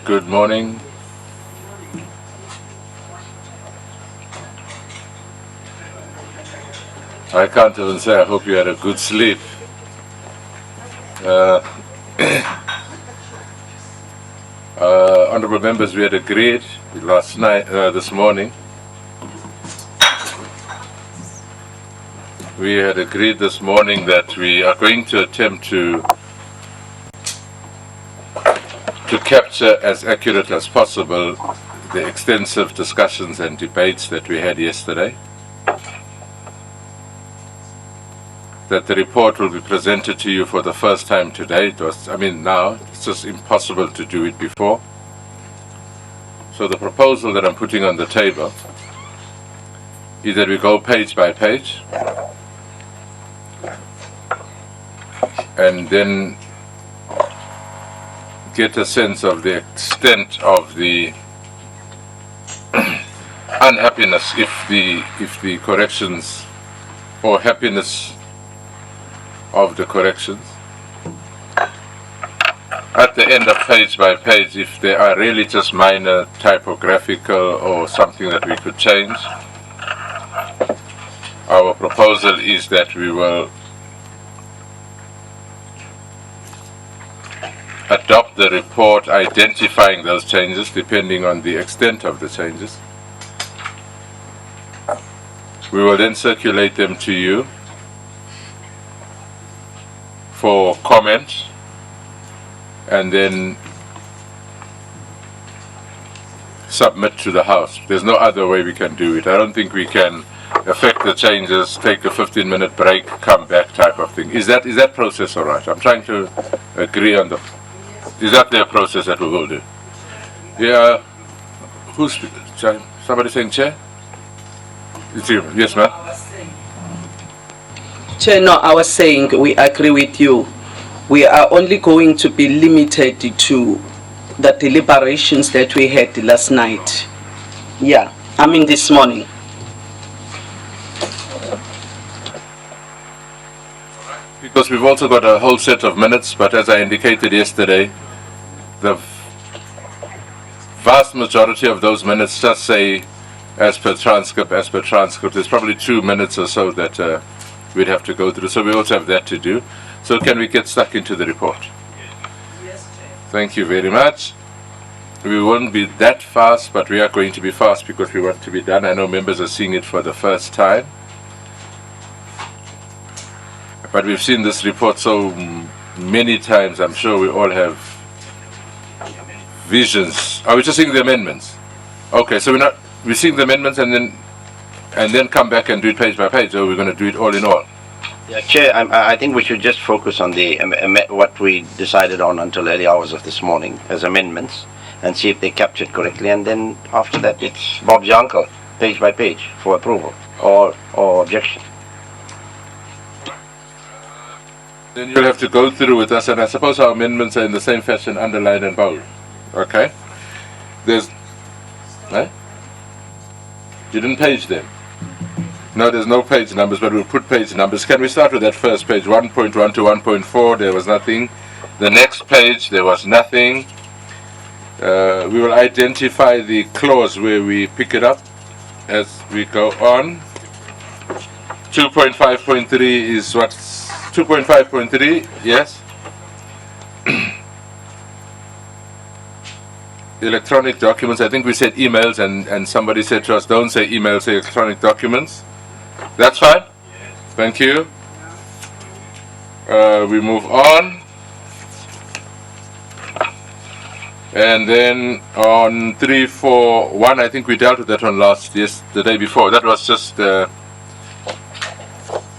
Good morning. I can't even say I hope you had a good sleep. Honorable members, we had agreed this morning. We had agreed this morning that we are going to attempt to capture as accurate as possible the extensive discussions and debates that we had yesterday. That the report will be presented to you for the first time today. Now, it's just impossible to do it before. So the proposal that I'm putting on the table is that we go page by page and then get a sense of the extent of the unhappiness if the corrections, or happiness of the corrections, at the end of page by page, if they are really just minor typographical or something that we could change. Our proposal is that we will adopt the report identifying those changes depending on the extent of the changes. We will then circulate them to you for comment and then submit to the House. There's no other way we can do it. I don't think we can affect the changes, take a 15-minute break, come back type of thing. Is that process all right? I'm trying to agree on the... Is that the process that we will do? Yeah. Who's... Somebody saying chair? It's you. Yes, ma'am. Chair, no, I was saying we agree with you. We are only going to be limited to the deliberations that we had last night. Yeah, this morning. Because we've also got a whole set of minutes, but as I indicated yesterday, the vast majority of those minutes just say as per transcript. There's probably 2 minutes or so that we'd have to go through, so we also have that to do. So can we get stuck into the report? Yes, Chair. Thank you very much. We won't be that fast, but we are going to be fast because we want to be done. I know members are seeing it for the first time, but we've seen this report so many times. I'm sure we all have visions. Are we just seeing the amendments? Okay, so we're seeing the amendments and then come back and do it page by page, or we're going to do it all in all? Yeah, Chair, I think we should just focus on the what we decided on until early hours of this morning as amendments and see if they're captured correctly, and then after that it's Bob's your uncle, page by page, for approval or objection. Then you'll have to go through with us, and I suppose our amendments are in the same fashion, underlined and bold. Okay? There's... Eh? You didn't page them? No, there's no page numbers, but we'll put page numbers. Can we start with that first page, 1.1 to 1.4, there was nothing. The next page, there was nothing. We will identify the clause where we pick it up as we go on. 2.5.3 is what? 2.5.3, yes. Electronic documents, I think we said emails, and somebody said to us, don't say emails, say electronic documents. That's fine? Yes. Thank you. We move on. And then on 341, I think we dealt with that one the day before. That was just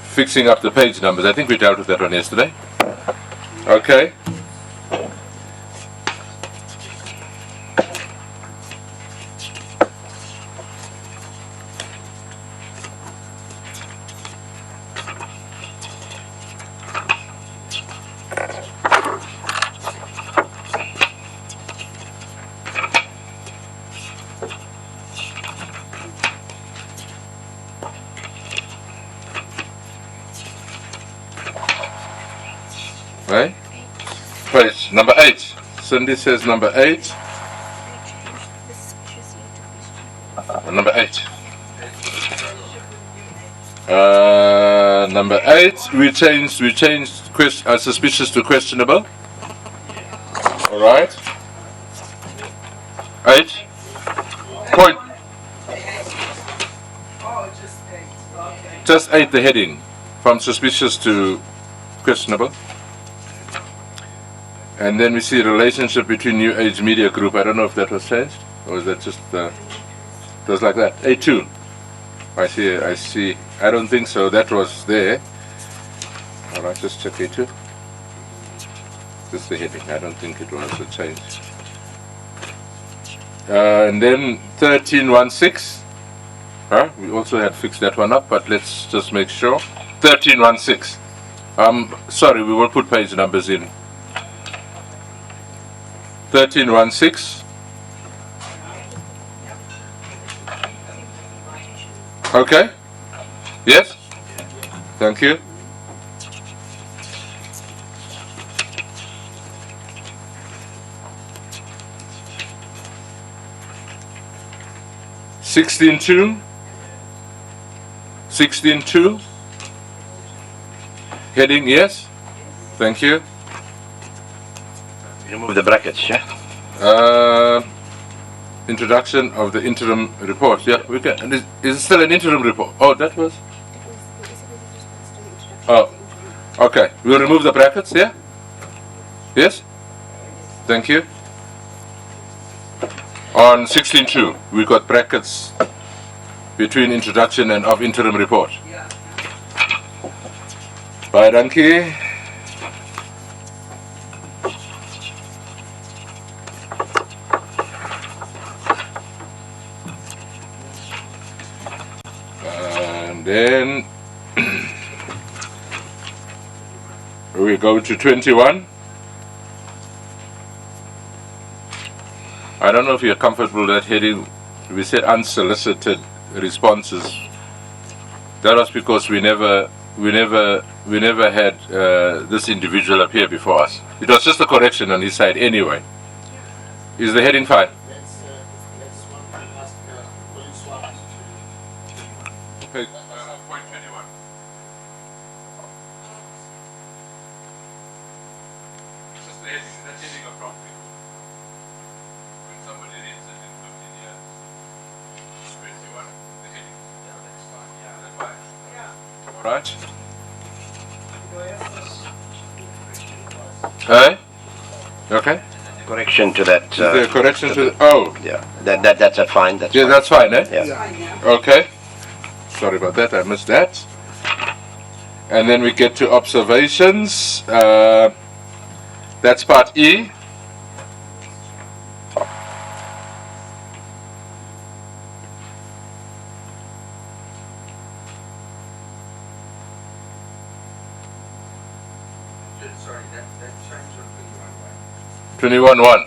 fixing up the page numbers. I think we dealt with that one yesterday. Okay. Right? Page number 8. Cindy says number 8. Number 8. Number 8. We changed suspicious to questionable. All right. 8. Point. Just 8. The heading from suspicious to questionable. And then we see a relationship between New Age Media Group. I don't know if that was changed, or is that just it was like that. A2. I see. I don't think so. That was there. All right, just check A2. This is the heading. I don't think it was a change. And then 1316. We also had fixed that one up, but let's just make sure. 1316. Sorry, we will put page numbers in. 1316. Okay. Yes. Thank you. Sixteen two. Heading, yes. Thank you. Remove the brackets, yeah? Introduction of the interim report. Yeah, we can. And is it still an interim report? Oh, that was? Oh, okay. We'll remove the brackets, yeah? Yes? Thank you. On 16.2, we got brackets between introduction and of interim report. Bye, Dankie. And then we go to 21. I don't know if you're comfortable with that heading. We said unsolicited responses. That was because we never had this individual appear before us. It was just a correction on his side anyway. Is the heading fine? That's one thing ask police swap to Point 21. It's just the heading. That heading of property. When somebody reads it in 15 years, 21, the heading. Yeah, that's fine. Yeah, that's fine. Yeah. All right. Hey? Okay. Correction to that. The correction to the, oh. Yeah, that's fine. That's Yeah, fine. that's fine, eh? Yeah. Okay. Sorry about that, I missed that. And then we get to observations. That's part E. Sorry, that changed on 21 1.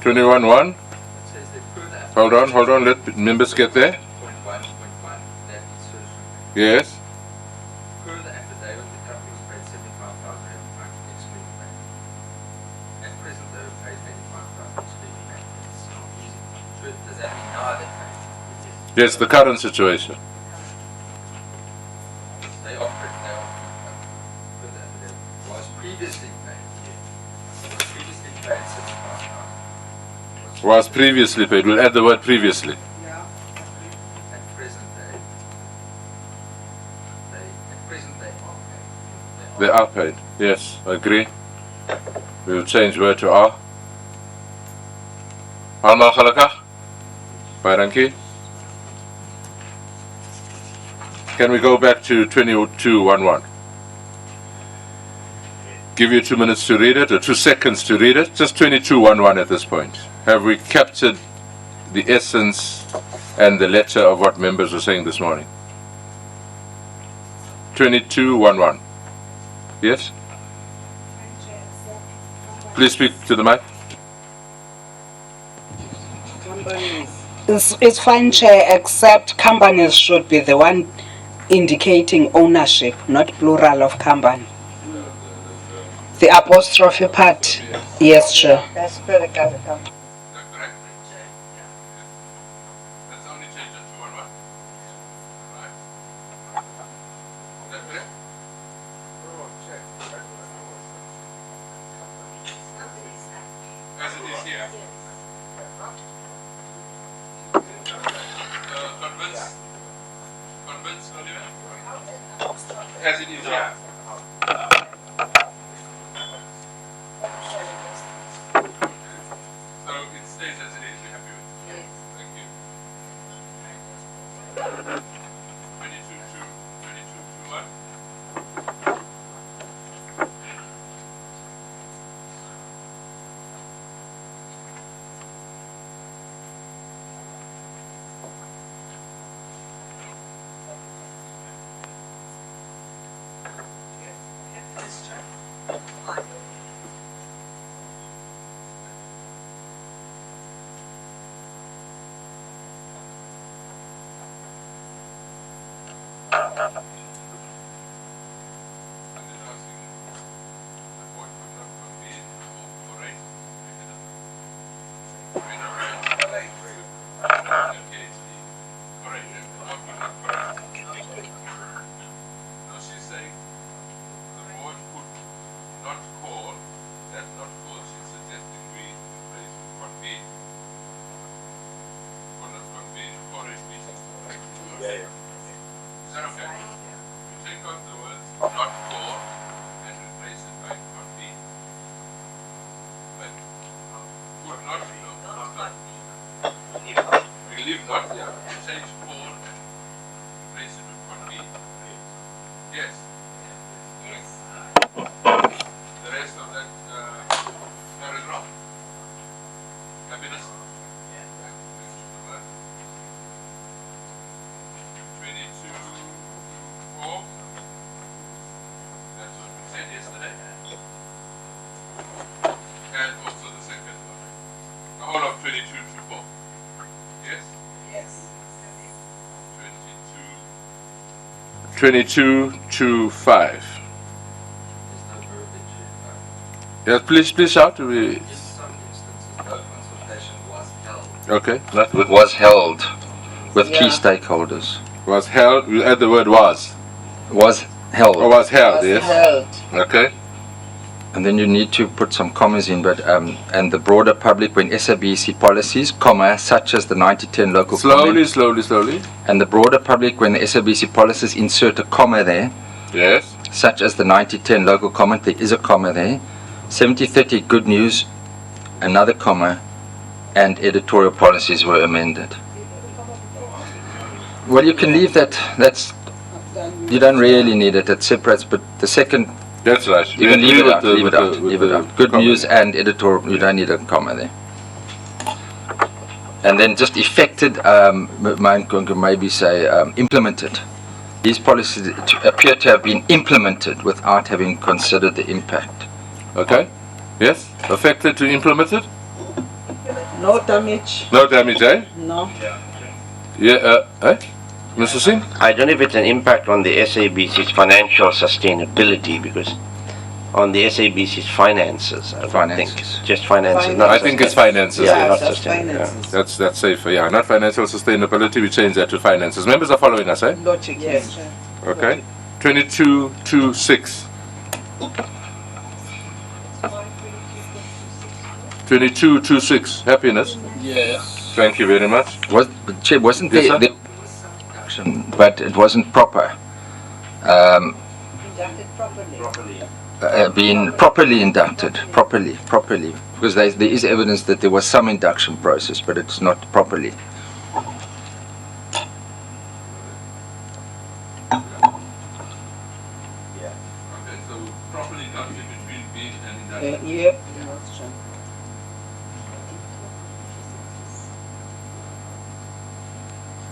21.1. 21.1. It says that further Hold on, let members get there. point 1.1, that insertion. Yes. Further affidavit, the company was paid 75,000 every month excluding that. At present, they were paid 85,000 excluding that. It's not easy. So does that mean now they're paid? Yes, the current situation. They offered further affidavit. Was previously paid. Was previously paid 75,000. Was previously paid. We'll add the word previously. At present, they are paid. They are paid. Yes, I agree. We'll change word to R. Almal gelukkig? Baie dankie. Can we go back to 2211? Give you 2 minutes to read it, or 2 seconds to read it. Just 2211 at this point. Have we captured the essence and the letter of what members were saying this morning? 2211. Yes? Please speak to the mic. It's fine, Chair, except companies should be the one indicating ownership, not plural of company. The apostrophe part, yes, Chair. That's correct. That's only change it to 11. Right. Is that correct? As it is here. Convince, Oliver? As it is here. So it stays as it is. We're happy with it. Thank you. 2221. Is that okay? You take out the words not for and replace it by convene. But would not be, we leave not there. You change for and replace it with convene. Yes. The rest of that paragraph. Happiness? 22:4. That's what we said yesterday. And also the second one. The whole of 22:4. Yes? Yes. 22:5. Yes, please shout. In some instances, no consultation was held. Okay. That Was held with key stakeholders. was held. We add the word was. Was held. Or was held, yes. Okay. And then you need to put some commas in, but and the broader public when SABC policies, comma, such as the 90-10 local Slowly, comment, slowly. and the broader public when the SABC policies insert a comma there, Yes. such as the 90-10 local comment, there is a comma there. 70-30 good news, another comma, and editorial policies were amended. Well, you can leave that. You don't really need it. It separates, but the second, That's right. you can leave it out. with Leave it the out. Good comment. news and editorial. You don't need a comma there. And then just effected. Mine could maybe say implemented. These policies appear to have been implemented without having considered the impact. Okay. Yes. Affected to implemented? No damage, No damage, eh? no. Yeah. Mr. Singh? I don't know if it's an impact on the SABC's financial sustainability, because on the SABC's finances, I don't think. Finances. Just finances, not I think it's finances. Yeah, not that's sustainable. finances. That's safer. Yeah. Not financial sustainability. We change that to finances. Members are following us, eh? Logic, yes. Okay. 2226. 2226. Happiness. Yes. Thank you very much. Chair, wasn't Yes, there sir. the action, but it wasn't proper. been properly inducted, properly, because there is evidence that there was some induction process, but it's not properly. Okay, so properly inducted between being and induction. Yep.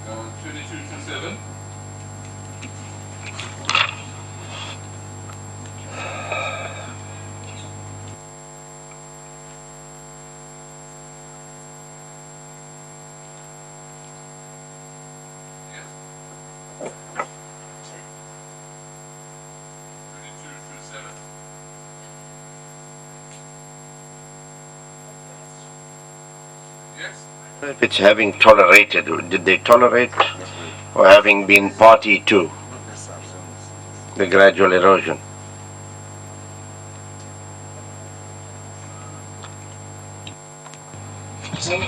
2227. Yes. If it's having tolerated, did they tolerate or having been party to the gradual erosion?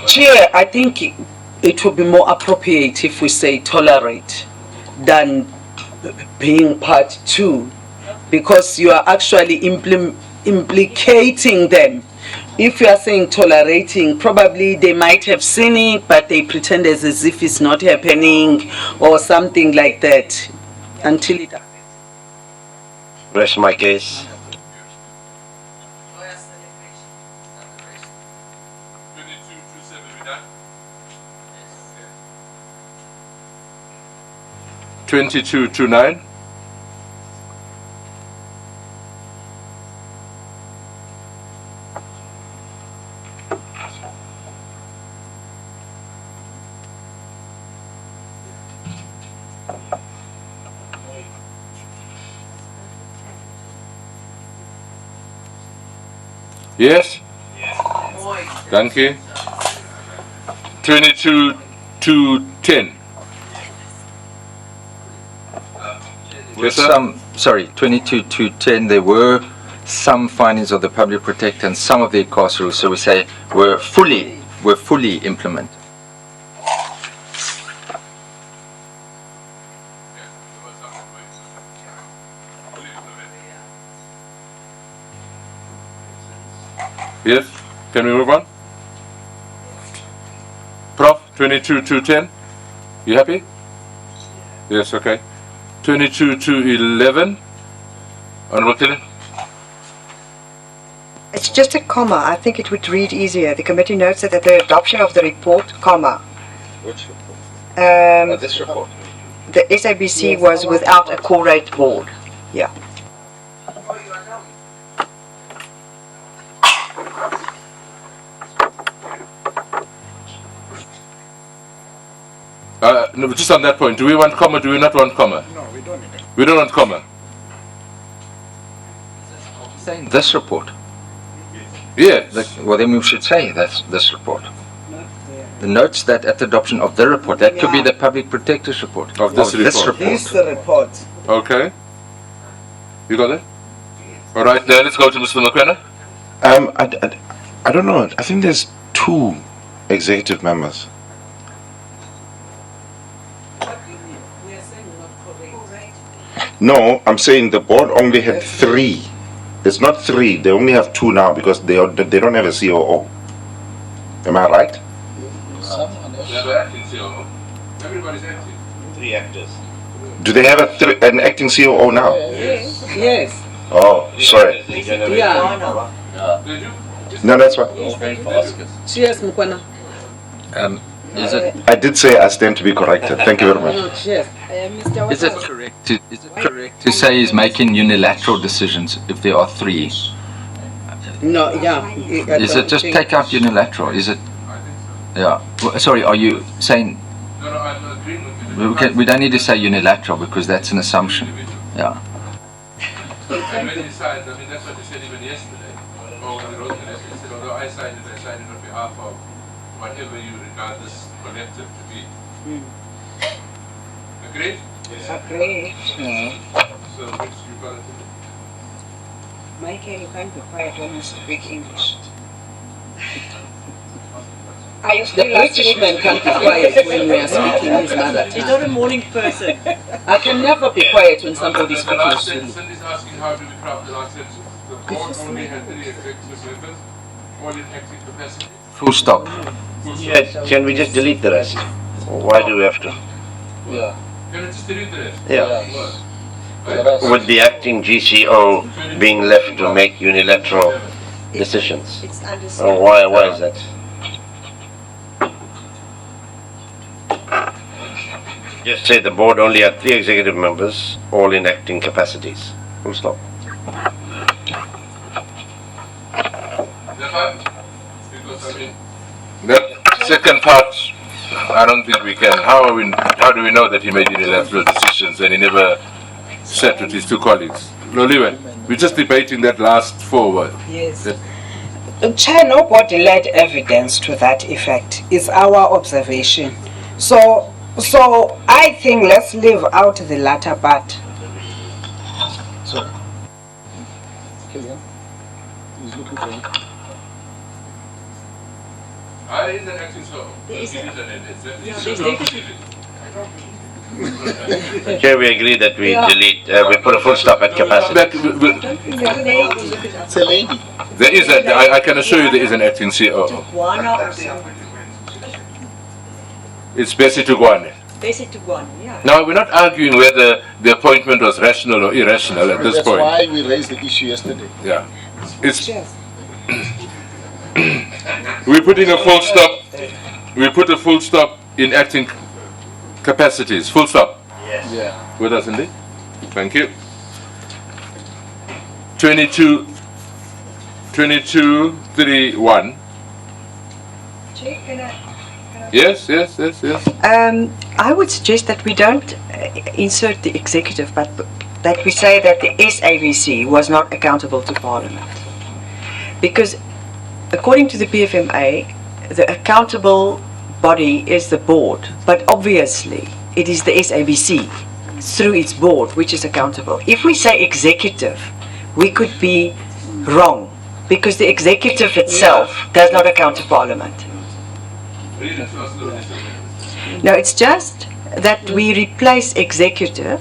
Chair, I think it would be more appropriate if we say tolerate than being part two, because you are actually implicating them. If you are saying tolerating, probably they might have seen it, but they pretend as if it's not happening or something like that until it happens. Rest my case. 2227, we done? 2229. Yes? Thank you. 22-10. Yes, sir? 22-10, there were some findings of the public protector and some of the cost rules, so we say were fully implemented. Yes? Can we move on? Prof, 22-10. You happy? Yes, okay. 22-11. Honorable Kelly? It's just a comma. I think it would read easier. The committee notes that the adoption of the report, comma. Which report? This report. The SABC was without a core rate board. Yeah. No, but just on that point, do we want comma, do we not want comma? No, we don't. We don't want comma. Saying this report. Yes. Well, then we should say that's this report. The notes that at the adoption of the report, that could be the public protector's report. Of this report. This is the report. Okay. You got it? All right, now let's go to Mr. McQuena. I don't know. I think there's 2 executive members. No, I'm saying the board only had 3. It's not 3. They only have 2 now because they don't have a COO. Am I right? Everybody's acting. 3 actors. Do they have an acting COO now? Yes. Oh, sorry. Yeah. They do? No, that's fine. Cheers, Mukwana. Is it I did say I stand to be corrected. Thank you very much. No, cheers. is it correct to say he's making unilateral decisions if there are 3? No, yeah. Is it just take out unilateral? Is it? Yeah. Well, sorry, are you saying No, I'm agreeing with you. we don't need to say unilateral because that's an assumption? Yeah. And when he signed, I mean, that's what he said even yesterday. Or when he wrote it, he said, although I signed it on behalf of whatever you regard this collective to be. Agreed? Agree. So, which you got it? Michael, you can't be quiet when you speak English. Are you The still British man can't be quiet when we are speaking his mother He's not tongue. a morning person. I can never be quiet when somebody is The speaking last Zulu. sentence, Cindy's asking how do we craft the last sentence? board only had 3 executive members, all in active capacity. Full stop. Yeah, can we just delete the rest? Why do we have to? Can I just delete the rest? Yeah. With the acting GCO being left to make unilateral decisions. It's under Oh, why is that? Just say the board only had 3 executive members, all in acting capacities. Full stop. Because I mean, that second part, I don't think we can. How do we know that he made unilateral decisions and he never sat with his 2 colleagues? Loliwe, we're just debating that last 4 words. Yes. Chair, nobody led evidence to that effect. It's our observation. So I think let's leave out the latter part. He's looking for it. I is an acting so. Okay, we agree that we delete, we put a full stop at capacity. It's a lady. There is I can assure you there is an acting COO. It's Bessie Tugwane. yeah. Now, we're not arguing whether the appointment was rational or irrational at this That's point. why we raised the issue yesterday. Yeah. It's we're putting a full stop. We put a full stop in acting capacities. Full stop. Yes. Yeah. With us, indeed. Thank you. 2231. Yes. I would suggest that we don't insert the executive, but that we say that the SABC was not accountable to Parliament. Because according to the PFMA, the accountable body is the board, but obviously it is the SABC through its board which is accountable. If we say executive, we could be wrong, because the executive itself does not account to Parliament. No, it's just that we replace executive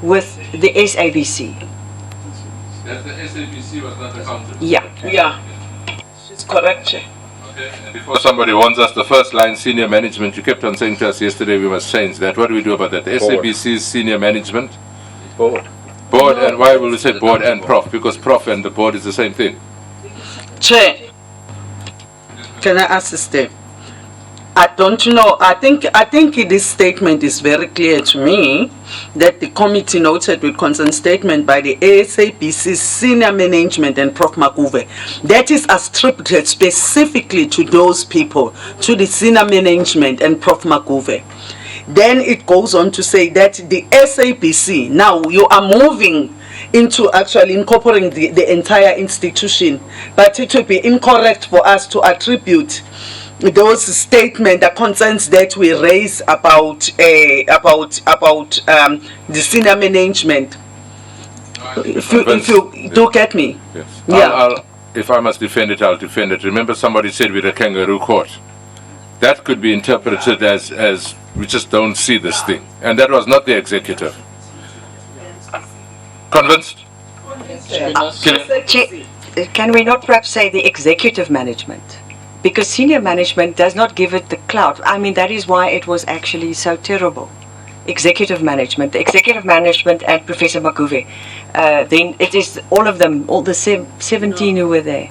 with the SABC. That the SABC was not accountable. Yeah. She's correct, Chair. Okay. And before somebody warns us, the first line, senior management, you kept on saying to us yesterday we must change that. What do we do about that? The SABC's senior management? Board. Board, and why will we say board and prof? Because prof and the board is the same thing. Chair, can I assist them? I don't know. I think this statement is very clear to me that the committee noted with consent statement by the SABC senior management and Prof Makuve, that is attributed specifically to those people, to the senior management and Prof Makuve. Then it goes on to say that the SABC, now you are moving into actually incorporating the entire institution, but it would be incorrect for us to attribute those statements, the concerns that we raise about the senior management. If you do get me, Yes. Yeah. If I must defend it, I'll defend it. Remember, somebody said we're a kangaroo court. That could be interpreted as we just don't see this thing, and that was not the executive. Convinced? Can we not perhaps say the executive management? Because senior management does not give it the clout. I mean, that is why it was actually so terrible. Executive management, the executive management and Professor Makuve. Then it is all of them, all the 17 who were there.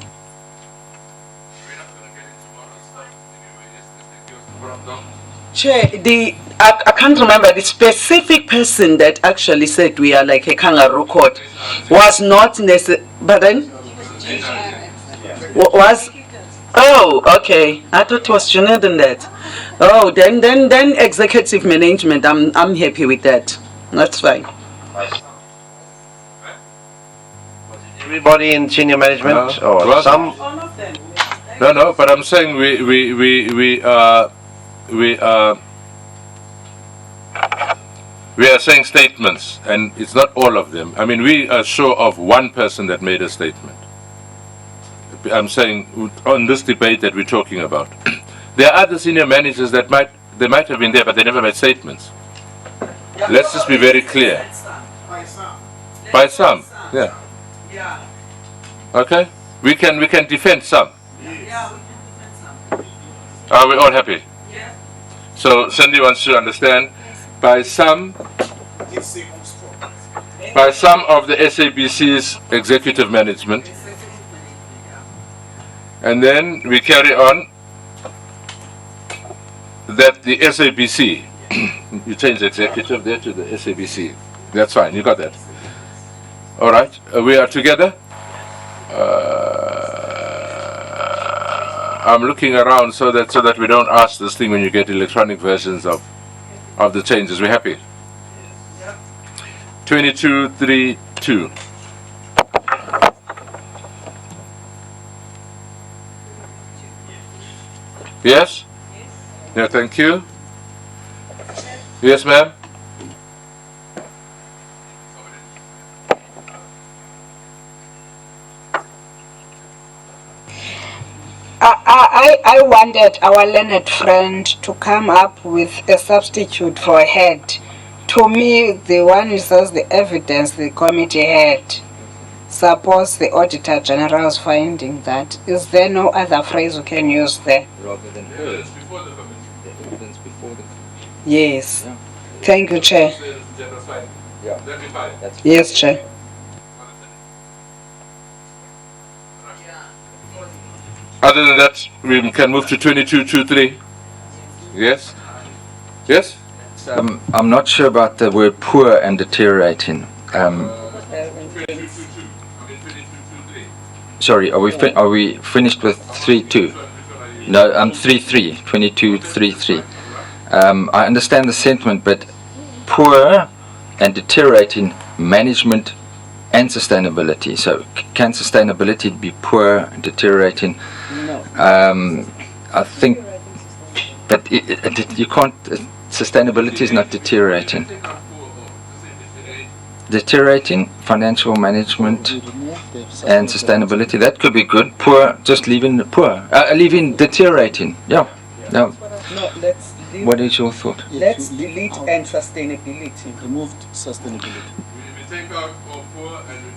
Chair, I can't remember the specific person that actually said we are like a kangaroo court was not necessary, but then was. Oh, okay. I thought it was sooner than that. Oh, then executive management. I'm happy with that. That's fine. Everybody in senior management, or some? No. But I'm saying we are saying statements, and it's not all of them. I mean, we are sure of one person that made a statement. I'm saying on this debate that we're talking about, there are other senior managers that might have been there, but they never made statements. Let's just be very clear. By some, yeah. Okay? We can defend some. Are we all happy? So Cindy wants to understand by some of the SABC's executive management, and then we carry on that the SABC, you change executive there to the SABC. That's fine, you got that. All right, we are together. I'm looking around so that we don't ask this thing when you get electronic versions of the changes. We happy? 2232. Yes? Yeah, thank you. Yes, ma'am? I wanted our learned friend to come up with a substitute for head. To me, the one who says the evidence the committee had. Suppose the Auditor General's finding that. Is there no other phrase we can use there? Rather than evidence before the committee. The evidence before the committee. Yes. Yeah. Thank you, Chair. Yeah. Yes, Chair. Other than that, we can move to 2223. Yes? Yes? I'm not sure about the word poor and deteriorating. Sorry, are we finished with 3-2? No, 3-3, 22-3-3. I understand the sentiment, but poor and deteriorating management and sustainability. So can sustainability be poor and deteriorating? No. I think that you can't. Sustainability is not deteriorating. Deteriorating financial management and sustainability, that could be good. Poor, just leaving poor, leaving deteriorating. Yeah. No. No, let's leave. What is your thought? Let's delete and sustainability. Removed sustainability.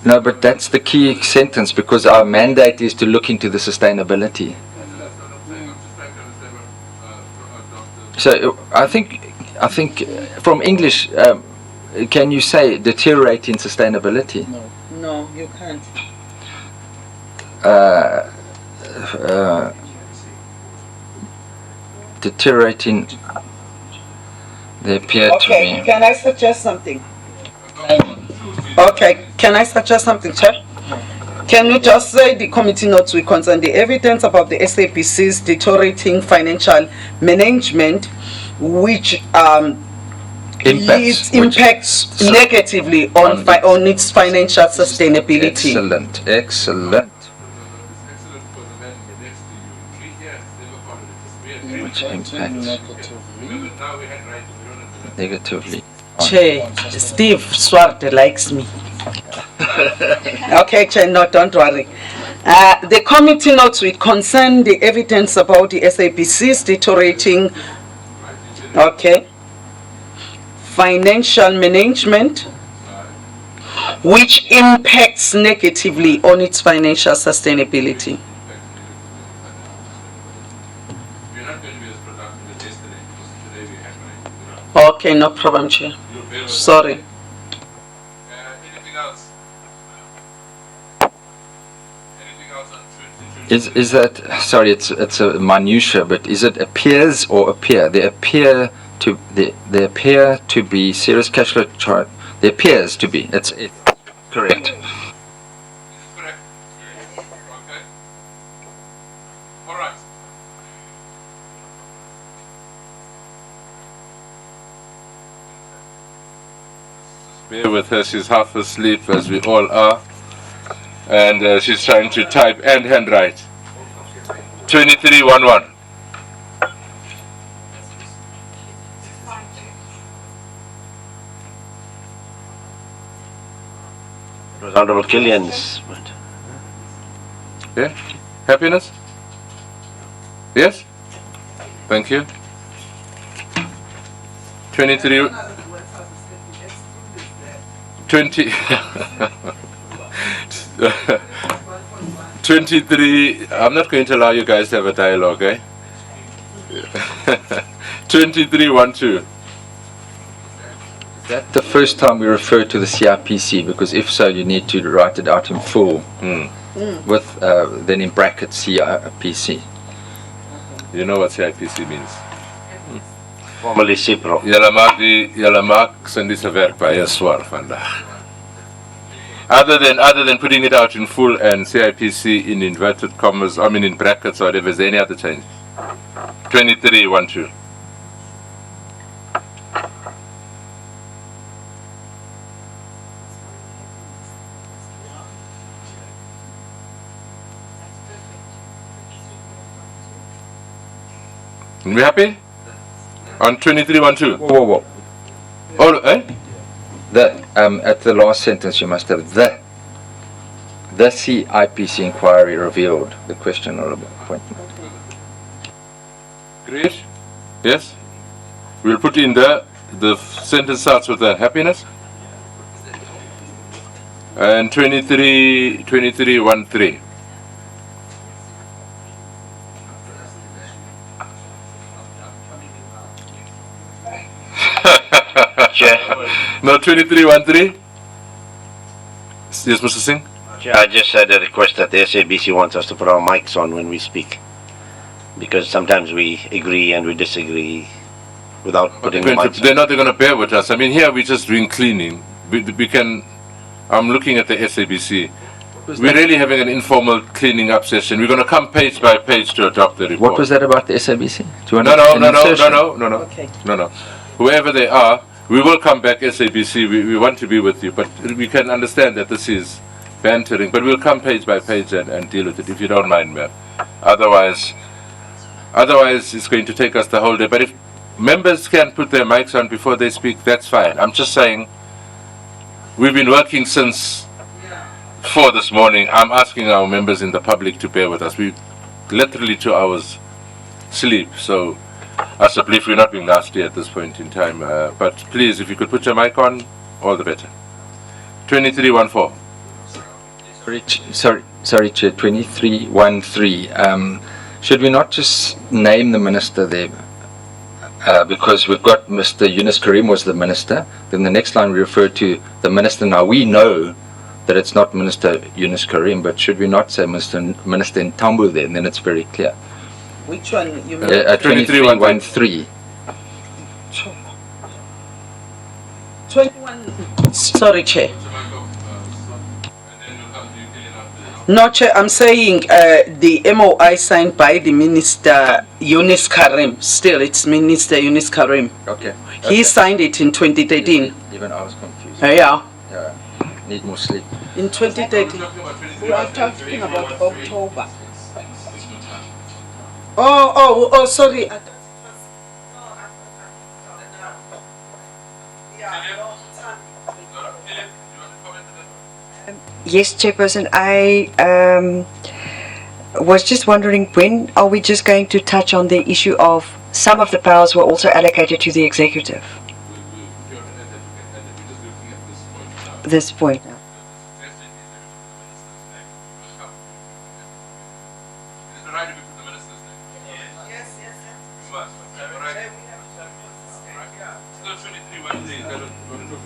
No, but that's the key sentence, because our mandate is to look into the sustainability. So I think from English, can you say deteriorating sustainability? No. No, you can't. Deteriorating. They appear Okay, to be. can I suggest something? Okay, can I suggest something, Chair? Can we just say the committee notes will concern the evidence about the SABC's deteriorating financial management, which impacts negatively on its financial sustainability. Excellent. Which impacts negatively. Chair, Steve Swart likes me. Okay, Chair, no, don't worry. The committee notes will concern the evidence about the SABC's deteriorating, financial management, which impacts negatively on its financial sustainability. Okay, no problem, Chair. Sorry. Anything else? Is that, sorry, it's a minutia, but is it appears or appear? They appear to be serious cash flow chart. There appears to be. It's correct. Correct. Okay. All right. Bear with her. She's half asleep, as we all are, and she's trying to type and handwrite. 2311. It was Honorable Killian's. Yeah? Happiness? Yes? Thank you. 23. 20. 23, I'm not going to allow you guys to have a dialogue, eh? 2312. Is that the first time we refer to the CIPC? Because if so, you need to write it out in full with then in brackets CIPC. You know what CIPC means? Formerly CIPRO. Julle maak Cindy se werk baie swaar vandag. Other than putting it out in full and CIPC in inverted commas, I mean in brackets or whatever, is there any other change? 2312. We happy? On 2312? Whoa. Oh, eh? At the last sentence you must have the CIPC inquiry revealed the question or appointment. Great? Yes? We'll put in the sentence starts with the happiness. And 2313. Chair, No, 2313? Yes, Mr. Singh? I just had a request that the SABC wants us to put our mics on when we speak. Because sometimes we agree and we disagree without putting the mics They're on. not going to bear with us. I mean, here we're just doing cleaning. We can, I'm looking at the SABC. We're really having an informal cleaning up session. We're going to come page by page to adopt the report. What was that about the SABC? Do you want No. Okay. No. Whoever they are, we will come back SABC. We want to be with you, but we can understand that this is bantering. But we'll come page by page and deal with it, if you don't mind, ma'am. Otherwise, it's going to take us the whole day. But if members can put their mics on before they speak, that's fine. I'm just saying, we've been working since 4 this morning. I'm asking our members in the public to bear with us. We literally 2 hours sleep, so I believe we're not being nasty at this point in time. But please, if you could put your mic on, all the better. 2314. Sorry, Chair, 2313. Should we not just name the minister there? Because we've got Mr. Yunus Karim was the minister. Then the next line we refer to the minister. Now we know that it's not Minister Yunus Karim, but should we not say Minister Ntambu there? And then it's very clear. Which one you mean? 2313. 21. Sorry, Chair. No, Chair, I'm saying the MOI signed by the Minister Yunus Karim. Still, it's Minister Yunus Karim. Okay. He signed it in 2013. Even I was confused. Yeah. Need more sleep. In 2013. We are talking about October. Oh, sorry. Yes, Chairperson, I was just wondering, when are we just going to touch on the issue of some of the powers were also allocated to the executive? This point now.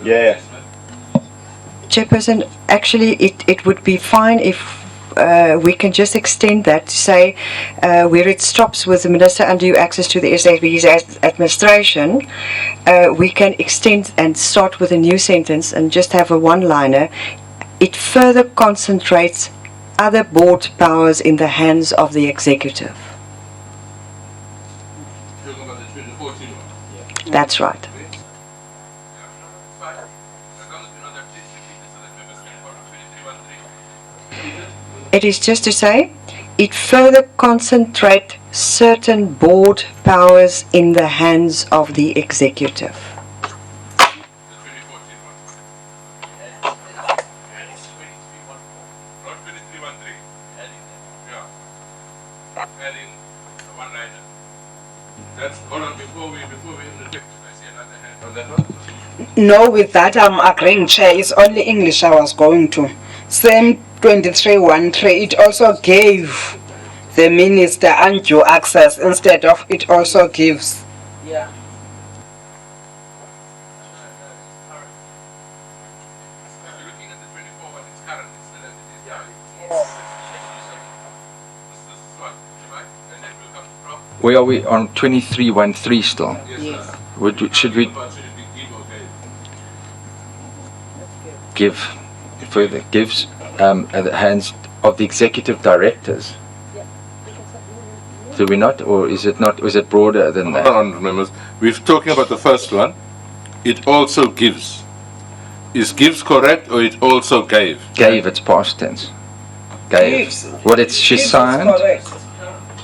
Yeah. Chairperson, actually it would be fine if we can just extend that to say where it stops with the Minister undue access to the SABC's administration, we can extend and start with a new sentence and just have a one-liner. It further concentrates other board powers in the hands of the executive. That's right. It is just to say, it further concentrates certain board powers in the hands of the executive. No, with that I'm agreeing, Chair. It's only English I was going to. Same 2313, it also gave the minister undue access instead of it also gives. Yeah. Where are we on 2313 still? Yes. Should we give further gives at the hands of the executive directors? Do we not, or is it not? Is it broader than that? Hold on, members. We're talking about the first one. It also gives. Is gives correct, or it also gave? Gave, it's past tense. Gave. Gives. What it's she Gives is signed. correct.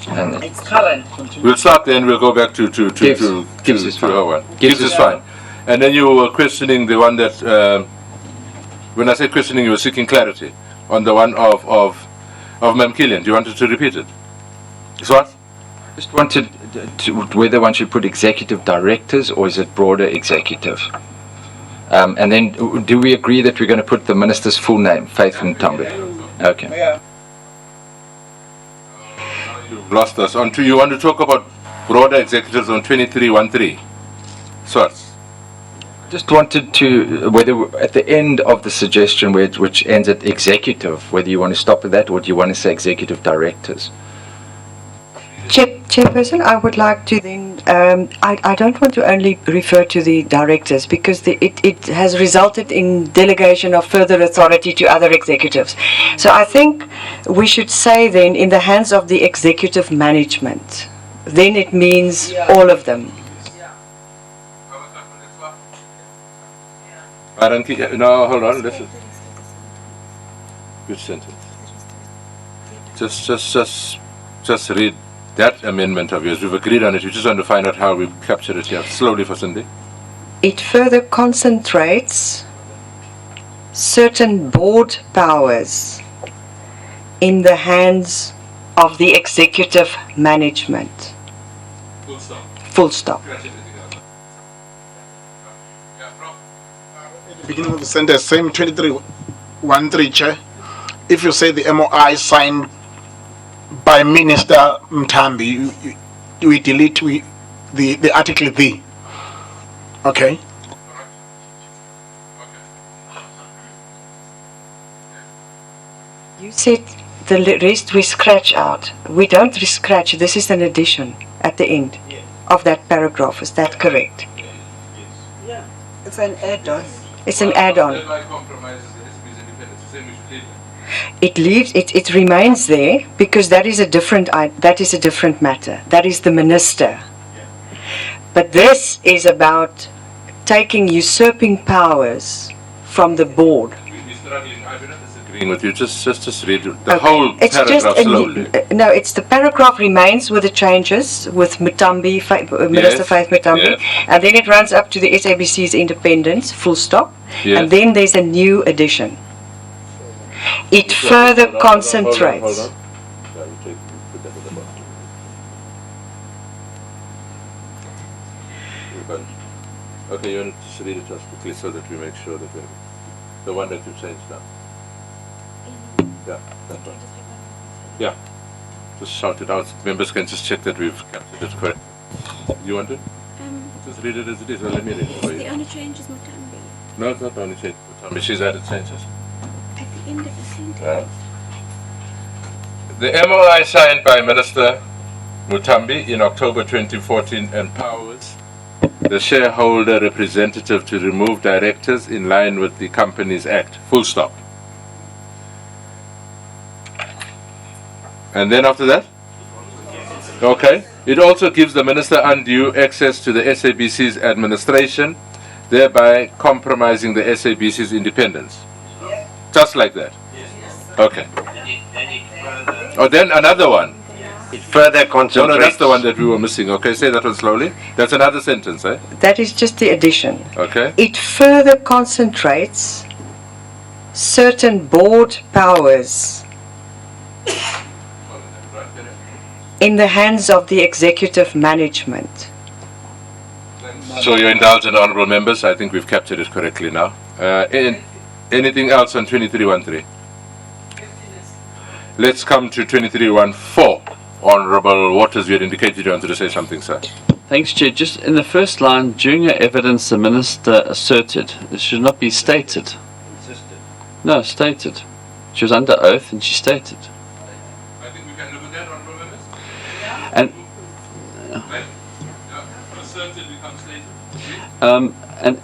And It's current. We'll start there and we'll go back to Gives is fine. her one. Gives Gives is is fine. And then you were questioning the one that, when I say questioning, you were seeking clarity on the one of Ma'am Killian. Do you want to repeat it? What? just wanted to whether one should put executive directors or is it broader executive? And then do we agree that we're going to put the minister's full name, Faith Mutambi? Okay. Yeah. You've lost us. You want to talk about broader executives on 2313? Swartz. Just wanted to, whether at the end of the suggestion which ends at executive, whether you want to stop at that or do you want to say executive directors? Chairperson, I would like to then, I don't want to only refer to the directors because it has resulted in delegation of further authority to other executives. So I think we should say then in the hands of the executive management. Then it means all of them. No, hold on, listen. Good sentence. Just read that amendment of yours. We've agreed on it. We just want to find out how we capture it here. Slowly for Cindy. It further concentrates certain board powers in the hands of the executive management. Full stop. Full stop. At the beginning of the sentence, same 2313, Chair. If you say the MOI signed by Minister Mutambi, we delete the article "the." Okay. You said the rest we scratch out. We don't scratch. This is an addition at the end of that paragraph. Is that correct? Yeah. It's an add-on. It's an add-on. It remains there because that is a different matter. That is the minister. But this is about taking usurping powers from the board. Agreeing with you, just read the whole It's paragraph just slowly. no. It's the paragraph remains with the changes with Mutambi, Minister Yes, Faith Mutambi, yes. and then it runs up to the SABC's independence. Full stop. Yes. And then there's a new addition. It further concentrates. Hold on. Yeah, you put that at the bottom. Okay, you want to just read it just quickly so that we make sure that the one that you changed now. Yeah, that one. Yeah, just shout it out. Members can just check that we've captured it correct. You want it? Just read it as it is. Well, let me read it for you. The only change is Mutambi. No, it's not the only change. Mutambi. She's added changes. At the end of the sentence. Yeah. The MOI signed by Minister Mutambi in October 2014 empowers the shareholder representative to remove directors in line with the Companies Act. Full stop. And then after that? Okay. It also gives the minister undue access to the SABC's administration, thereby compromising the SABC's independence. Just like that. Okay. Oh, then another one. It further No, concentrates. no, that's the one that we were missing. Okay, say that one slowly. That's another sentence, eh? That is just the addition. Okay. It further concentrates certain board powers in the hands of the executive management. So you're indulgent, honourable members. I think we've captured it correctly now. Anything else on 2313? Let's come to 2314. Honourable Waters, you had indicated you wanted to say something, sir. Thanks, Chair. Just in the first line, during your evidence, the Minister asserted. It should not be stated. Insisted. No, stated. She was under oath and she stated. I think we can look at that, Honourable Members. And Asserted becomes stated.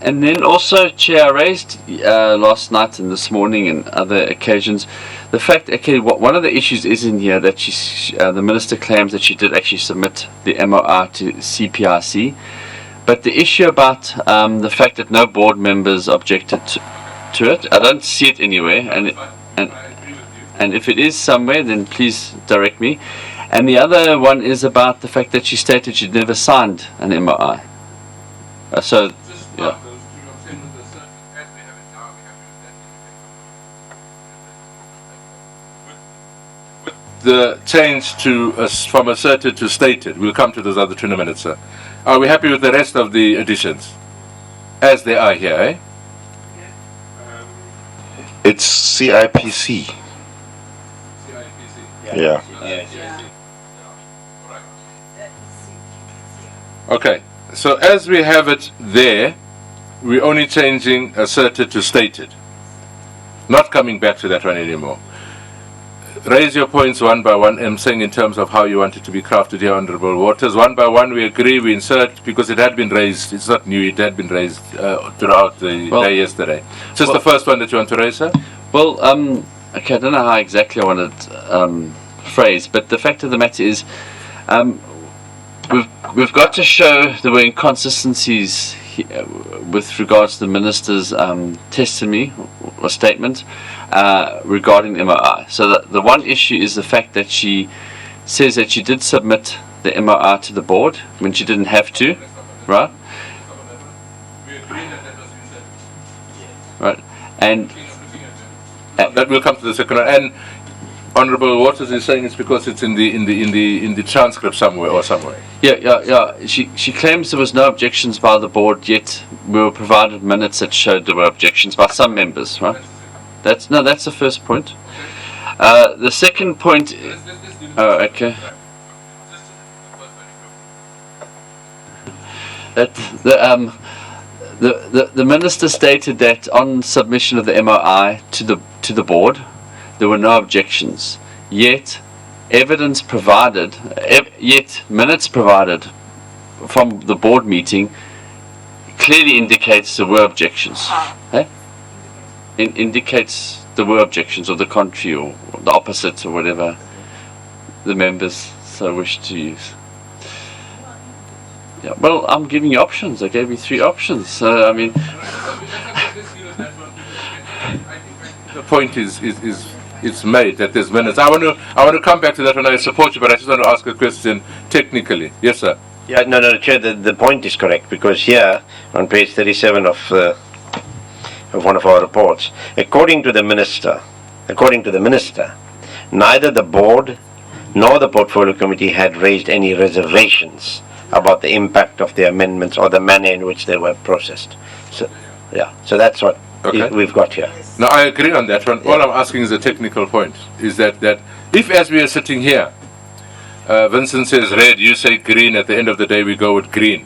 And then also, Chair, I raised last night and this morning and other occasions the fact, okay, one of the issues is in here that the Minister claims that she did actually submit the MOR to CPRC, but the issue about the fact that no board members objected to it, I don't see it anywhere, and if it is somewhere, then please direct me. And the other one is about the fact that she stated she'd never signed an MOI. So, yeah. The change to from asserted to stated. We'll come to those other 2 minutes, sir. Are we happy with the rest of the additions as they are here? Eh? It's CIPC. Yeah. Okay. So as we have it there, we're only changing asserted to stated. Not coming back to that one anymore. Raise your points one by one. I'm saying in terms of how you want it to be crafted here, Honourable Waters. One by one, we agree, we insert, because it had been raised. It's not new, it had been raised throughout the day yesterday. Just the first one that you want to raise, sir? Well, okay, I don't know how exactly I want it phrased, but the fact of the matter is, we've got to show there were inconsistencies with regards to the Minister's testimony or statement regarding MOI. So the one issue is the fact that she says that she did submit the MOI to the board when she didn't have to, right? Right, and that will come to the second one. And Honourable Waters is saying it's because it's in the transcript somewhere or somewhere. Yeah. She claims there was no objections by the board, yet we were provided minutes that showed there were objections by some members, right? That's the first point. The second point. Oh, okay. That the Minister stated that on submission of the MOI to the board, there were no objections. Yet, minutes provided from the board meeting clearly indicates there were objections. Indicates there were objections, or the contrary, or the opposite, or whatever the members so wish to use. Yeah, well, I'm giving you options. I gave you 3 options. So, I mean, the point is it's made that there's minutes. I want to come back to that when I support you, but I just want to ask a question technically. Yes, sir. Yeah, no, Chair. The point is correct, because here on page 37 of one of our reports, according to the minister, neither the board nor the portfolio committee had raised any reservations about the impact of the amendments or the manner in which they were processed. So, yeah. So that's what we've got here. Now I agree on that one. Yeah. All I'm asking is a technical point. Is that if, as we are sitting here, Vincent says red, you say green, at the end of the day we go with green.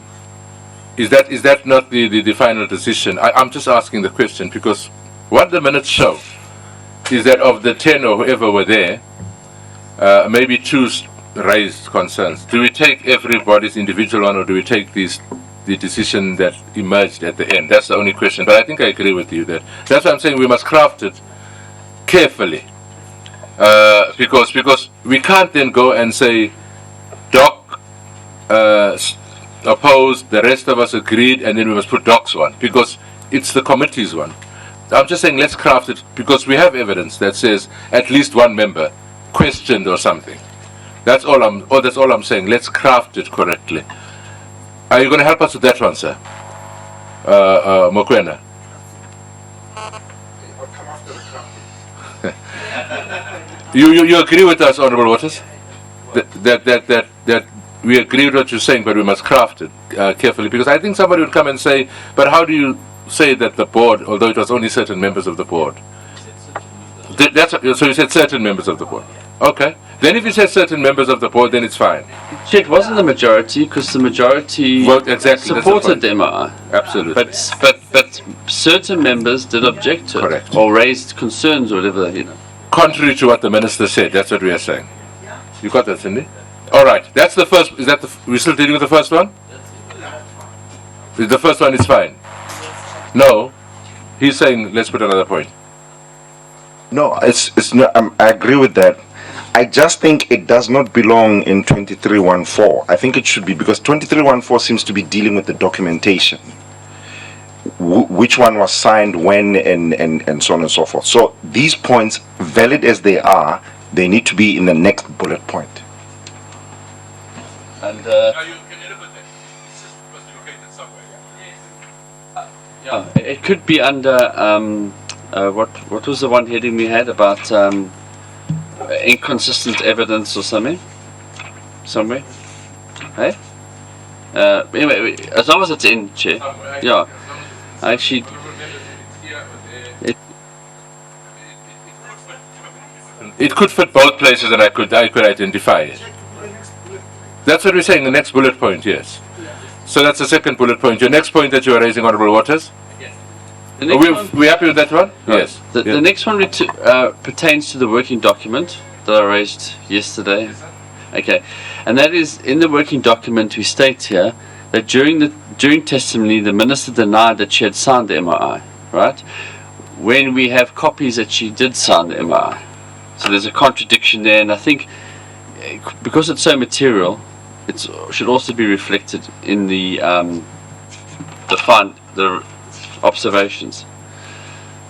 Is that not the final decision? I'm just asking the question, because what the minutes show is that of the 10 or whoever were there, maybe 2 raised concerns. Do we take everybody's individual one, or do we take the decision that emerged at the end? That's the only question. But I think I agree with you that's why I'm saying we must craft it carefully, because we can't then go and say Doc opposed, the rest of us agreed, and then we must put Doc's one, because it's the committee's one. I'm just saying let's craft it, because we have evidence that says at least one member questioned or something. That's all I'm saying. Let's craft it correctly. Are you going to help us with that one, sir? Mokwena? You agree with us, Honourable Waters? That we agree with what you're saying, but we must craft it carefully, because I think somebody would come and say, but how do you say that the board, although it was only certain members of the board? So you said certain members of the board. Okay. Then if you say certain members of the board, then it's fine. It wasn't the majority because the majority Vote exactly. that's supported the the MRI. point. Absolutely. But certain members did object to Correct. it or raised concerns or whatever, you know. Contrary to what the minister said, that's what we are saying. You got that, Cindy? All right. That's the first. Is that we're still dealing with the first one? The first one is fine. No, he's saying let's put another point. No, it's not. I agree with that. I just think it does not belong in 2314. I think it should be because 2314 seems to be dealing with the documentation. Which one was signed when and so on and so forth. So these points, valid as they are, they need to be in the next bullet point. And Can you look at that? It's just supposed to be located somewhere. yeah, it could be under what was the one heading we had about inconsistent evidence or something? Somewhere? Hey? Anyway, as long as it's in, Chair. Yeah. Actually, It could fit both places, and I could identify it. That's what we're saying. The next bullet point, yes. So that's the second bullet point. Your next point that you are raising, Honourable Waters. the next one, We happy with that one? right. Yes. The next one pertains to the working document that I raised yesterday. Okay, and that is in the working document. We state here that during testimony, the minister denied that she had signed the MRI. Right, when we have copies that she did sign the MRI. So there's a contradiction there, and I think because it's so material, it should also be reflected in the observations.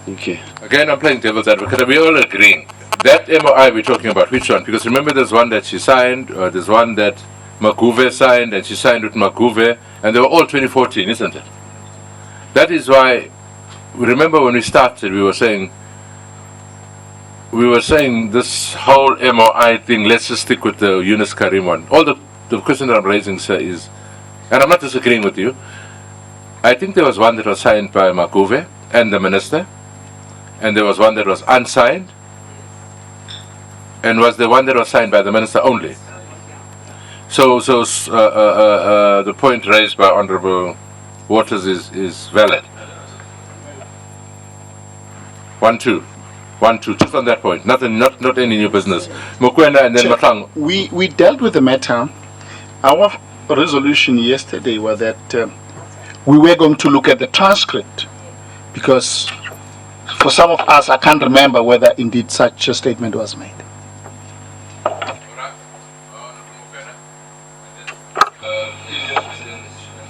Thank you. Again, I'm playing devil's advocate. Are we all agreeing? That MOI we're talking about, which one? Because remember there's one that she signed, or there's one that Maguve signed, and she signed with Maguve, and they were all 2014, isn't it? That is why, remember when we started, we were saying this whole MOI thing, let's just stick with the Yunus Karim one. All the question that I'm raising, sir, is, and I'm not disagreeing with you, I think there was one that was signed by Maguve and the minister, and there was one that was unsigned, and was the one that was signed by the minister only. So the point raised by Honourable Waters is valid. 1, 2, just on that point. Nothing, not any new business. Mukwena and then Matang. We dealt with the matter. Our resolution yesterday was that we were going to look at the transcript because for some of us, I can't remember whether indeed such a statement was made.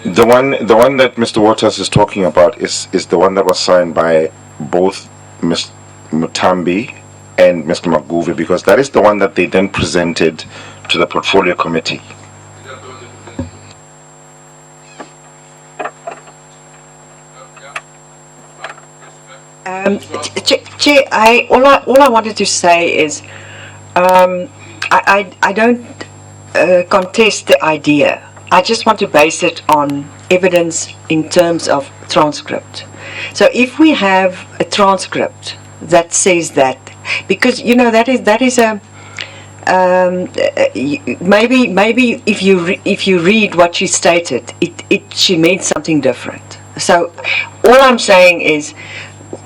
The one that Mr. Waters is talking about is the one that was signed by both Ms. Mutambi and Mr. Maguve, because that is the one that they then presented to the portfolio committee. Chair, all I wanted to say is I don't contest the idea. I just want to base it on evidence in terms of transcript. So if we have a transcript that says that, because you know that is a maybe if you read what she stated, she meant something different. So all I'm saying is,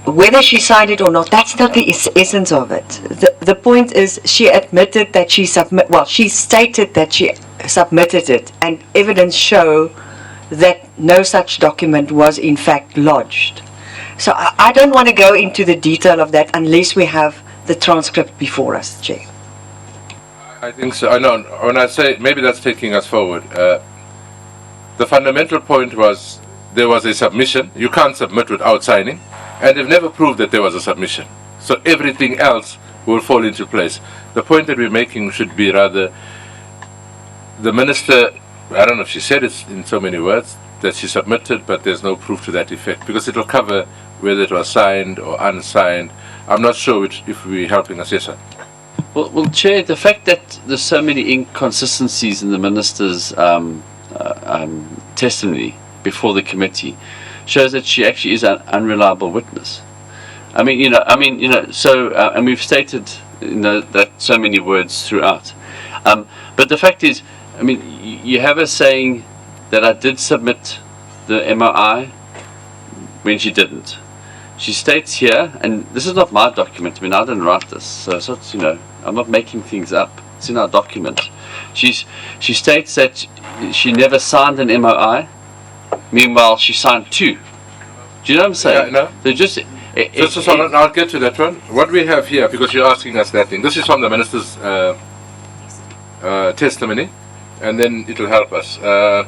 whether she signed it or not, that's not the essence of it. The point is she admitted that she stated that she submitted it, and evidence show that no such document was in fact lodged. So I don't want to go into the detail of that unless we have the transcript before us, Chair. I think so. I know. When I say maybe that's taking us forward, the fundamental point was there was a submission. You can't submit without signing, and they've never proved that there was a submission. So everything else will fall into place. The point that we're making should be rather the minister. I don't know if she said it in so many words that she submitted, but there's no proof to that effect because it will cover whether it was signed or unsigned. I'm not sure if we're helping us. Yes, sir. Well, Chair, the fact that there's so many inconsistencies in the minister's testimony before the committee shows that she actually is an unreliable witness. So, and we've stated that so many words throughout. But the fact is, I mean, you have her saying that I did submit the MOI when she didn't. She states here, and this is not my document, I mean, I didn't write this, so it's not, I'm not making things up. It's in our document. She states that she never signed an MOI, meanwhile she signed 2. Do you know what I'm saying? Yeah, no. They're just... I'll get to that one. What we have here, because you're asking us that thing, this is from the minister's testimony, and then it'll help us. Where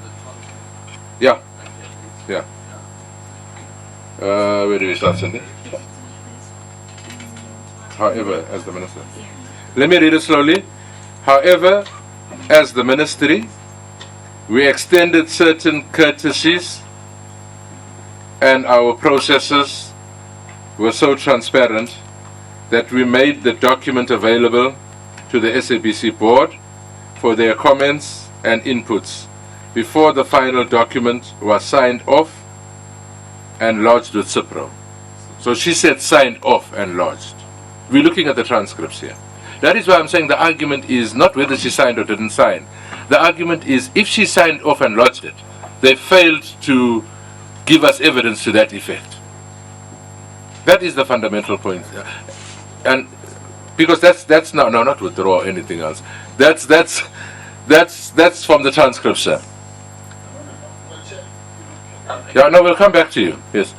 do we start, Cindy? However, as the minister. Let me read it slowly. However, as the ministry, we extended certain courtesies, and our processes were so transparent that we made the document available to the SABC board for their comments and inputs before the final document was signed off and lodged with CIPRO. So she said signed off and lodged. We're looking at the transcripts here. That is why I'm saying the argument is not whether she signed or didn't sign. The argument is if she signed off and lodged it, they failed to give us evidence to that effect. That is the fundamental point. And because that's not withdraw or anything else. That's from the transcript, sir. Yeah, no, we'll come back to you. Yes.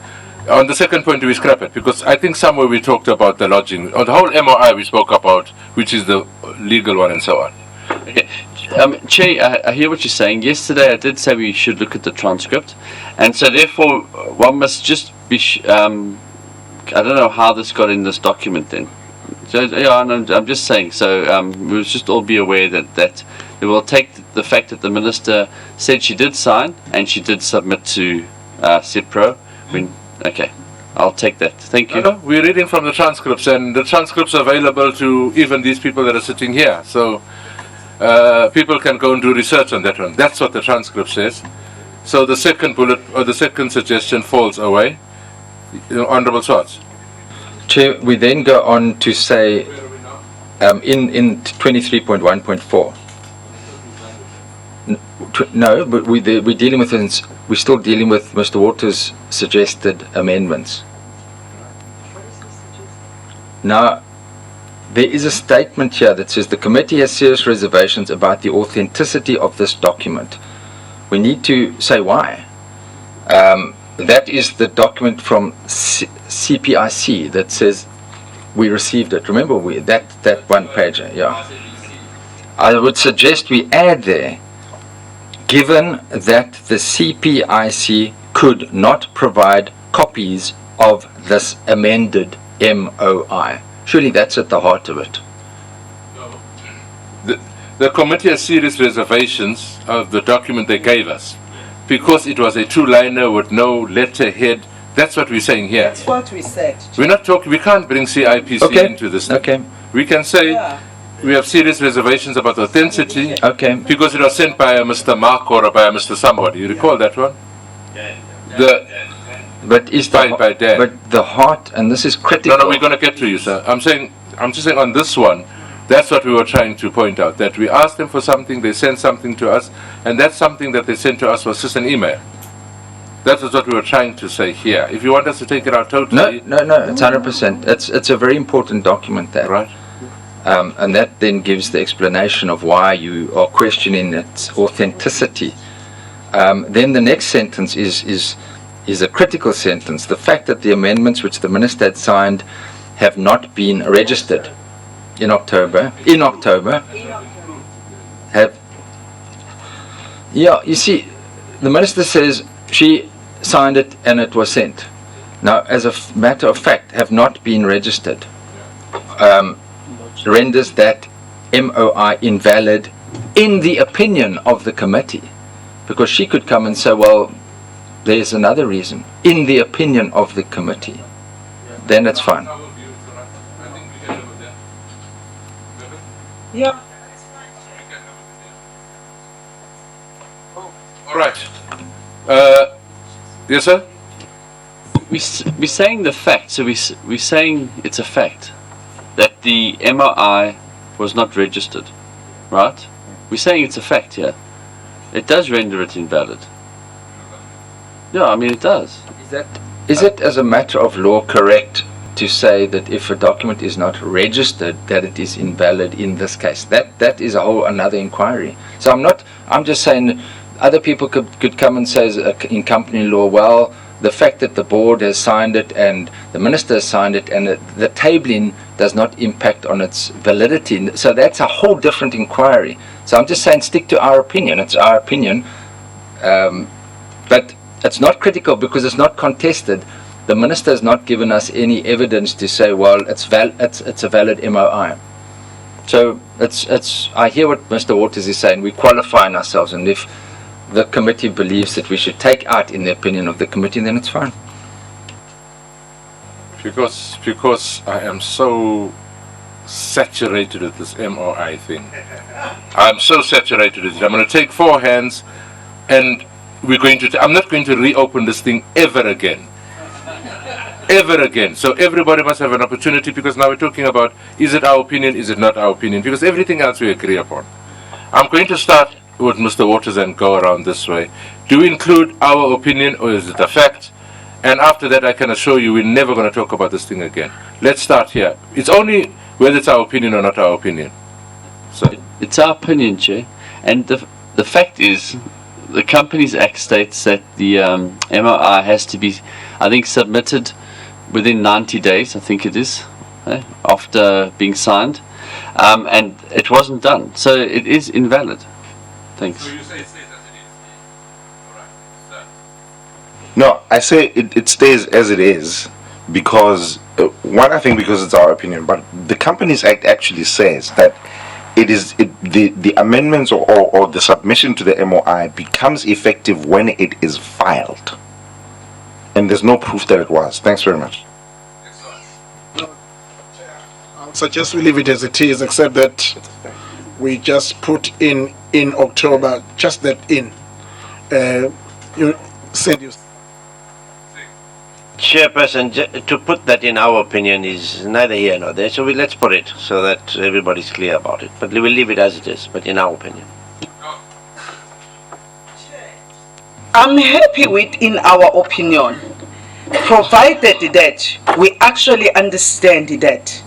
On the second point, we scrap it because I think somewhere we talked about the lodging. On the whole MOI we spoke about, which is the legal one and so on. Okay. Chair, I hear what you're saying. Yesterday I did say we should look at the transcript, and so therefore one must just be. I don't know how this got in this document then. So, yeah, I'm just saying. So we must just all be aware that we will take the fact that the minister said she did sign and she did submit to CIPRO. Okay, I'll take that. Thank you. No, we're reading from the transcripts, and the transcripts are available to even these people that are sitting here. So people can go and do research on that one. That's what the transcript says. So the second bullet or the second suggestion falls away. Honourable Swartz. Chair, we then go on to say in 23.1.4. No, but we're dealing with we're still dealing with Mr. Waters' suggested amendments. Now, there is a statement here that says the committee has serious reservations about the authenticity of this document. We need to say why. That is the document from CPIC that says we received it. Remember, that one pager, yeah. I would suggest we add there, given that the CPIC could not provide copies of this amended MOI. Surely that's at the heart of it. The committee has serious reservations of the document they gave us because it was a two-liner with no letterhead. That's what we're saying here. That's what we said. We're not talking. We can't bring CIPC into this. Okay. We can say we have serious reservations about authenticity. Okay. Because it was sent by a Mr. Mark or by a Mr. Somebody. You recall that one? But is by Dan. But the heart, and this is critical. No, we're going to get to you, sir. I'm just saying on this one, that's what we were trying to point out. That we asked them for something, they sent something to us, and that something that they sent to us was just an email. That is what we were trying to say here. If you want us to take it out totally... No, it's 100%. It's a very important document, that. Right. And that then gives the explanation of why you are questioning its authenticity. Then the next sentence is a critical sentence. The fact that the amendments which the minister had signed have not been registered in October, you see, the minister says she signed it and it was sent. Now, as a matter of fact, have not been registered. Renders that MOI invalid in the opinion of the committee, because she could come and say, well, there's another reason, in the opinion of the committee. Then it's fine. Yeah. All right. Yes, sir? We're saying the fact, so we're saying it's a fact. that the MOI was not registered, right? We're saying it's a fact here. It does render it invalid. Yeah, I mean it does. Is it as a matter of law correct to say that if a document is not registered, that it is invalid in this case? That is a whole another inquiry. So I'm just saying other people could come and say in company law, well, the fact that the board has signed it and the minister has signed it and the tabling does not impact on its validity. So that's a whole different inquiry. So I'm just saying stick to our opinion. It's our opinion. But it's not critical because it's not contested. The minister has not given us any evidence to say, well, it's a valid MOI. So I hear what Mr. Waters is saying. We're qualifying ourselves, and if the committee believes that we should take out in the opinion of the committee, then it's fine. Because I am so saturated with this MOI thing. I'm so saturated with it. I'm going to take 4 hands, and I'm not going to reopen this thing ever again. Ever again. So everybody must have an opportunity, because now we're talking about, is it our opinion, is it not our opinion, because everything else we agree upon. I'm going to start with Mr. Waters and go around this way. Do we include our opinion, or is it a fact? And after that, I can assure you we're never going to talk about this thing again. Let's start here. It's only whether it's our opinion or not our opinion. So It's our opinion, Chair. And the fact is, the Companies Act states that the MOI has to be, I think, submitted within 90 days, I think it is, after being signed. And it wasn't done. So it is invalid. Thanks. you say it stays as it is. All right. No, I say it stays as it is because, one, I think because it's our opinion, but the Companies Act actually says that the amendments or the submission to the MOI becomes effective when it is filed. And there's no proof that it was. Thanks very much. I'll suggest we leave it as it is, except that we just put in October, just that in. You said you. Chairperson, to put that in our opinion is neither here nor there, so let's put it so that everybody's clear about it. But we will leave it as it is, but in our opinion. I'm happy with in our opinion, provided that we actually understand that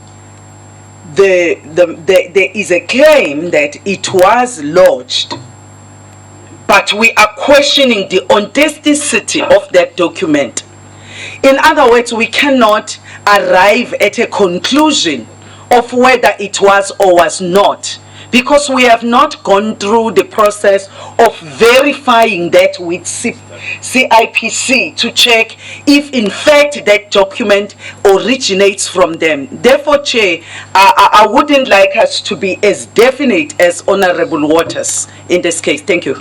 there is a claim that it was lodged, but we are questioning the authenticity of that document. In other words, we cannot arrive at a conclusion of whether it was or was not, because we have not gone through the process of verifying that with CIPC to check if in fact that document originates from them. Therefore, Chair, I wouldn't like us to be as definite as Honorable Waters in this case. Thank you.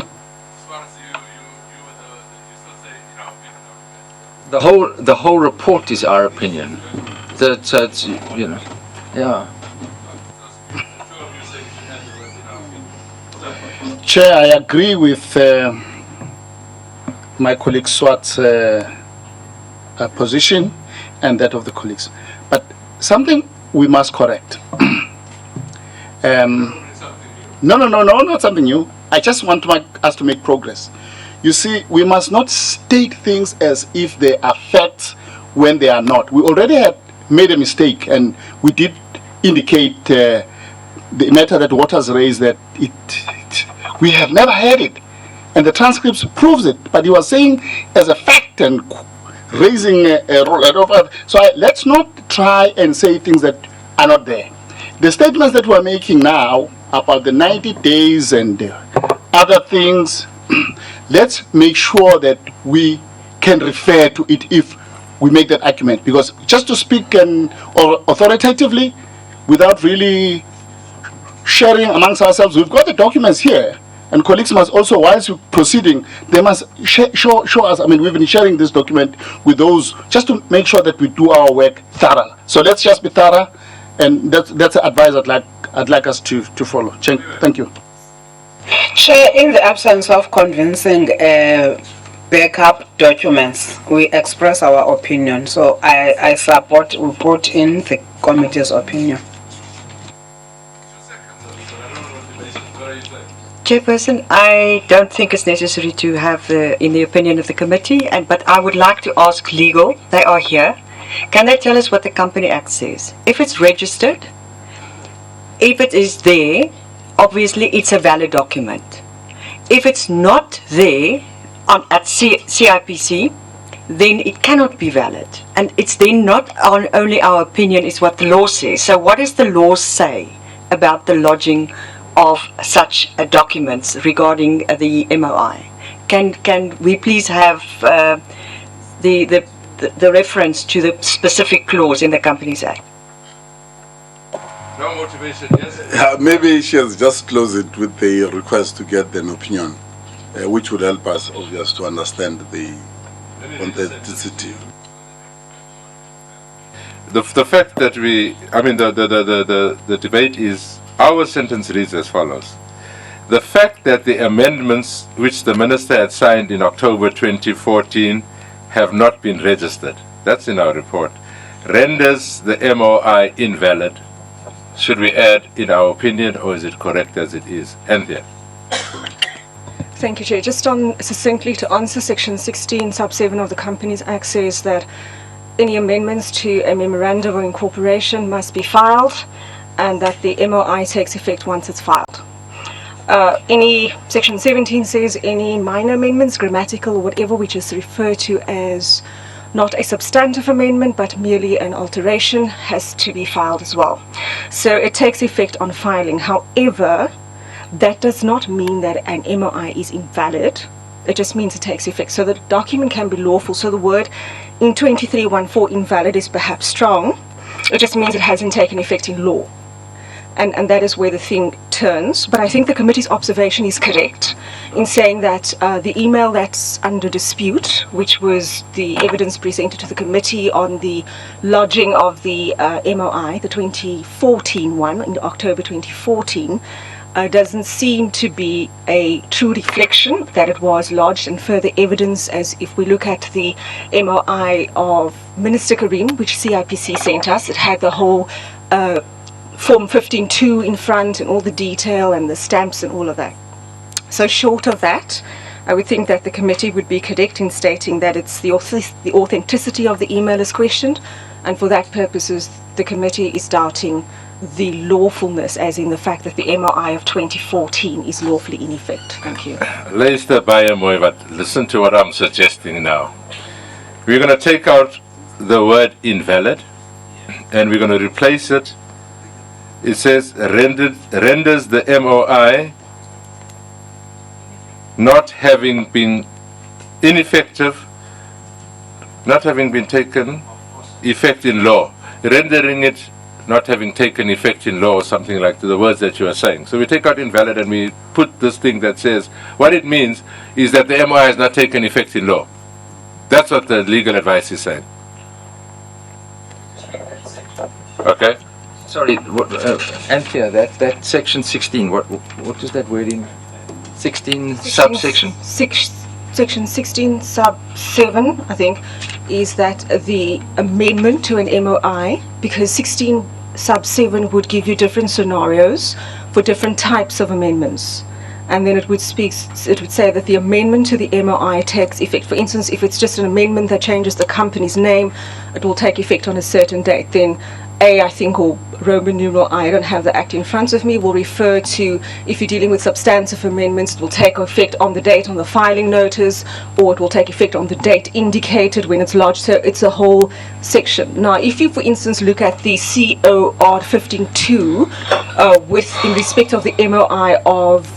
The whole report is our opinion. So it's, you know, yeah. Chair, I agree with my colleague Swart's position and that of the colleagues. But something we must correct. No, not something new. I just want us to make progress. You see, we must not state things as if they are facts when they are not. We already had made a mistake, and we did indicate the matter that Waters raised, that we have never had it, and the transcripts proves it. But he was saying as a fact and raising so let's not try and say things that are not there. The statements that we're making now about the 90 days and other things, let's make sure that we can refer to it if we make that argument. Because just to speak or authoritatively without really sharing amongst ourselves, we've got the documents here, and colleagues must also, whilst we're proceeding, they must show us. I mean, we've been sharing this document with those just to make sure that we do our work thorough. So let's just be thorough, and that's the advice I'd like us to follow. Thank you. Chair, in the absence of convincing backup documents, we express our opinion. So I support, we put in the committee's opinion. Chairperson, I don't think it's necessary to have in the opinion of the committee, but I would like to ask legal, they are here, can they tell us what the Company Act says? If it's registered, if it is there, obviously it's a valid document. If it's not there at CIPC, then it cannot be valid. And it's then not only our opinion, it's what the law says. So what does the law say about the lodging of such documents regarding the MOI? Can we please have the reference to the specific clause in the Companies Act? No motivation, yes? Maybe she has just closed it with the request to get an opinion, which would help us, obviously, to understand the authenticity. The fact that the debate is, our sentence reads as follows. The fact that the amendments which the Minister had signed in October 2014 have not been registered, that's in our report, renders the MOI invalid. Should we add in our opinion, or is it correct as it is? Anthea. Thank you, Chair. Just succinctly to answer Section 16, Sub 7 of the Companies Act says that any amendments to a memorandum of incorporation must be filed, and that the MOI takes effect once it's filed. Section 17 says any minor amendments, grammatical or whatever, which is referred to as not a substantive amendment but merely an alteration, has to be filed as well. So it takes effect on filing. However, that does not mean that an MOI is invalid. It just means it takes effect. So the document can be lawful. So the word in 2314 invalid is perhaps strong. It just means it hasn't taken effect in law. And that is where the thing turns. But I think the committee's observation is correct in saying that the email that's under dispute, which was the evidence presented to the committee on the lodging of the MOI, the 2014 one, in October 2014, doesn't seem to be a true reflection that it was lodged, and further evidence, as if we look at the MOI of Minister Karim, which CIPC sent us, it had the whole Form 15.2 in front and all the detail and the stamps and all of that. So short of that, I would think that the committee would be correct in stating that it's the authenticity of the email is questioned, and for that purposes the committee is doubting the lawfulness, as in the fact that the MOI of 2014 is lawfully in effect. Thank you. Luister baie mooi, but listen to what I'm suggesting now. We're going to take out the word invalid and we're going to replace it. It says renders the MOI not having been ineffective, not having been taken effect in law, rendering it not having taken effect in law, or something like the words that you are saying. So we take out invalid and we put this thing that says what it means is that the MOI has not taken effect in law. That's what the legal advice is saying. Okay? Sorry, Anthea, that section 16, what is that word in? 16 subsection? Section 16 sub 7, I think, is that the amendment to an MOI, because 16 sub 7 would give you different scenarios for different types of amendments. And then it would say that the amendment to the MOI takes effect. For instance, if it's just an amendment that changes the company's name, it will take effect on a certain date. Then A, I think, or Roman numeral I don't have the act in front of me, will refer to, if you're dealing with substantive amendments, it will take effect on the date on the filing notice, or it will take effect on the date indicated when it's lodged. So it's a whole section. Now, if you, for instance, look at the COR 15.2 in respect of the MOI of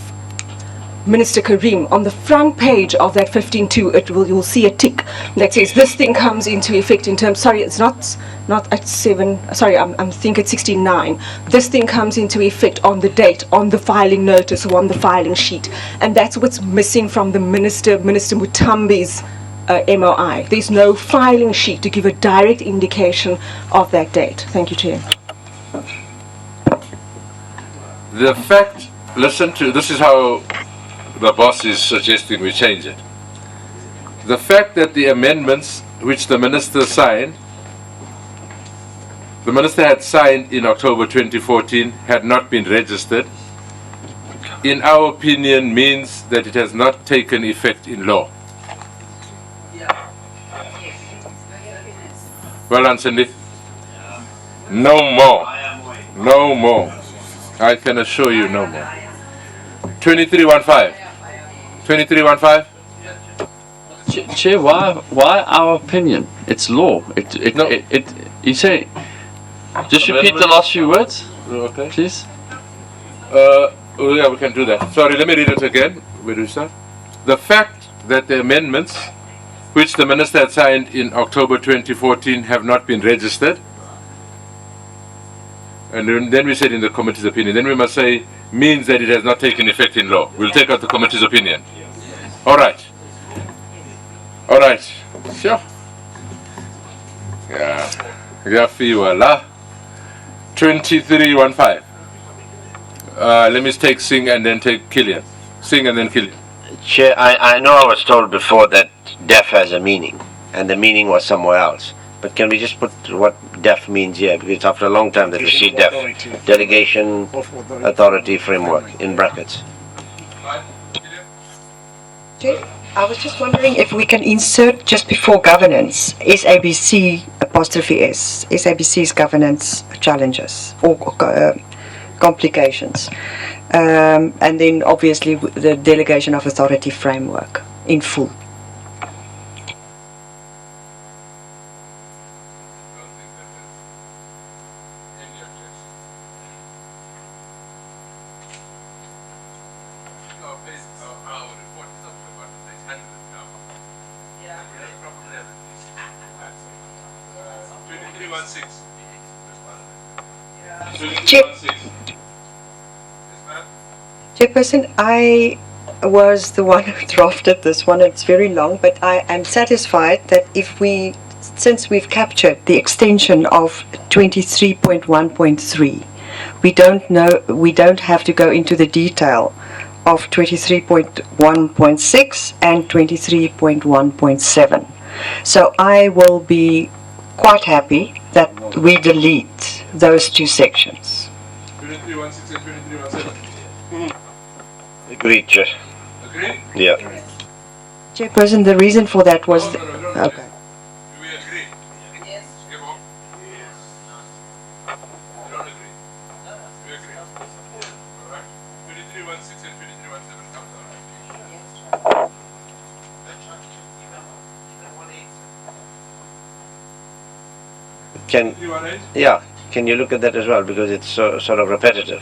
Minister Karim, on the front page of that 15.2, you'll see a tick that says this thing comes into effect in terms. Sorry, it's not at 7. Sorry, I'm thinking at 16.9. This thing comes into effect on the date, on the filing notice, or on the filing sheet, and that's what's missing from the Minister Mutambi's MOI. There's no filing sheet to give a direct indication of that date. Thank you, Chair. The fact, listen to, this is how the boss is suggesting we change it. The fact that the amendments which the minister had signed in October 2014 had not been registered in our opinion, means that it has not taken effect in law. Well done, Cindy. No more. No more. I can assure you no more. 2315. 2315? Chair, why our opinion? It's law. You say, just repeat the last few words, Okay. please. Oh, yeah, we can do that. Sorry, let me read it again. Where do we start? The fact that the amendments which the minister had signed in October 2014 have not been registered. And then we said in the committee's opinion. Then we must say means that it has not taken effect in law. We'll take out the committee's opinion. All right. All right. Sure. Yeah. Yafi wala. 2315. Let me take Singh and then take Killian. Singh and then Killian. Chair, I know I was told before that deaf has a meaning, and the meaning was somewhere else. But can we just put what deaf means here? Because after a long time that we see deaf. Delegation authority framework in brackets. Chair, I was just wondering if we can insert just before governance, SABC apostrophe S, SABC's governance challenges or complications. And then obviously the delegation of authority framework in full. Chairperson, I was the one who drafted this one. It's very long, but I am satisfied that since we've captured the extension of 23.1.3, we don't have to go into the detail of 23.1.6 and 23.1.7. So I will be quite happy that we delete those two sections. 2316 and 2317. Agreed, Chair. Agreed? Yeah. Chairperson, the reason for that was... No. Okay. Do we agree? Yes. Give up. Yes. You don't agree? No. We agree. All right. 2316 and 2317 comes out. Can 2318? yeah? Can you look at that as well, because it's sort of repetitive.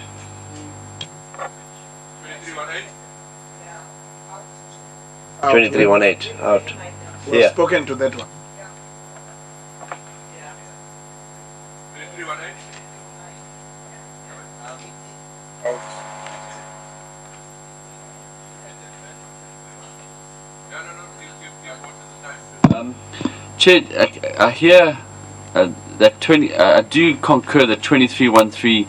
2318? 2318 out. We've Yeah. spoken to that one. 2318? Chair, I hear that I do concur that 2313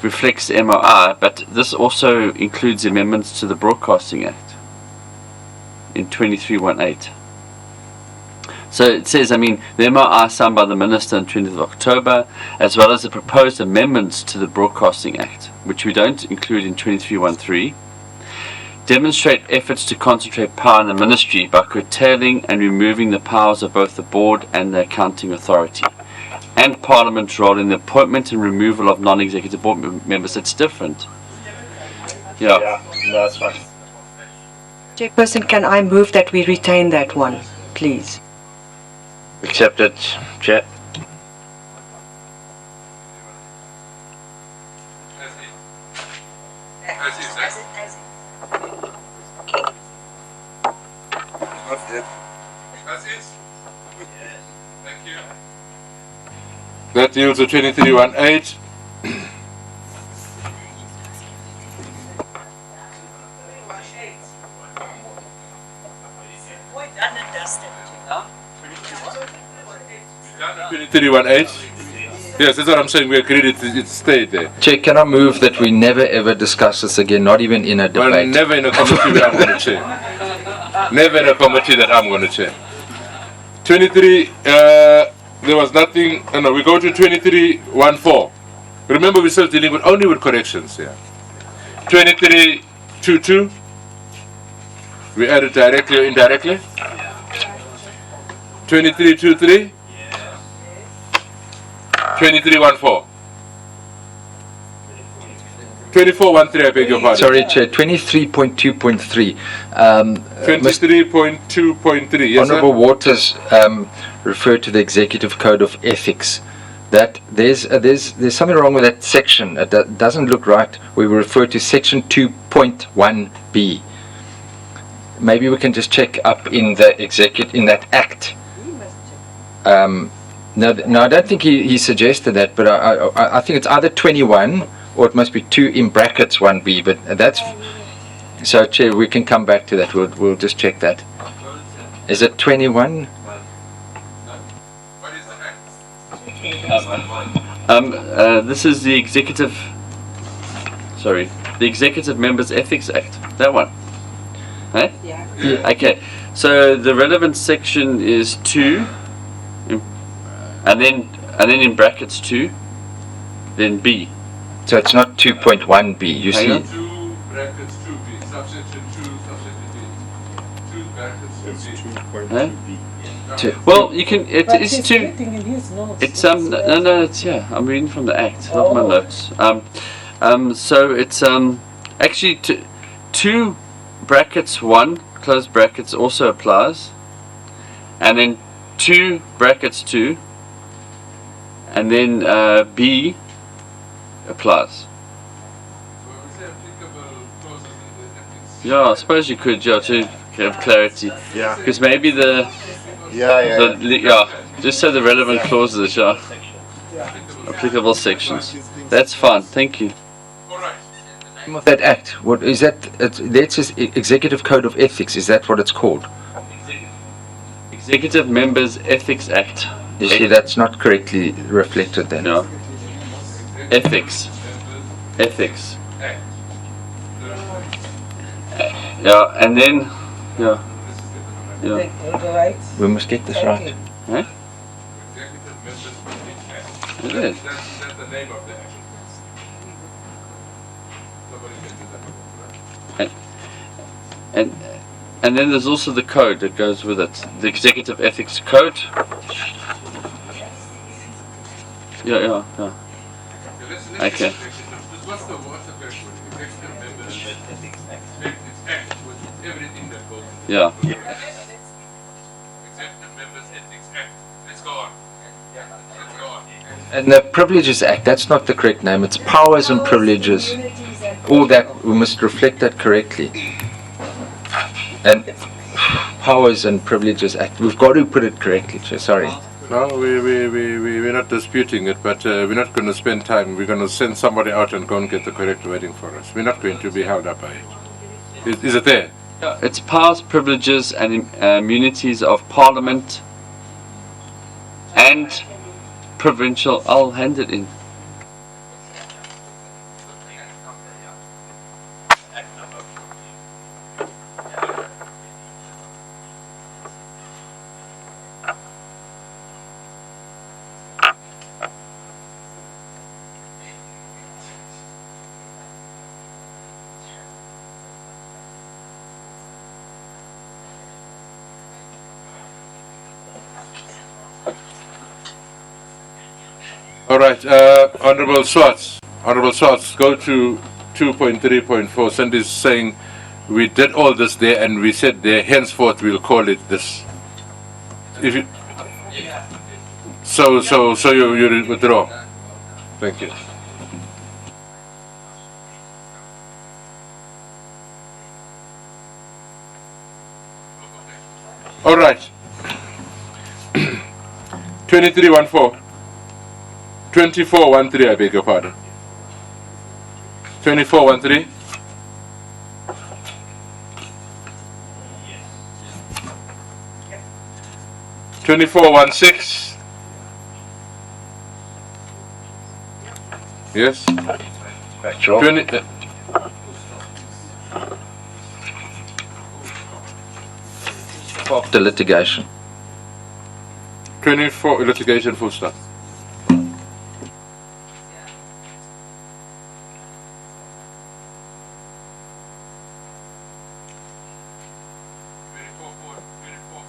reflects the MOI, but this also includes amendments to the Broadcasting Act in 2318. So it says, the MOI signed by the Minister on 20th of October, as well as the proposed amendments to the Broadcasting Act, which we don't include in 2313, demonstrate efforts to concentrate power in the ministry by curtailing and removing the powers of both the board and the accounting authority, and Parliament's role in the appointment and removal of non-executive board members. It's different. Yeah. No, that's fine. Chairperson, can I move that we retain that one, please? Accepted, Chair. That yields a 2318. Yes, that's what I'm saying. We agreed it stayed there. Chair, can I move that we never ever discuss this again, not even in a debate? Well, never in a committee that I'm going to chair. Never in a committee that I'm going to chair. 23, there was nothing. No, we go to 2314. Remember, we're still dealing only with corrections here. 2322. We added directly or indirectly. 2323. 2314. 2413, I beg your pardon. Sorry, Chair, 23.2.3. 23.2.3, yes, Honourable sir? Waters referred to the Executive Code of Ethics. That there's something wrong with that section. It doesn't look right. We refer to section 2.1b. Maybe we can just check up in the in that act. No, I don't think he suggested that, but I think it's either 21 or it must be 2 in brackets 1b. But that's so, Chair. We can come back to that. We'll just check that. Is it 21? This is the Executive Members Ethics Act. That one. Huh? Yeah. Okay. So the relevant section is 2, and then in brackets 2, then B. So it's not 2.1b. You Hang see. on. 2 brackets 2b, subsection 2, subsection b. 2 brackets 2b. Huh? Well, you can. It's 2. It's no. It's I'm reading from the Act, not my notes. So it's actually 2 brackets 1 close brackets also applies, and then 2 brackets 2, and then B applies. Yeah, I suppose you could, to have clarity. Yeah. Because maybe just say the relevant clauses, applicable sections. That's fine. Thank you. Of that act, what is that? That says Executive Code of Ethics. Is that what it's called? Executive Members Ethics Act. You see, that's not correctly reflected then. No. Ethics. Yeah, and then We must get this right. Huh? It is. That's the name of the act. And then there's also the code that goes with it, the Executive Ethics Code. Yeah. Okay. What's the correct word? Executive Members Ethics Act with everything that goes with it. Yeah. Executive Members Ethics Act. Let's go on. And the Privileges Act, that's not the correct name. It's Powers and Privileges. All that, we must reflect that correctly. And Powers and Privileges Act, we've got to put it correctly, Chair. Sorry. No, we're not disputing it, but we're not going to spend time. We're going to send somebody out and go and get the correct wording for us. We're not going to be held up by it. Is it there? It's powers, privileges, and immunities of Parliament and provincial. I'll hand it in. All right, Honorable Swartz, go to 2.3.4. Cindy's saying we did all this there and we said there, henceforth we'll call it this. If you, so you withdraw. Thank you. All right. 2314. 2413, I beg your pardon. 2413. Yes. 2416. Yes. Factual. 20. The litigation. 24 litigation full stop.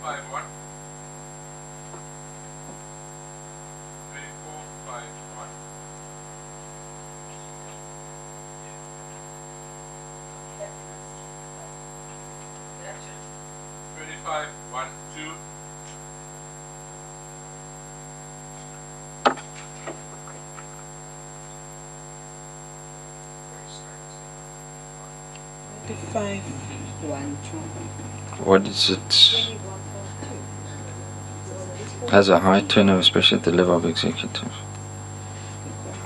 2451. 2451. Action. 2512. What is it? Has a high turnover, especially at the level of executive.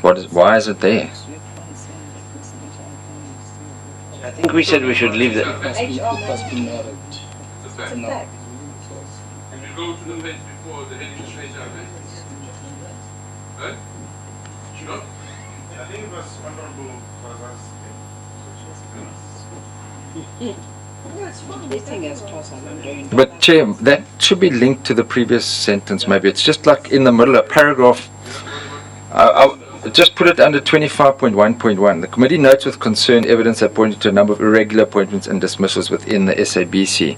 Why is it there? I think we said we should leave the. It has been noted. It's a fact. If you go to the page before, the heading is HR. Right? Sure? I think it was Honorable Kwaza's. But Chair, that should be linked to the previous sentence maybe. It's just like in the middle, a paragraph. I'll just put it under 25.1.1. The committee notes with concern evidence that pointed to a number of irregular appointments and dismissals within the SABC.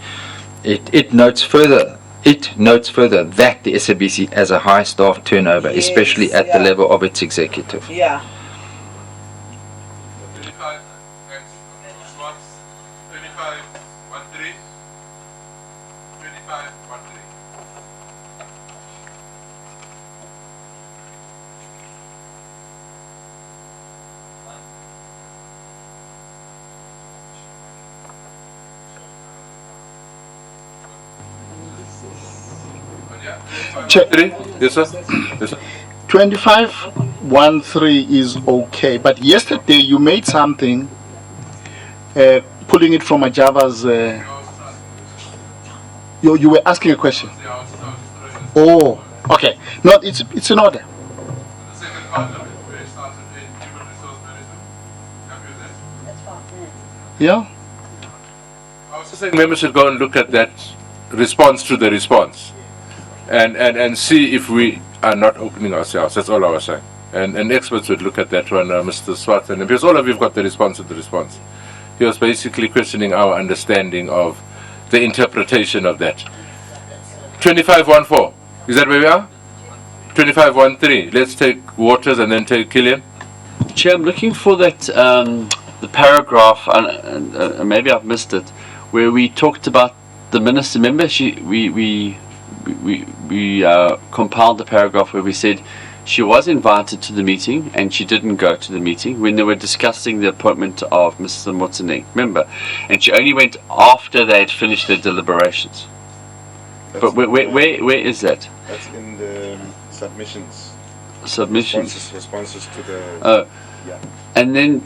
It notes further that the SABC has a high staff turnover, Yes, especially at the level of its executive. Yeah. 25 slots. 2513. 2513. Check. Yes, sir. Yes, sir. 2513 is okay, but yesterday you made something, pulling it from a Java's. You were asking a question. Oh, okay. No, it's in order. The second part of it, where it starts with human resource management. Happy with that? Yeah. I was just saying members should go and look at that response to the response and see if we are not opening ourselves. That's all I was saying. And experts would look at that one, Mr. Swart, and because all of you have got the response to the response. He was basically questioning our understanding of the interpretation of that. 2514. Is that where we are? 2513. Let's take Waters and then take Killian. Chair, I'm looking for that the paragraph, and maybe I've missed it, where we talked about the minister. Remember, we compiled the paragraph where we said she was invited to the meeting and she didn't go to the meeting when they were discussing the appointment of Mr. Motsoeneng. Remember, and she only went after they had finished their deliberations. But where is that? That's in the submissions. Submissions. Responses to the. Oh. Yeah. And then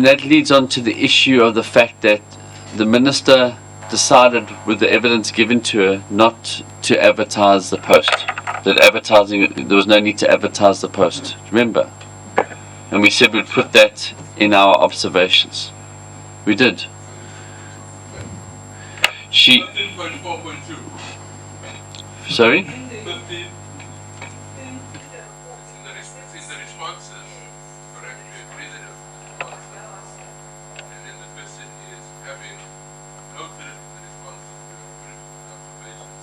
that leads on to the issue of the fact that the minister decided, with the evidence given to her, not to advertise the post. That there was no need to advertise the post. Remember? And we said we'd put that in our observations. We did. She. 15.4.2. Sorry? 15. It's in the responses. Correct. We agree that it's responses. And then the question is, having noted the responses to critical observations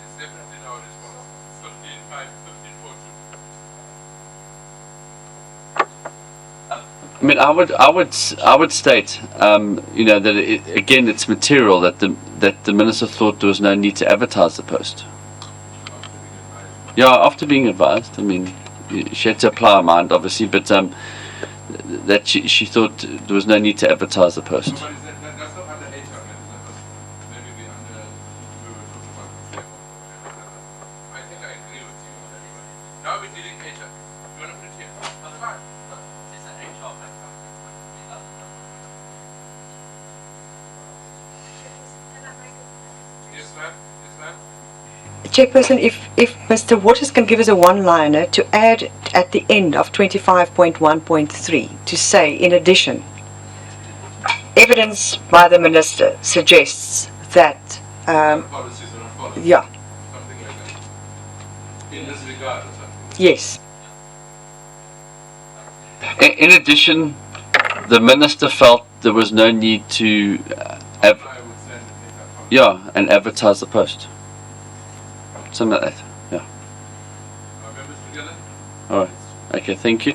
it's definitely in our response. 15.4.2. I mean, I would state, that again, it's material that the minister thought there was no need to advertise the post. Yeah, after being advised. I mean, she had to apply her mind, obviously, but that she thought there was no need to advertise the post. That's not under HR, that was maybe be under, we were talking about before. I think I agree with you on that one. Now we're dealing HR. You want to put it here? That's fine. It's an HR background. Yes, ma'am. Yes, ma'am. Chairperson, if Mr. Waters can give us a one-liner to add at the end of 25.1.3 to say, in addition, evidence by the minister suggests that, Policies are not followed. yeah, Something like that. In this regard or something. yes. In addition, the minister felt there was no need to and advertise the post. Something like that. Yeah. All right. Okay. Thank you.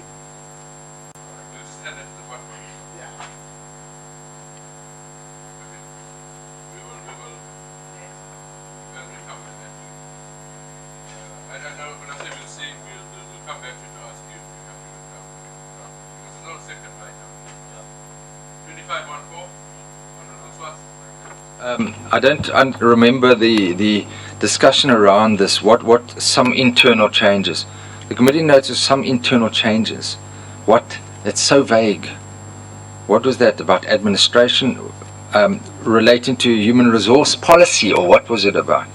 I don't know, but I say we'll see, we'll come back to ask you if you come. Because it's not a second item. 2514, Honorable Swartz. I don't remember the discussion around this. What some internal changes? The committee noticed some internal changes. What? It's so vague. What was that about administration relating to human resource policy, or what was it about?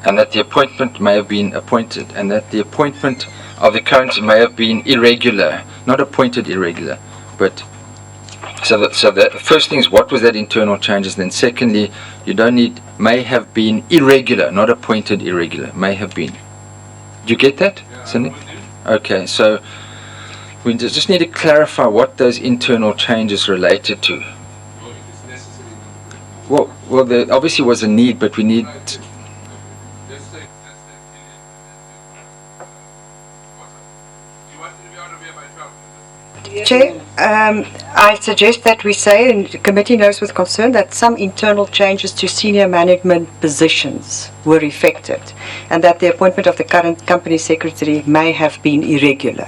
And that the appointment may have been appointed, and that the appointment of the current may have been irregular, not appointed irregular, but so the first thing is what was that internal changes. Then secondly, you don't need may have been irregular, not appointed irregular, may have been. Do you get that, Cindy? Okay, so we just need to clarify what those internal changes related to. Well, there obviously was a need, but we need. Chair, I suggest that we say, and the committee knows with concern, that some internal changes to senior management positions were effected, and that the appointment of the current company secretary may have been irregular.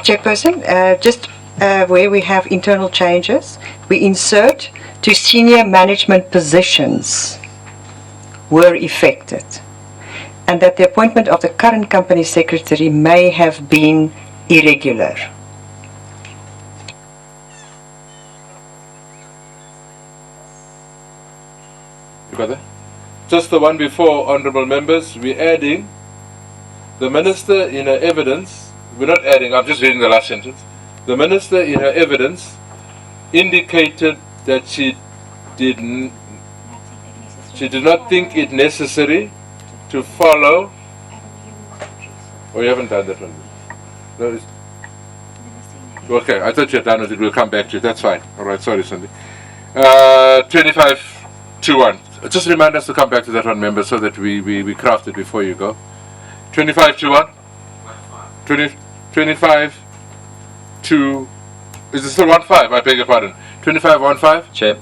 Chairperson, just where we have internal changes, we insert to senior management positions were effected, and that the appointment of the current company secretary may have been irregular. You got that? Just the one before, honourable members, we're adding the minister in her evidence. We're not adding, I'm just reading the last sentence. The minister in her evidence indicated that she did not think it necessary to follow. Oh, you haven't done that one. No, okay, I thought you had done it. We'll come back to it. That's fine. All right, sorry, Cindy. 2521. Just remind us to come back to that one, member, so that we craft it before you go. 2521. 25 to. Is it still 15? I beg your pardon. 2515. Chair.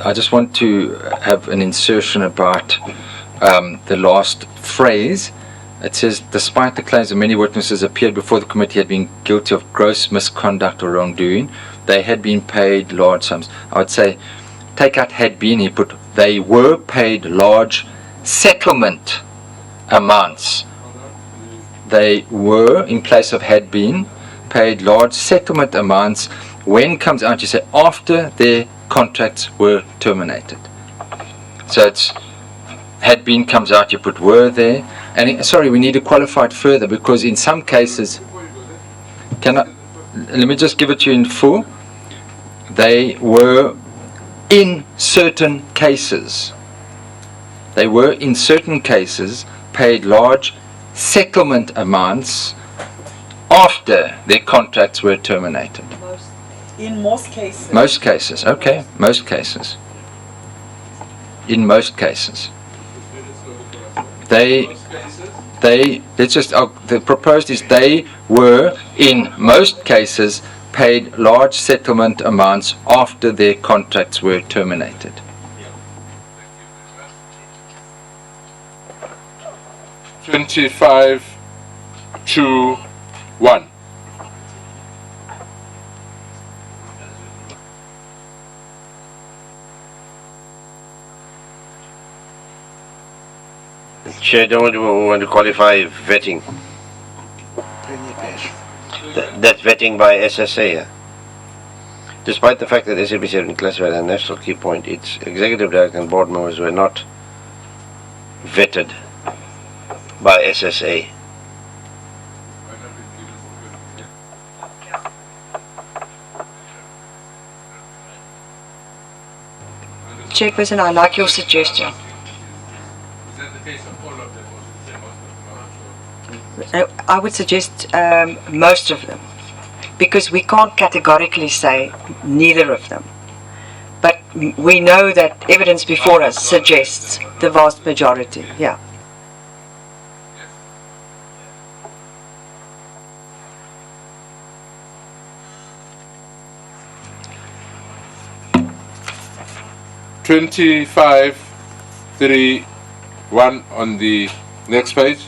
I just want to have an insertion about the last phrase. It says, despite the claims that many witnesses appeared before the committee had been guilty of gross misconduct or wrongdoing, they had been paid large sums. I would say, take out had been, he put, they were paid large settlement amounts. They were, in place of had been, paid large settlement amounts. When comes out, you say, after their contracts were terminated. So it's had been comes out, you put were there. And sorry, we need to qualify it further, because in some cases, let me just give it to you in full. They were in certain cases. They were in certain cases paid large settlement amounts after their contracts were terminated. In most cases. Most cases, okay, most cases. In most cases. The proposed is they were, in most cases, paid large settlement amounts after their contracts were terminated. Twenty-five to 1. Chair, don't we want to qualify vetting? That's vetting by SSA. Yeah? Despite the fact that SABC had been classified as a national key point, its executive director and board members were not vetted by SSA. Chairperson, I like your suggestion. Is that the case of all of them, or is it most of them? I would suggest most of them, because we can't categorically say neither of them. But we know that evidence before us suggests the vast majority, yeah. Twenty-five, 3-1 on the next page.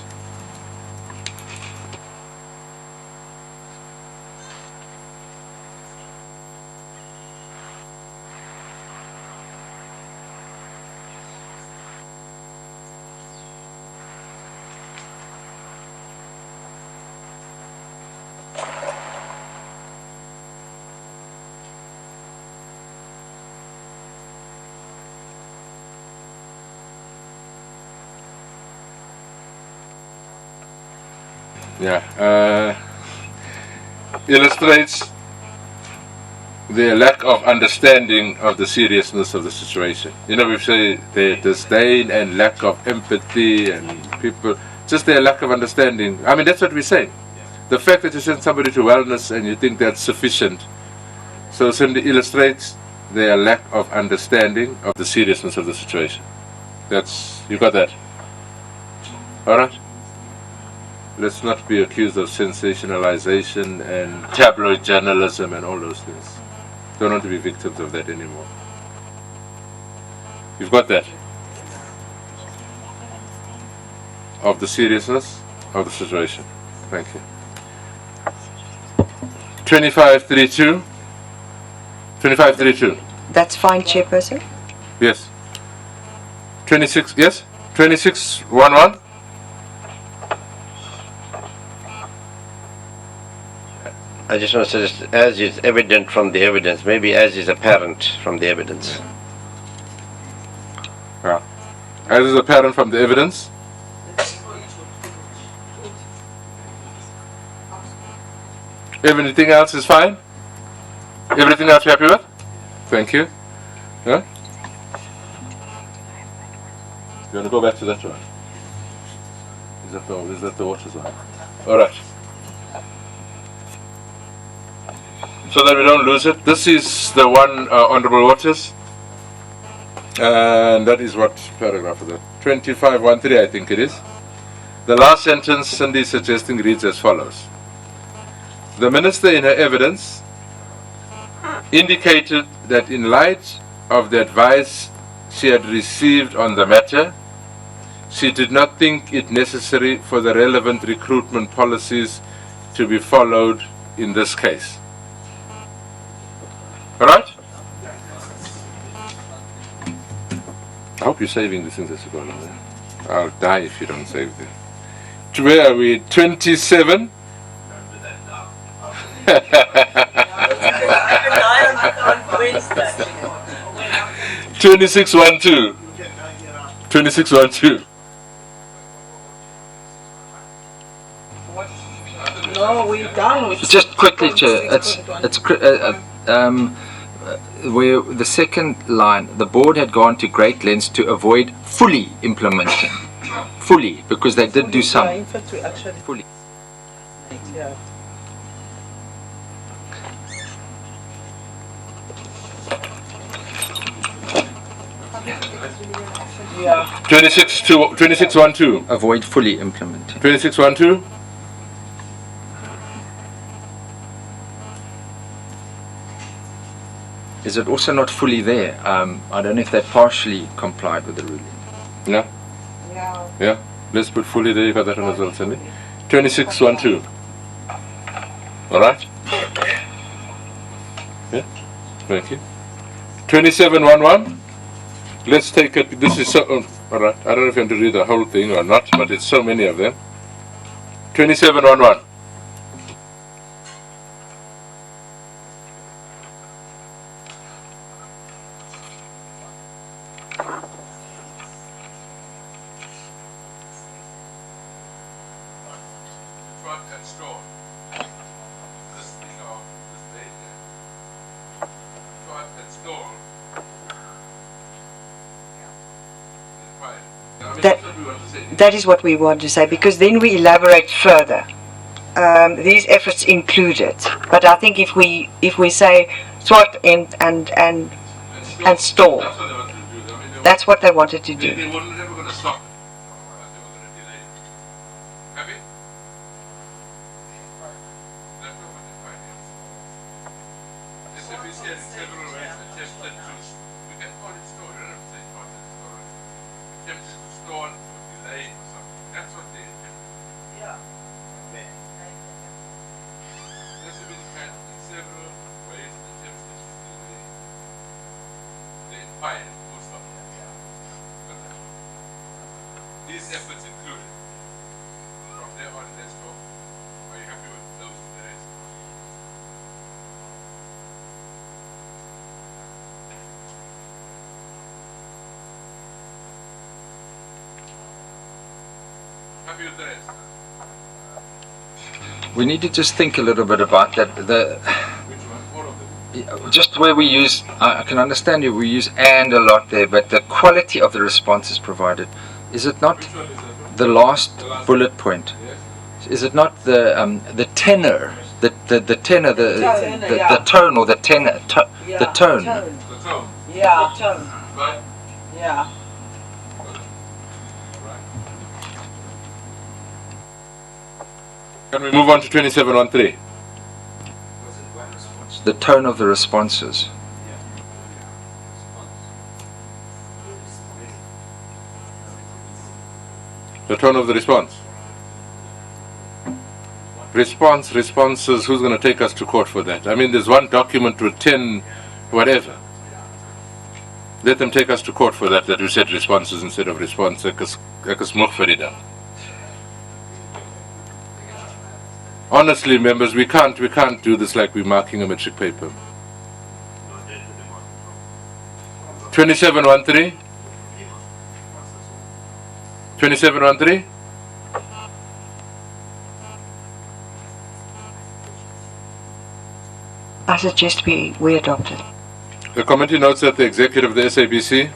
Yeah, illustrates the lack of understanding of the seriousness of the situation. You know, we say the disdain and lack of empathy, and people, just their lack of understanding. I mean, that's what we say. The fact that you send somebody to wellness and you think that's sufficient, so Cindy illustrates their lack of understanding of the seriousness of the situation. That's, you got that? All right? Let's not be accused of sensationalization and tabloid journalism and all those things. Don't want to be victims of that anymore. You've got that? Of the seriousness of the situation. Thank you. 2532. 2532. That's fine, Chairperson. Yes. 26, yes? 2611. I just want to suggest, as is evident from the evidence, maybe as is apparent from the evidence. Yeah. As is apparent from the evidence. Everything else is fine? Everything else you're happy with? Thank you. Yeah? You want to go back to that one? Is that the water zone? Alright. So that we don't lose it. This is the one, Honorable Waters. And that is what paragraph is that? 2513, I think it is. The last sentence Cindy is suggesting reads as follows. The Minister in her evidence indicated that in light of the advice she had received on the matter, she did not think it necessary for the relevant recruitment policies to be followed in this case. Alright? I hope you're saving the things as you go along there. I'll die if you don't save them. Where are we? 27? 2612. 2612. No, we're done with Just quickly, Chair, where the second line, the board had gone to great lengths to avoid fully implementing. Fully, because they did do some. in fact, we actually Fully. yeah. Yeah. 2612. Avoid fully implementing. 2612. Is it also not fully there? I don't know if they partially complied with the ruling. Yeah? Yeah. Yeah? Let's put fully there. You got that one as well, Cindy. 2612. Alright? Yeah? Thank you. 2711. Let's take it. This is so. Alright. I don't know if you want to read the whole thing or not, but it's so many of them. 2711. That is what we want to say, because then we elaborate further. These efforts included, but I think if we say SWOT and store, that's what they wanted to do. They were never going to stop. They were going to delay. Happy? That's not what they finance. SABC has several ways attempted to, we can call it store, you don't have to say part of the store. Attempted to store or delay or something. That's what they intended. Yeah. SABC had in several ways attempted to delay the fire or something. These efforts included. From there on, let's go. Are you happy with those the rest? Happy with the rest? We need to just think a little bit about that. Which one? All of them? Just where we use, I can understand you, we use and a lot there, but the quality of the responses provided, is it not Which one is that one? the last The last bullet point? Yes. Is it not the tenor, the tenor, the tone or the tenor, the tone? The tone. Yeah. Tone. Right? Yeah. Right. Can we move on to 2713? The tone of the responses. The tone of the response. Responses, who's going to take us to court for that? I mean, there's one document with 10 whatever. Let them take us to court for that we said responses instead of response. Honestly, members, we can't do this like we're marking a metric paper. 2713? 2713? I suggest we adopt it. The committee notes that the executive of the SABC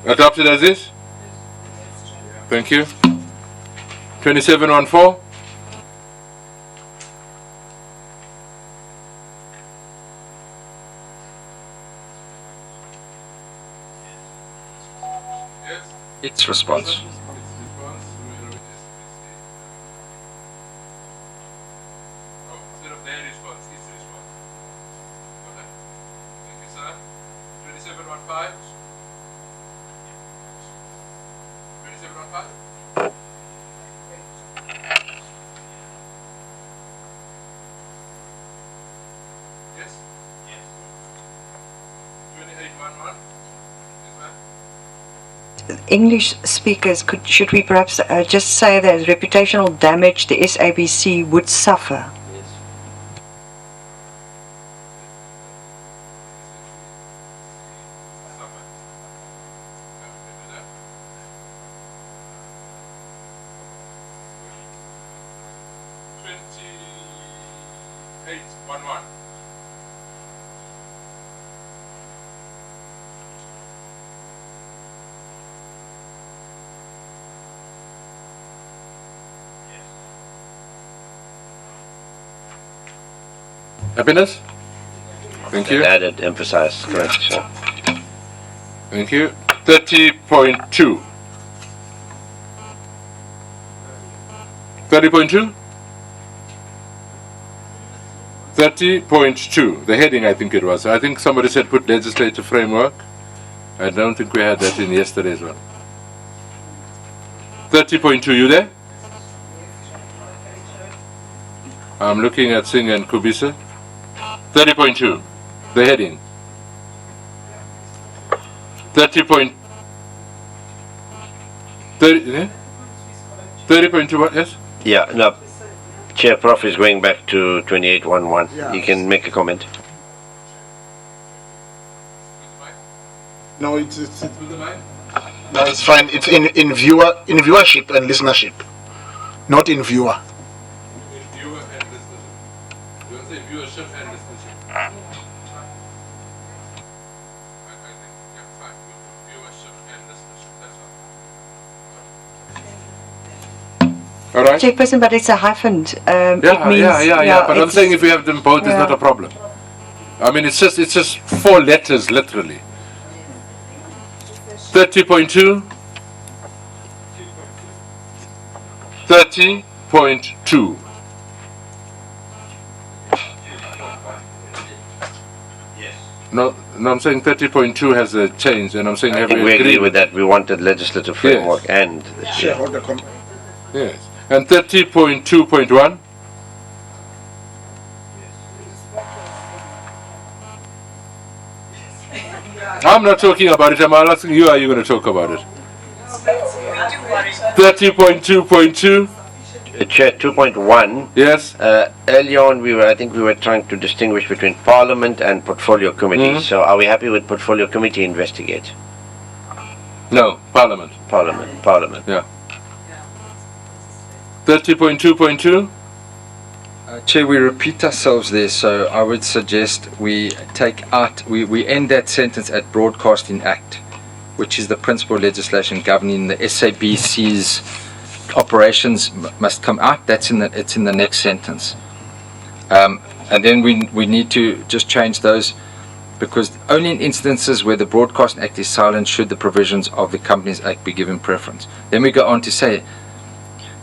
adopted as is? Thank you. 2714? Yes. Its response. Instead of their response, its response. Okay. Thank you, sir. 2715? 2715? Yes? Yes. 2811? Yes, ma'am. English speakers, should we perhaps just say that reputational damage the SABC would suffer? Happiness? Thank you. Added, emphasized, correct, sir. Thank you. 30.2. 30.2? 30.2. The heading, I think it was. I think somebody said put legislative framework. I don't think we had that in yesterday's one. 30.2, you there? I'm looking at Singh and Kubisa. 30.2, the heading. 30.2, what, yes? Yeah, no. Chair Prof is going back to 2811. Yeah. You can make a comment. No, it's no, it's fine. It's in viewership and listenership, not in viewer. Viewer and listenership. You want to say viewership and listenership? I think, yeah, fine. We'll put viewership and listenership. That's fine. right? Chairperson, but it's a hyphen. It Yeah, means, yeah. But I'm it's- saying if we have them both, it's Yeah. not a problem. I mean, it's just 4 letters, literally. 30.2. 30.2. No, I'm saying 30.2 has a change, and I'm saying I have think we we agree agreed with that. We wanted legislative framework and the Shareholder Yes. And 30.2.1. I'm not talking about it. I'm asking you. Are you going to talk about it? 30.2.2. Chair 2.1. Yes. Earlier on, I think we were trying to distinguish between Parliament and Portfolio Committee. Mhm. So, are we happy with Portfolio Committee investigate? No, Parliament. Parliament. Yeah. 30.2.2. Chair, we repeat ourselves there, so I would suggest we take out, we end that sentence at Broadcasting Act, which is the principal legislation governing the SABC's operations must come out. It's in the next sentence. And then we need to just change those, because only in instances where the Broadcasting Act is silent should the provisions of the Companies Act be given preference. Then we go on to say,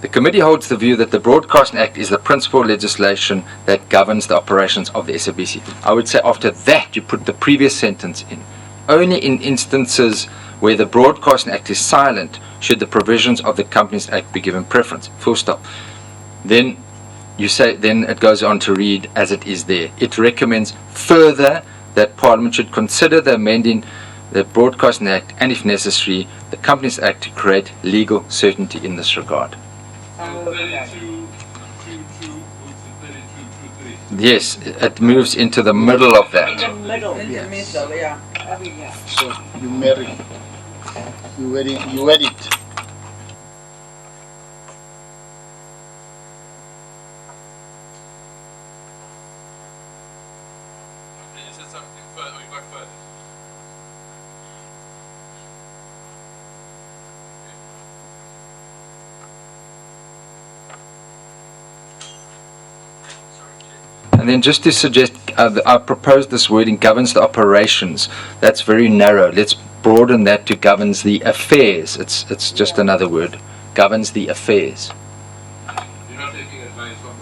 the committee holds the view that the Broadcasting Act is the principal legislation that governs the operations of the SABC. I would say after that you put the previous sentence in. Only in instances where the Broadcasting Act is silent should the provisions of the Companies Act be given preference. Full stop. Then you say, then it goes on to read as it is there. It recommends further that Parliament should consider the amending the Broadcasting Act and, if necessary, the Companies Act to create legal certainty in this regard. Yes, it moves into the middle of that. Middle, Yes. yeah. So you marry. You read it. And then just to suggest, I proposed this wording governs the operations. That's very narrow. Let's broaden that to governs the affairs. It's just another word. Governs the affairs. You're not taking advice from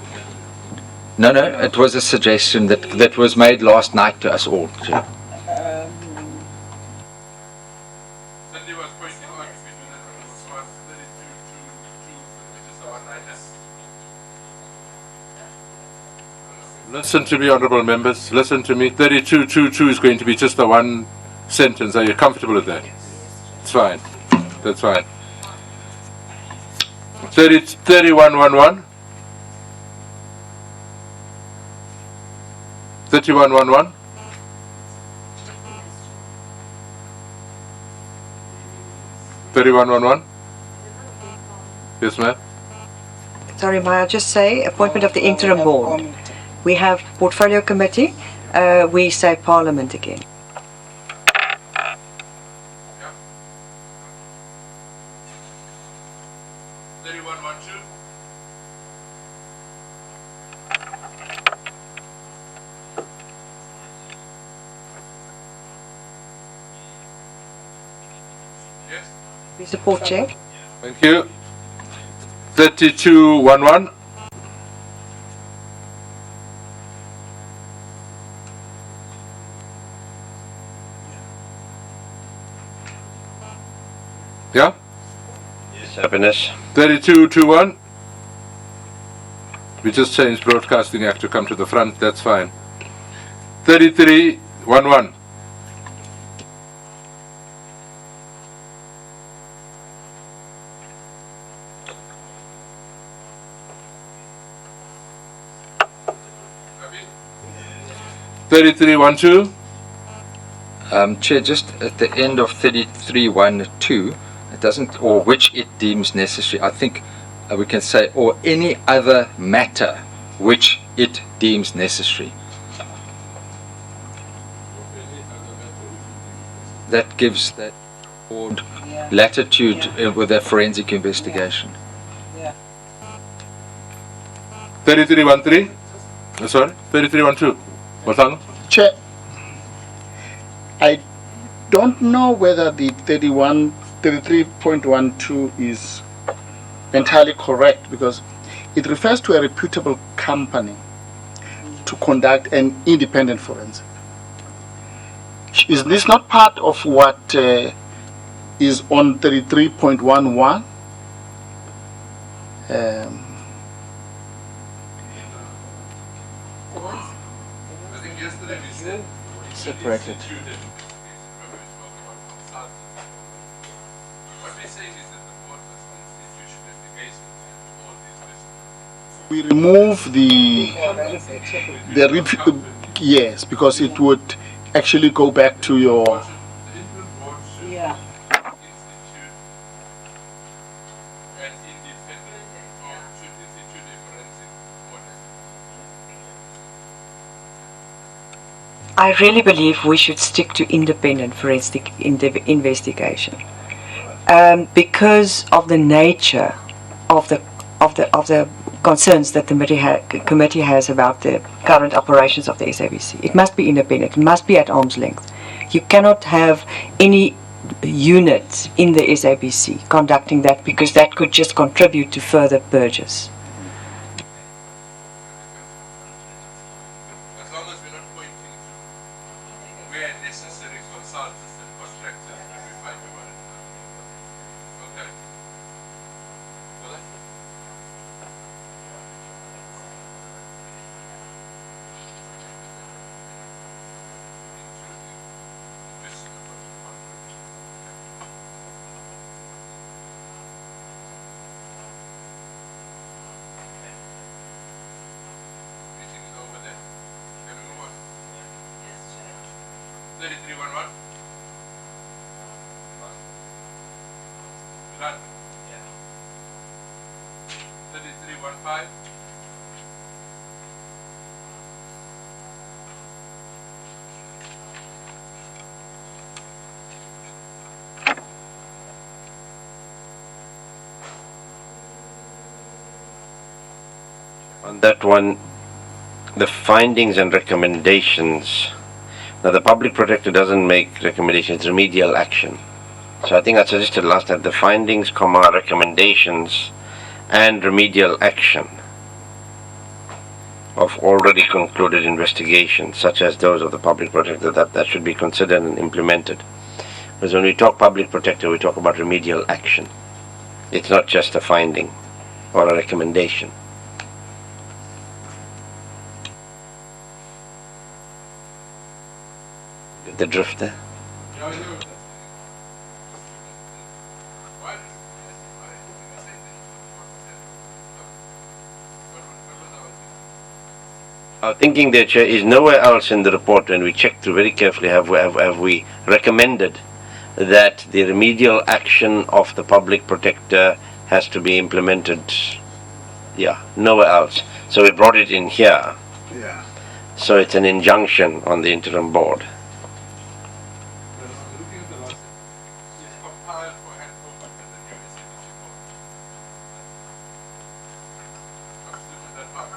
the No, it was a suggestion that was made last night to us all. Chair. Cindy was pointing out if we do that on the smart 32.2, which is the one I have. Listen to me, honourable members. Listen to me. 32.2.2 is going to be just the one sentence. Are you comfortable with that? It's fine. That's fine. 31.11. 31.11. Yes, ma'am. Sorry, may I just say, appointment of the interim board. We have Portfolio Committee, we say Parliament again. We support, Chair. Thank you. 32.11. Yeah? Yes, happiness. 32.21. We just changed Broadcasting Act to come to the front, that's fine. 33.11. Thirty-three, 1-2. Chair, just at the end of 33.1.2, it doesn't, or which it deems necessary. I think we can say, or any other matter which it deems necessary. That gives that board latitude with their forensic investigation. 3313? Sorry, 3312. Matanga? Chair, I don't know whether the 33.12 is entirely correct because it refers to a reputable company to conduct an independent forensic. Is this not part of what is on 33.11? I think yesterday we said Separated. What we're saying is that the board must institute investigations into all these questions. We remove yes, because it would actually go back to your The interim board should Yeah. institute an independent or should institute a forensic audit. I really believe we should stick to independent forensic investigation because of the nature of the concerns that the committee has about the current operations of the SABC. It must be independent. It must be at arm's length. You cannot have any unit in the SABC conducting that because that could just contribute to further purges. As long as we're not pointing to where necessary consultants and contractors will be fighting about it. Okay. Well, meeting is over there. Can we move on? 3311? Done? 3315? On that one, the findings and recommendations. Now, the public protector doesn't make recommendations, remedial action. So I think I suggested last time the findings, recommendations, and remedial action of already concluded investigations, such as those of the public protector, that should be considered and implemented. Because when we talk public protector, we talk about remedial action. It's not just a finding or a recommendation. Get the drift there? Yeah, I know that. Why did you say that? Our thinking there, Chair, is nowhere else in the report when we checked through very carefully have we recommended that the remedial action of the public protector has to be implemented. Yeah, nowhere else. So we brought it in here. yeah. So it's an injunction on the interim board. Looking at the last thing, it's compiled for handover to the new SABC board. Absolutely that part.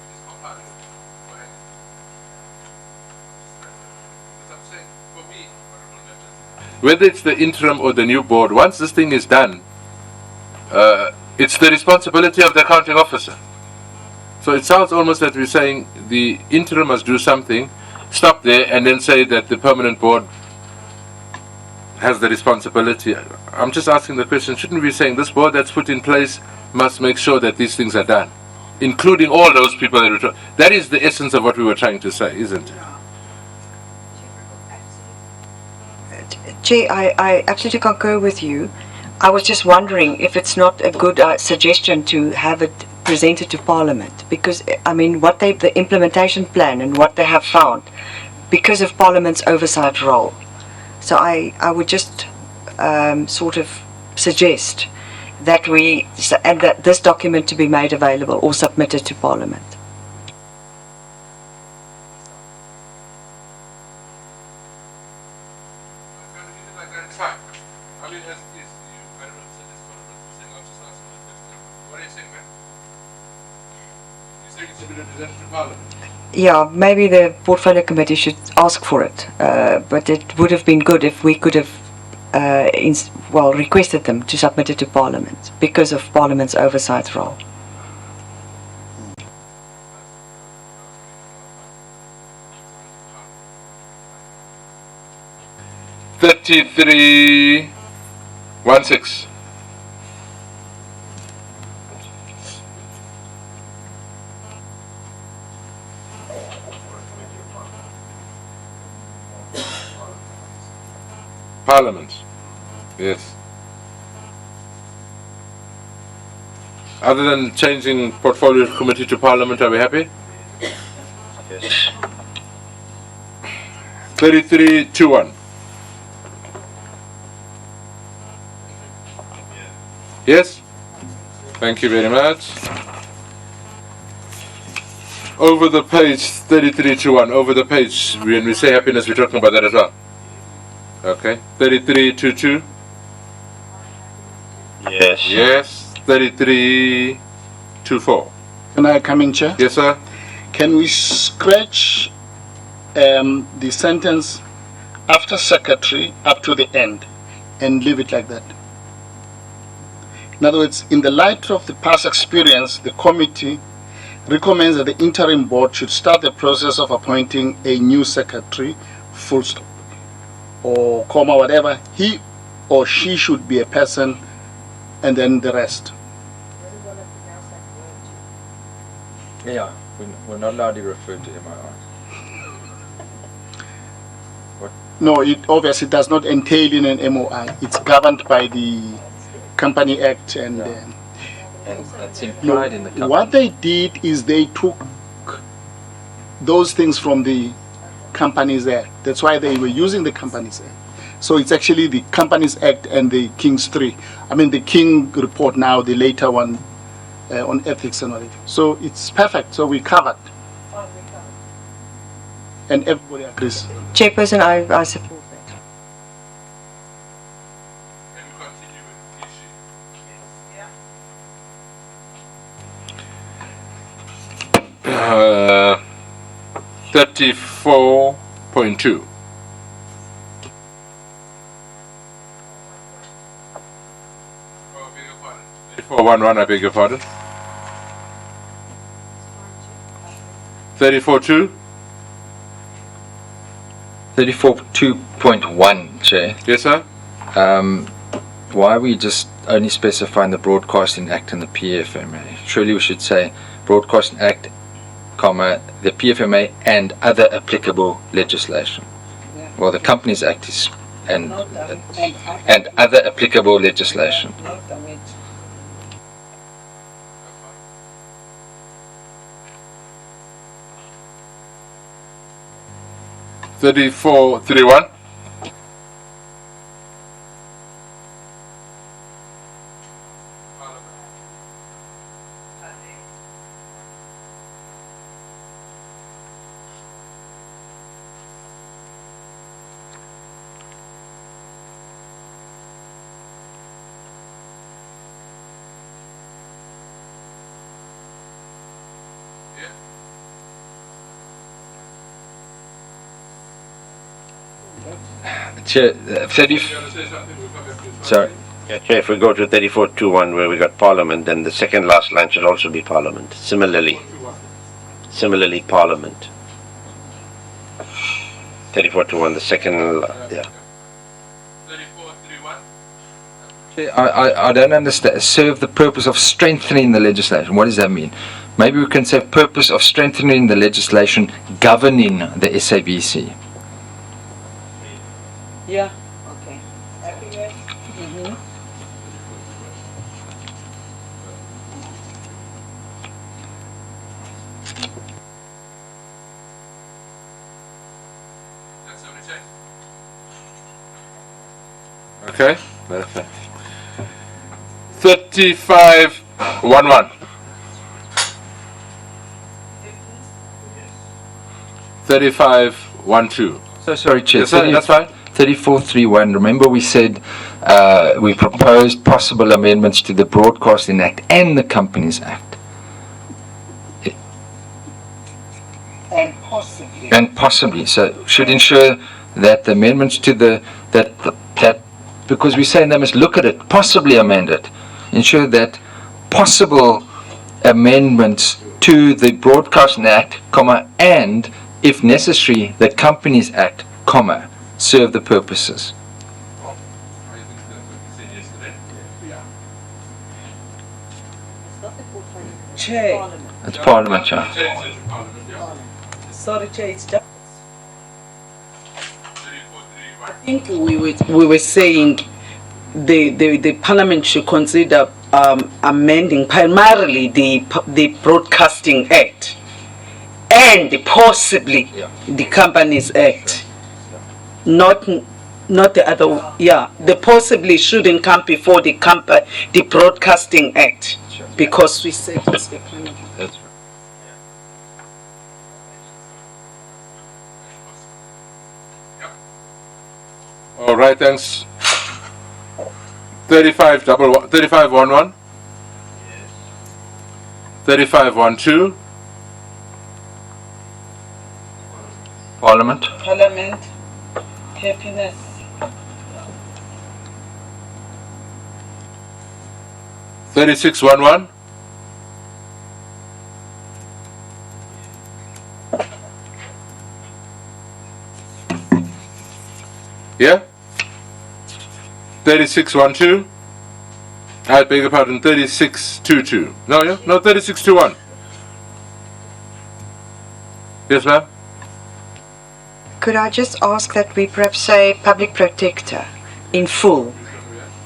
It's compiled for handover. Because I'm saying, for me, honorable members, whether it's the interim or the new board, once this thing is done, it's the responsibility of the accounting officer. So it sounds almost that we're saying the interim must do something, stop there, and then say that the permanent board has the responsibility. I'm just asking the question, shouldn't we be saying this board that's put in place must make sure that these things are done, including all those people that return? That is the essence of what we were trying to say, isn't it? Chair, I absolutely concur with you. I was just wondering if it's not a good suggestion to have it presented to Parliament, because I mean the implementation plan and what they have found because of Parliament's oversight role. So I would just sort of suggest that that this document to be made available or submitted to Parliament. It's fine. I mean, as is, you very well said, it's for the saying, I'm just asking the are you saying, man? You're saying it should be represented to Parliament? Yeah, maybe the portfolio committee should ask for it, but it would have been good if we could have requested them to submit it to Parliament because of Parliament's oversight role. $33.16. Parliament. Yes. Other than changing portfolio committee to Parliament, are we happy? Yes. 3321. Yes? Thank you very much. Over the page, 3321, over the page, when we say happiness, we're talking about that as well. Okay. 3322. Yes. Yes. 3324. Can I come in, Chair? Yes, sir. Can we scratch the sentence after secretary up to the end and leave it like that? In other words, in the light of the past experience, the committee recommends that the interim board should start the process of appointing a new secretary, full stop, or comma, whatever. He or she should be a person, and then the rest. Yeah, we're not allowed to refer to MIRs. No, it obviously does not entail in an MOI. It's governed by the Company Act and that's implied in the company. what they did is they took those things from the Companies Act. That's why they were using the Companies Act. So it's actually the Companies Act and the King's 3. I mean the King report now, the later one on ethics and whatever. So it's perfect. So we covered. And everybody agrees. Chairperson, I support that. Can we continue with the issue? 34.2. Oh, I beg your pardon. 34.11, I beg your pardon. 34.2. 34.2.1, Chair. Yes, sir. Why are we just only specifying the Broadcasting Act and the PFMA? Surely we should say Broadcasting Act, comma, the PFMA and other applicable legislation. Well, the Companies Act is and other applicable legislation. 34.31. Chair, 30. Sorry. Yeah, Chair, if we go to 34.21 where we got Parliament, then the second last line should also be Parliament. Similarly, Parliament. 34.21, the second, yeah. 34.31. I don't understand. Serve the purpose of strengthening the legislation. What does that mean? Maybe we can say purpose of strengthening the legislation governing the SABC. Yeah. Okay. Okay. Perfect. 35.11. 35.12. So sorry, Chair. Yes, sir, that's fine. 3431. Remember we said we proposed possible amendments to the Broadcasting Act and the Companies Act. And possibly. So should ensure that the amendments to that because we're saying they must look at it, possibly amend it, ensure that possible amendments to the Broadcasting Act, comma, and if necessary the Companies Act, comma, serve the purposes. Chair. It's Parliament, Chair. Sorry, Chair, it's just. I think we were saying the Parliament should consider amending primarily the Broadcasting Act and possibly the Companies Act, not the other. Yeah, the possibly shouldn't come before the Broadcasting Act because we said it's the Parliament. That's right. All right, thanks. 3511. 3512. Parliament. Parliament. Happiness. 3611. Yeah? 3612. I beg your pardon, 3622. No, yeah? No, 3621. Yes, ma'am? Could I just ask that we perhaps say public protector in full?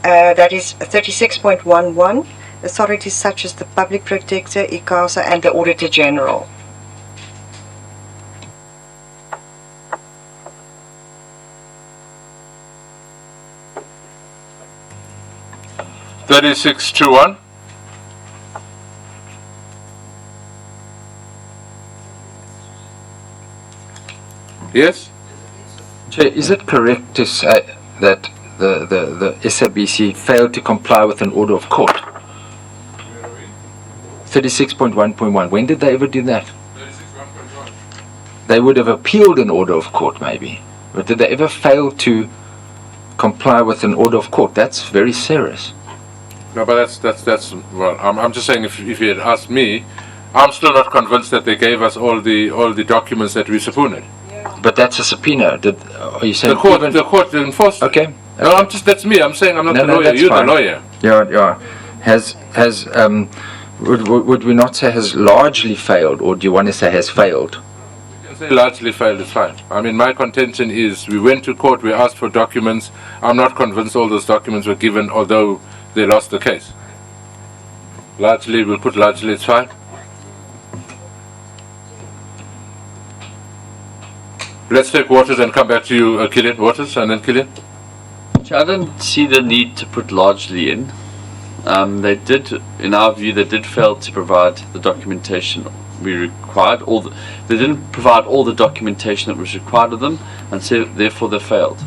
That is 36.11, authorities such as the public protector, ICASA, and the Auditor General. $3621. Yes? Chair, is it correct to say that the SABC failed to comply with an order of court? 36.1.1. When did they ever do that? 36.1.1. They would have appealed an order of court, maybe. But did they ever fail to comply with an order of court? That's very serious. No, but that's well. I'm just saying, if you had asked me, I'm still not convinced that they gave us all the documents that we subpoenaed. But that's a subpoena. Are you saying The court enforced it. Okay. No, that's me. I'm saying I'm not the lawyer. That's You're fine. the lawyer. Yeah. Would we not say has largely failed, or do you want to say has failed? You can say largely failed. It's fine. I mean, my contention is we went to court. We asked for documents. I'm not convinced all those documents were given, although they lost the case. Largely, we'll put largely. It's fine. Let's take Waters and come back to you, Killian. Waters and then Killian. I don't see the need to put largely in. They did, in our view, they did fail to provide the documentation we required. They didn't provide all the documentation that was required of them, and so therefore they failed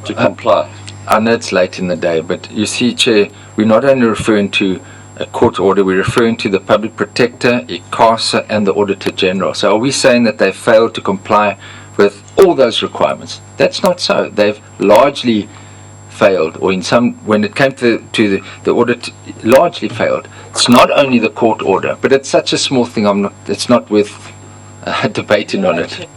to comply. I know it's late in the day, but you see, Chair, we're not only referring to a court order, we're referring to the Public Protector, ICASA, and the Auditor General. So are we saying that they failed to comply with all those requirements? That's not so. They've largely failed, or in some, when it came to the audit, largely failed. It's not only the court order, but it's such a small thing. It's not worth debating on it.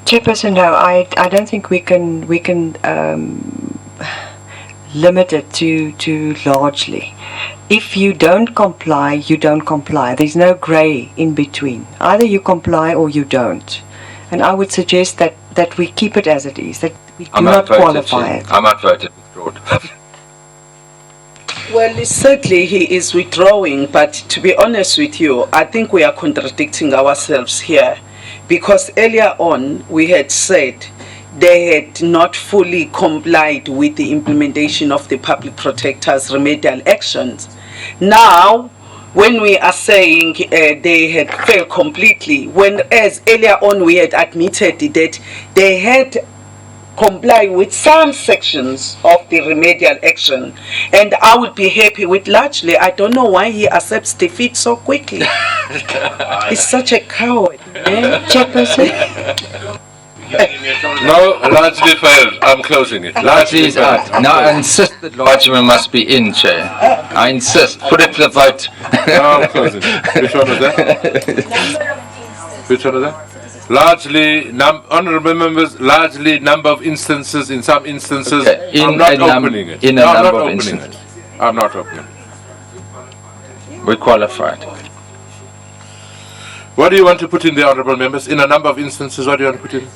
Chairperson, no, I don't think we can limit it to largely. If you don't comply, you don't comply. There's no grey in between. Either you comply or you don't. And I would suggest that we keep it as it is, that we do not qualify it. I'm outvoted, withdrawn. Well, certainly he is withdrawing, but to be honest with you, I think we are contradicting ourselves here. Because earlier on, we had said they had not fully complied with the implementation of the Public Protector's remedial actions. Now, when we are saying they had failed completely, when as earlier on we had admitted that they had comply with some sections of the remedial action, and I would be happy with largely. I don't know why he accepts defeat so quickly. He's such a coward. Chairperson. No, largely failed. I'm closing it. Largely is out. Now I insist that largely must be in, Chair. I insist. Put it to the vote. No, I'm closing it. Which one was that? Which one was that? Largely, honourable members, largely number of instances, in some instances, Okay. I'm not opening it. In a No, I'm number not of opening instances. it. I'm not opening it. We qualified. What do you want to put in the honourable members? In a number of instances, what do you want to put in?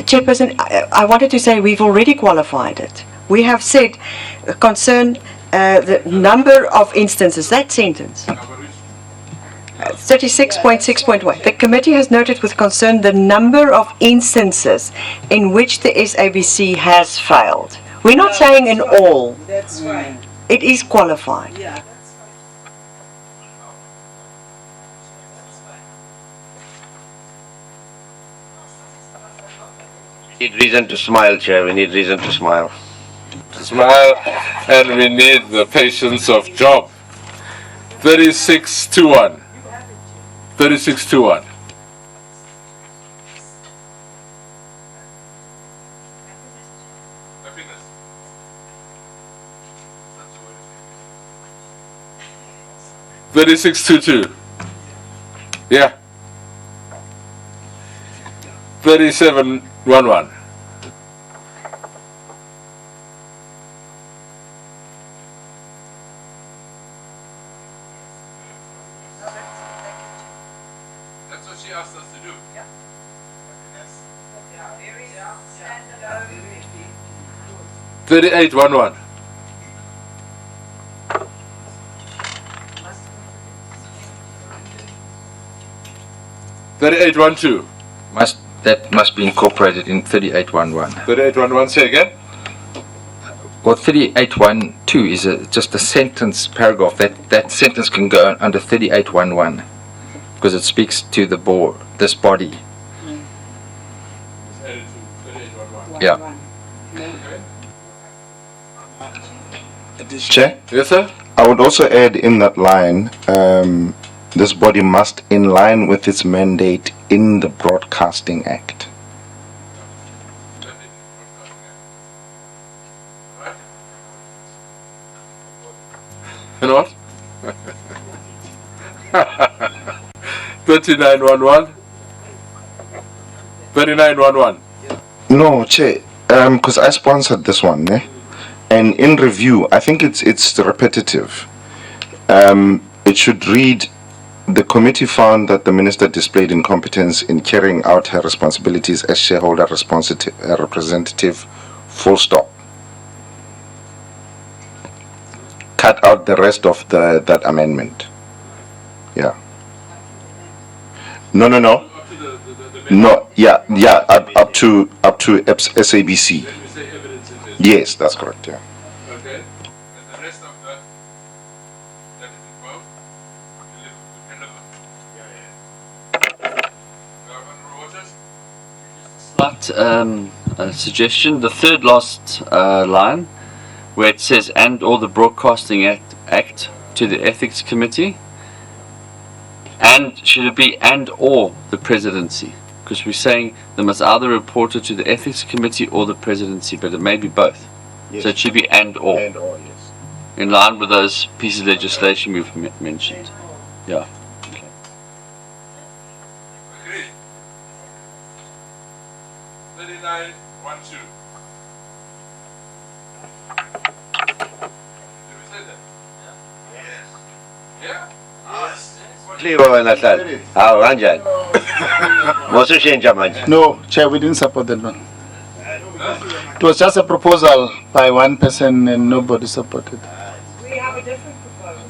Chairperson, I wanted to say we've already qualified it. We have said concern the number of instances, that sentence. 36.6.1. The committee has noted with concern the number of instances in which the SABC has failed. We're not saying in all. That's right. It is qualified. Yeah. We need reason to smile, Chair. We need reason to smile. Smile, and we need the patience of Job. 36-1. 36-1. $36.22. Yeah. 37.11. That's what she asked us to do. Yeah. 38.11. 38.12. That must be incorporated in 38.11. 38.11. Say again. Well, 38.12 is just a sentence paragraph. That sentence can go under 38.11 because it speaks to the board, this body. Yeah. Chair? Yes, sir. I would also add in that line, this body must, in line with its mandate in the Broadcasting Act. You know what? 39.11. 39.11. No, Chair, because I sponsored this one, and in review, I think it's repetitive. It should read, the committee found that the minister displayed incompetence in carrying out her responsibilities as shareholder representative, full stop. Cut out the rest of that amendment. Yeah. No. No, yeah, up to SABC. Yes, that's correct, yeah. Okay. And the rest of that is involved. Slight suggestion. The third last line, where it says "and or the Broadcasting Act to the Ethics Committee," and should it be "and or the Presidency"? Because we're saying they must either report it to the Ethics Committee or the Presidency, but it may be both. Yes. So it should be "and or," And or, yes. in line with those pieces of legislation we've mentioned. Yeah. Okay. Agreed. 39.12. Did we say that? Yes. Yeah? Yes. Clear, Natal. How, Ranjan? Mosu Shenja Manj. No, Chair, we didn't support that one. It was just a proposal by one person and nobody supported. We have a different proposal.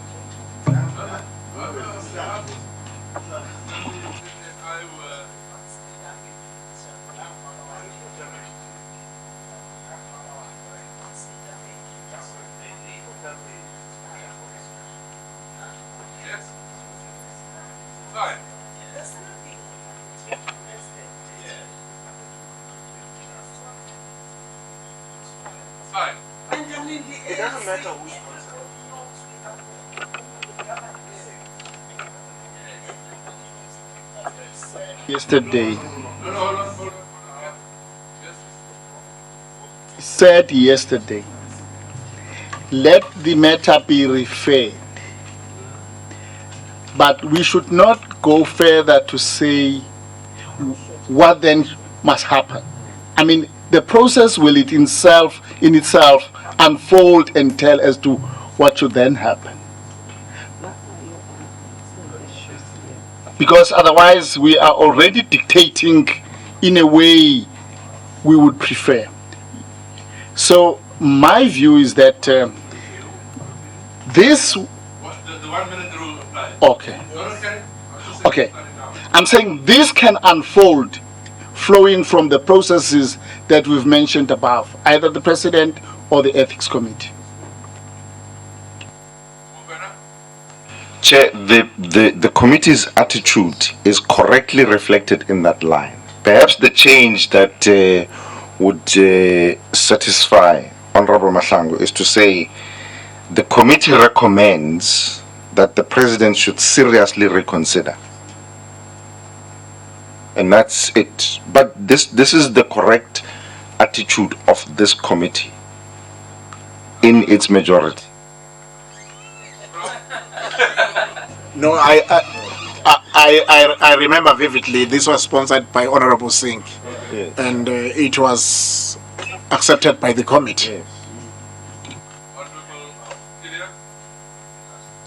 Fine. It doesn't matter who's Yesterday, said yesterday, let the matter be referred. But we should not go further to say what then must happen. I mean, the process will in itself unfold and tell as to what should then happen. Because otherwise we are already dictating in a way we would prefer. So my view is that this... The 1 minute rule applies. Okay. Okay. Okay. I'm saying this can unfold flowing from the processes that we've mentioned above, either the President or the Ethics Committee. Chair, the committee's attitude is correctly reflected in that line. Perhaps the change that would satisfy Honorable Mahlangu is to say the committee recommends that the President should seriously reconsider. And that's it. But this is the correct attitude of this committee in its majority. No, I remember vividly. This was sponsored by Honorable Singh, and it was accepted by the committee.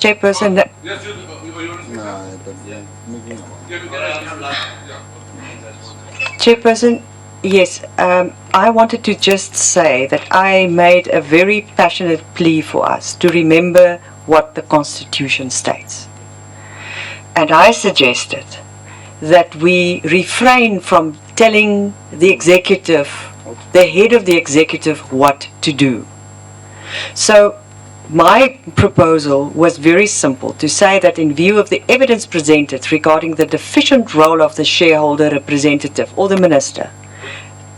Chairperson, Chairperson, yes, I wanted to just say that I made a very passionate plea for us to remember what the Constitution states. And I suggested that we refrain from telling the executive, the head of the executive, what to do. So my proposal was very simple, to say that in view of the evidence presented regarding the deficient role of the shareholder representative or the minister,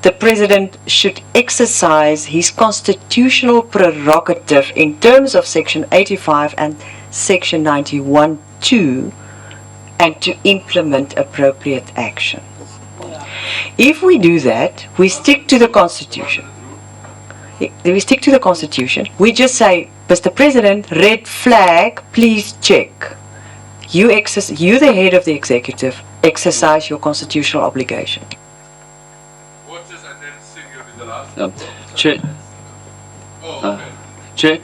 the President should exercise his constitutional prerogative in terms of Section 85 and Section 91(2) and to implement appropriate action. If we do that, we stick to the Constitution. We stick to the Constitution. We just say, Mr. President, red flag, please check. You, the head of the executive, exercise your constitutional obligation. Chair. Chair.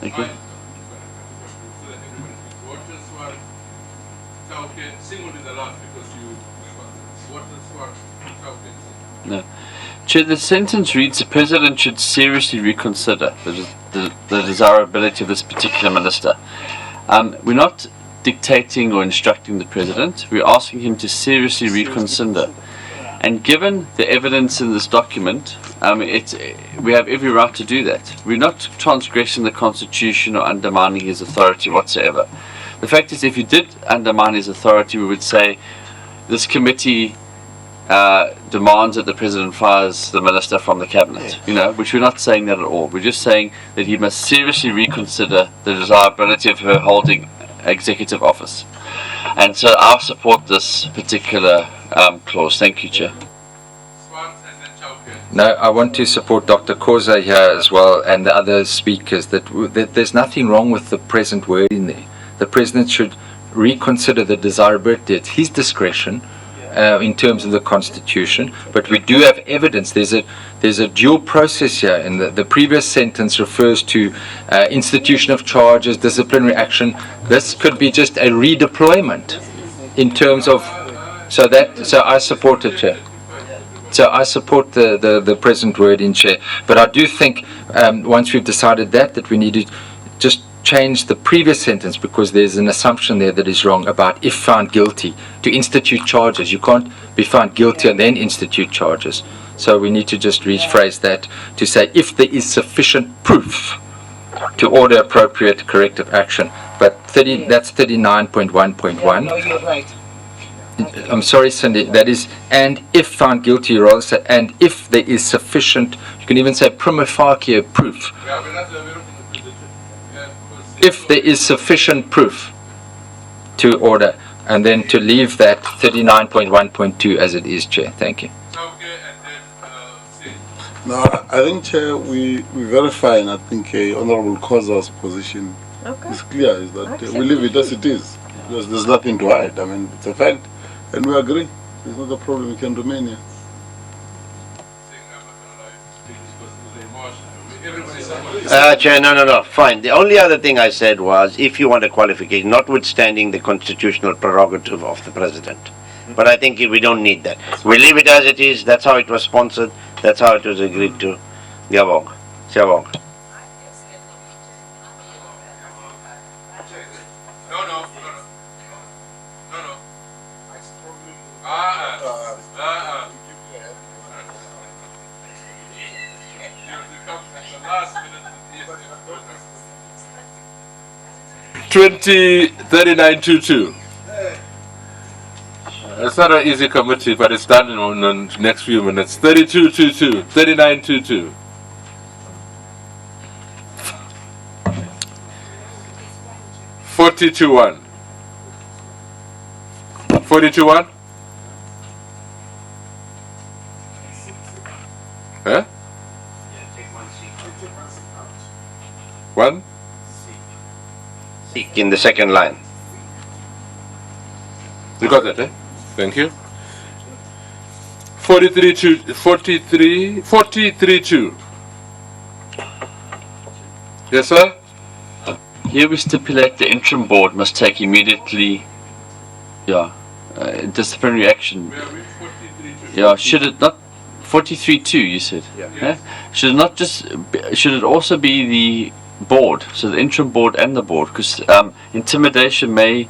Thank you. No. Chair, the sentence reads, the President should seriously reconsider the desirability of this particular minister. We're not dictating or instructing the President, we're asking him to seriously reconsider. And given the evidence in this document, we have every right to do that. We're not transgressing the Constitution or undermining his authority whatsoever. The fact is, if you did undermine his authority, we would say this committee demands that the President fires the minister from the cabinet, which we're not saying that at all. We're just saying that he must seriously reconsider the desirability of her holding executive office. And so I support this particular clause. Thank you, Chair. No, I want to support Dr. Khoza here as well and the other speakers that there's nothing wrong with the present word in there. The President should reconsider the desirability. It's his discretion in terms of the Constitution, but we do have evidence. There's a dual process here, and the previous sentence refers to institution of charges, disciplinary action. This could be just a redeployment in terms of, so I support it, Chair. So I support the present word in, Chair, but I do think once we've decided that we need to just change the previous sentence, because there's an assumption there that is wrong about if found guilty to institute charges. You can't be found guilty and then institute charges. So we need to just rephrase that to say if there is sufficient proof to order appropriate corrective action. But that's 39.1.1. No, you're right. I'm sorry, Cindy, that is, and if found guilty, you rather say, and if there is sufficient, you can even say prima facie proof. If there is sufficient proof to order, and then to leave that 39.1.2 as it is, Chair. Thank you. No, I think, Chair, we verify, and I think Honorable Koza's position is clear, is that we leave it as it is. Because there's nothing to hide. I mean, it's a fact, and we agree. There's not a problem, we can remain here. Chair, no, fine. The only other thing I said was, if you want a qualification, notwithstanding the constitutional prerogative of the President. But I think we don't need that. We leave it as it is, that's how it was sponsored, that's how it was agreed to. Yabong. Siabong. Twenty 3922. It's not an easy committee, but it's done in the next few minutes. 3222, 3922. Forty-two-one. 42-1? Huh? One? In the second line. You got that, eh? Thank you. 43-2. Yes, sir? Here we stipulate the interim board must take immediately, disciplinary action. Yeah, should it not, 43-2 you said? Yeah. Should it not just, should it also be the board, so the interim board and the board, because intimidation may,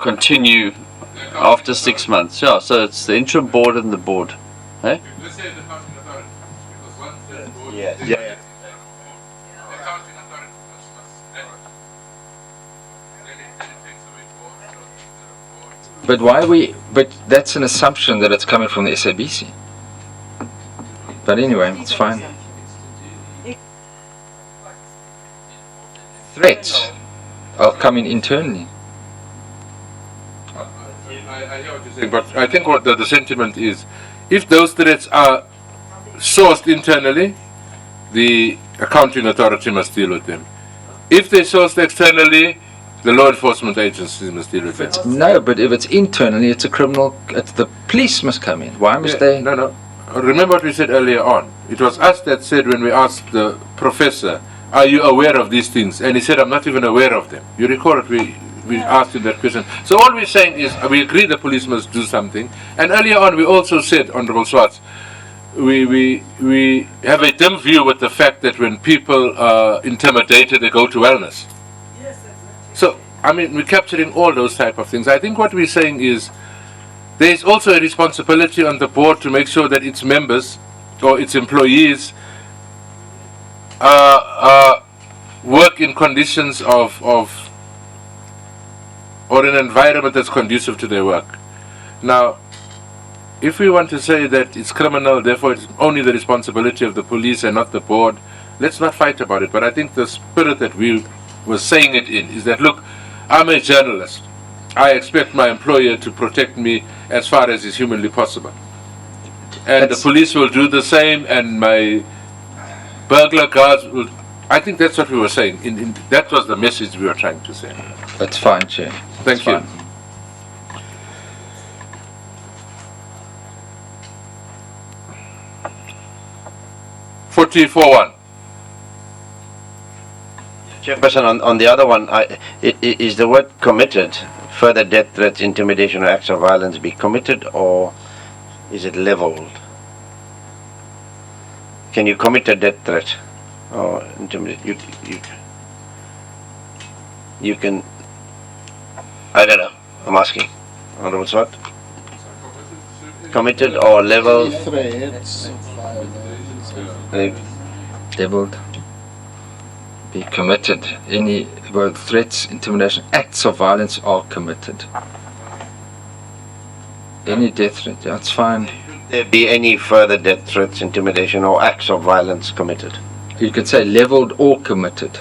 continue after 6 months. Yeah, so it's the interim board and the board. Eh? Yeah. But but that's an assumption that it's coming from the SABC. But anyway, it's fine. Threats are coming internally. I hear what you're saying, but I think what the sentiment is, if those threats are sourced internally, the accounting authority must deal with them. If they're sourced externally, the law enforcement agencies must deal with them. No, but if it's internally, it's a criminal. The police must come in. Why must they? No. Remember what we said earlier on. It was us that said when we asked the professor, "Are you aware of these things?" And he said, "I'm not even aware of them." You recall it? We asked him that question. So all we're saying is we agree the police must do something. And earlier on, we also said, Honorable Swartz, we have a dim view with the fact that when people are intimidated, they go to wellness. So, I mean, we're capturing all those type of things. I think what we're saying is there is also a responsibility on the board to make sure that its members or its employees work in conditions or an environment that's conducive to their work. Now, if we want to say that it's criminal, therefore it's only the responsibility of the police and not the board, let's not fight about it. But I think the spirit that we were saying it in is that, look, I'm a journalist. I expect my employer to protect me as far as is humanly possible. And the police will do the same, and my burglar guards will... I think that's what we were saying. That was the message we were trying to say. That's fine, Chair. Thank you. 44-1. Chairperson, on the other one, is the word committed, further death threats, intimidation or acts of violence be committed, or is it leveled? Can you commit a death threat or intimidate? You can, I don't know, I'm asking. Honorable Swart? Committed or leveled? Threats. Leveled. be committed. Any both threats, intimidation, acts of violence are committed. Any death threat, that's fine. There be any further death threats, intimidation, or acts of violence committed? You could say leveled or committed.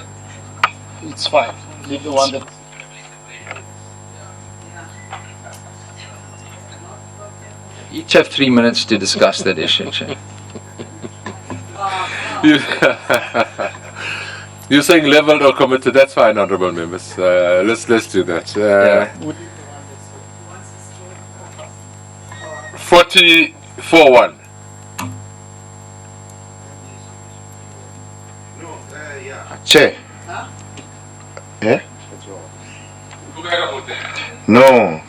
It's fine. Leave the one that. Each have 3 minutes to discuss that issue, Chair. You're saying leveled or committed, that's fine, honourable members. Let's do that. 44-1. Chair. Yeah? No.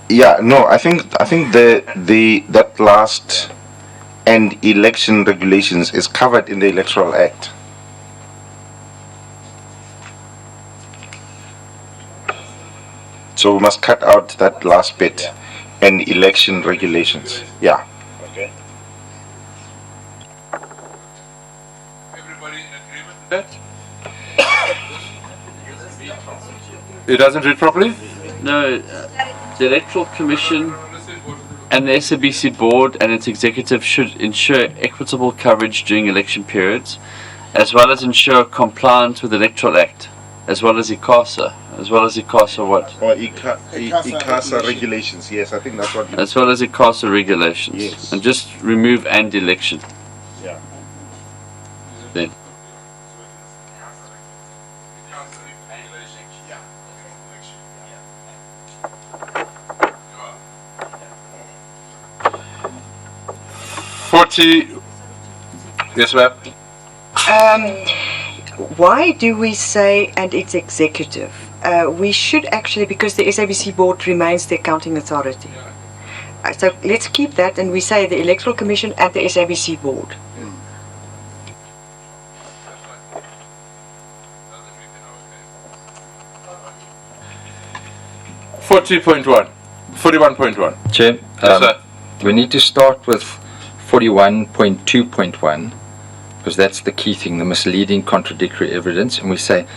Yeah, no, I think that last and election regulations is covered in the Electoral Act. So we must cut out that last bit and election regulations. Yeah. Okay. Everybody in agreement with that? It doesn't read properly? No, the Electoral Commission and the SABC board and its executive should ensure equitable coverage during election periods, as well as ensure compliance with the Electoral Act, as well as ICASA. As well as ICASA what? Or ICASA regulations, yes, I think that's what you As well as ICASA regulations. Yes. And just remove and election. Yeah. Then. Yes, ma'am. Why do we say and it's executive? We should actually, because the SABC board remains the accounting authority. So let's keep that and we say the Electoral Commission and the SABC board. .1 41.1. Chair, Yes, sir. we need to start with 41.2.1 because that's the key thing, the misleading contradictory evidence, and we say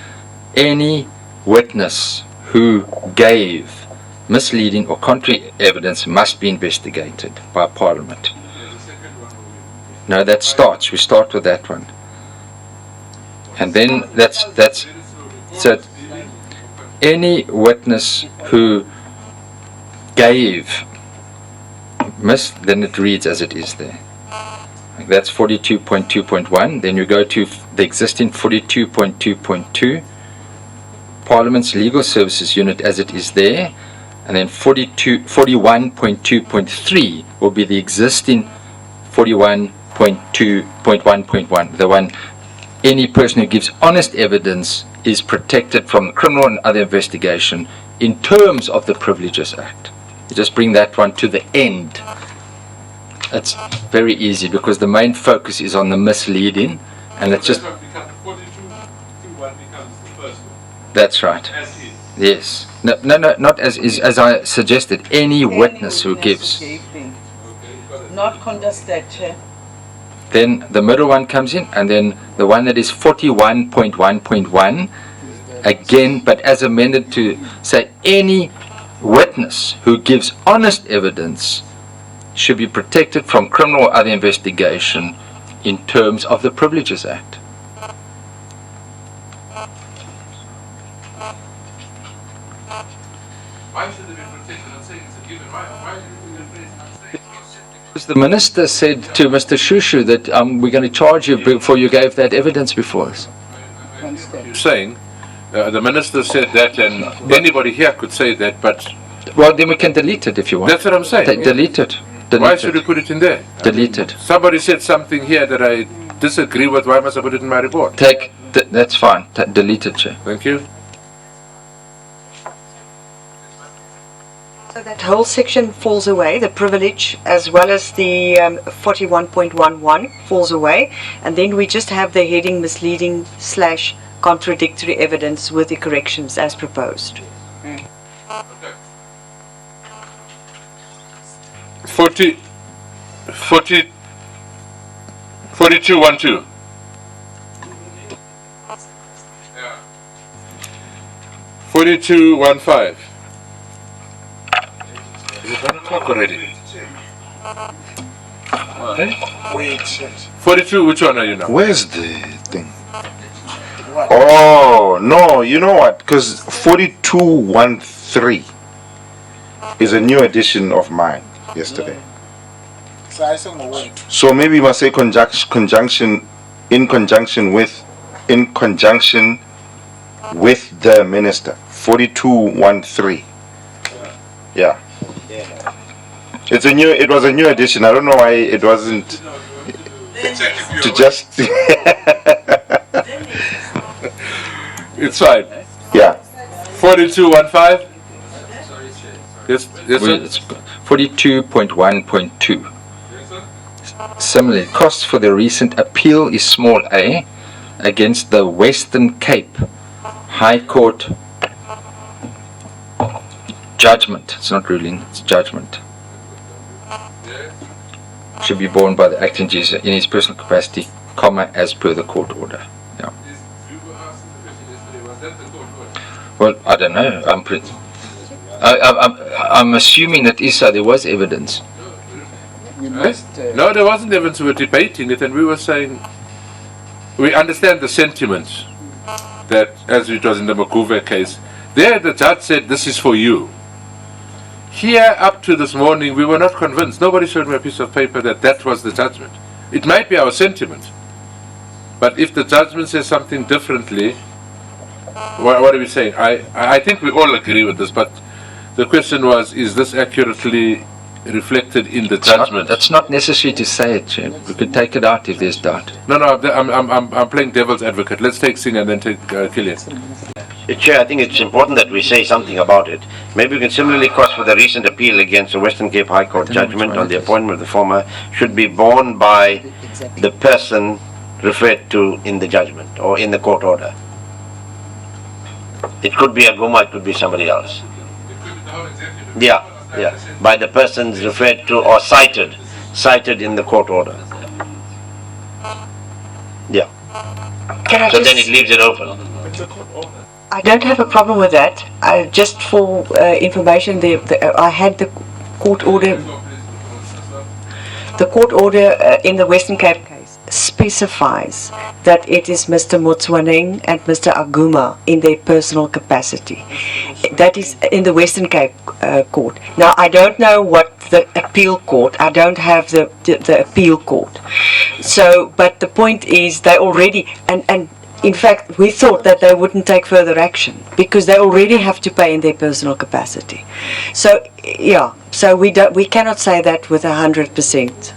any witness who gave misleading or contrary evidence must be investigated by Parliament. No, that starts, we start with that one. And then that's so any witness who gave then it reads as it is there. That's 42.2.1. Then you go to the existing 42.2.2, Parliament's Legal Services Unit as it is there, and then 41.2.3 will be the existing 41.2.1.1, the one any person who gives honest evidence is protected from criminal and other investigation in terms of the Privileges Act. You just bring that one to the end. It's very easy because the main focus is on the misleading, and it's just 42.1 becomes the first one. that's right. As is. Yes. No, not as is, as I suggested. Any witness who gives. Not contested, Chair. Then the middle one comes in, and then the one that is 41.1.1 again, but as amended to say any witness who gives honest evidence should be protected from criminal or other investigation in terms of the Privileges Act. Why should they be protected? I'm saying it's a given. Why are you going to place it? Because the minister said to Mr. Shushu that we're going to charge you before you gave that evidence before us. You're saying the minister said that, and anybody here could say that, but Well, then we can delete it if you want. that's what I'm saying. Delete it. Why should we put it in there? Delete it. Somebody said something here that I disagree with. Why must I put it in my report? That's fine. Delete it, Chair. Thank you. So that whole section falls away, the privilege as well as the 41.11 falls away, and then we just have the heading misleading / contradictory evidence with the corrections as proposed. 42.12. 4215. Is it 1 o'clock already? Wait. 42, which one are you now? Where's the thing? Oh, no, you know what? Because 4213 is a new edition of mine yesterday. So maybe you must say in conjunction with the minister. 4213. Yeah. It was a new edition. I don't know why it wasn't to just It's fine. yeah. 4215. Yes, yes, sir. It's 42.1.2. Similarly, costs for the recent appeal is small a against the Western Cape High Court judgment. It's not ruling, it's judgment. Should be borne by the acting judge in his personal capacity, comma, as per the court order. Yeah. Well, I don't know. I'm assuming that Issa, there was evidence. No, there wasn't evidence. We were debating it, and we were saying we understand the sentiment that, as it was in the Makuve case, there the judge said, "This is for you." Here, up to this morning, we were not convinced. Nobody showed me a piece of paper that that was the judgment. It might be our sentiment, but if the judgment says something differently, what are we saying? I think we all agree with this, but the question was, is this accurately reflected in the judgment? That's not necessary to say it, Chair. We could take it out if there's doubt. No, I'm playing devil's advocate. Let's take Singh and then take Killian. Chair, I think it's important that we say something about it. Maybe we can similarly cross for the recent appeal against the Western Cape High Court judgment on the appointment of the former should be borne by the person referred to in the judgment or in the court order. It could be Aguma, it could be somebody else. Yeah, by the persons referred to or cited in the court order. Yeah. So then it leaves it open. I don't have a problem with that. Just for information, I had the court order. The court order in the Western Cape case specifies that it is Mr. Motswaneng and Mr. Aguma in their personal capacity. That is in the Western Cape court. Now, I don't know what the appeal court, I don't have the appeal court. So, but the point is they already, and in fact, we thought that they wouldn't take further action because they already have to pay in their personal capacity. So, yeah. So we cannot say that with 100%.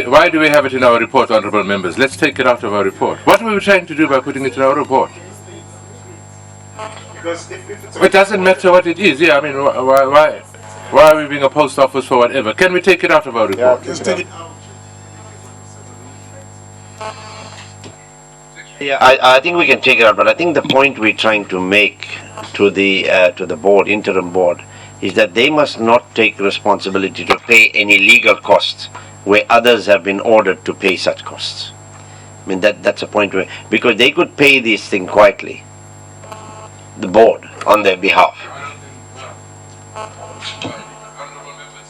Why do we have it in our report, honourable members? Let's take it out of our report. What were we trying to do by putting it in our report? It doesn't matter what it is. Yeah, I mean, why are we being a post office for whatever? Can we take it out of our report? Let's take it out. Yeah, I think we can take it out, but I think the point we're trying to make to the board, interim board, is that they must not take responsibility to pay any legal costs where others have been ordered to pay such costs. I mean, that's a point where, because they could pay this thing quietly, the board, on their behalf.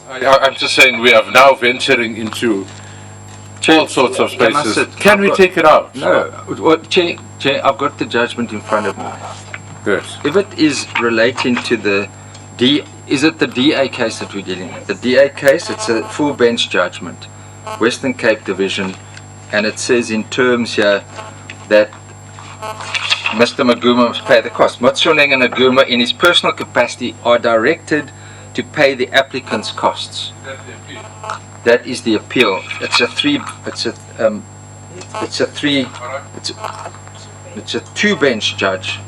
I'm just saying we are now venturing into all sorts of spaces. Can we take it out? No. Well, Chair, I've got the judgment in front of me. Yes. If it is relating to the is it the DA case that we're dealing with? The DA case, it's a full bench judgment, Western Cape Division, and it says in terms here that Mr. Maguma must pay the cost. Motswaneng and Aguma in his personal capacity are directed to pay the applicant's costs. That is the appeal. It's a two bench judge.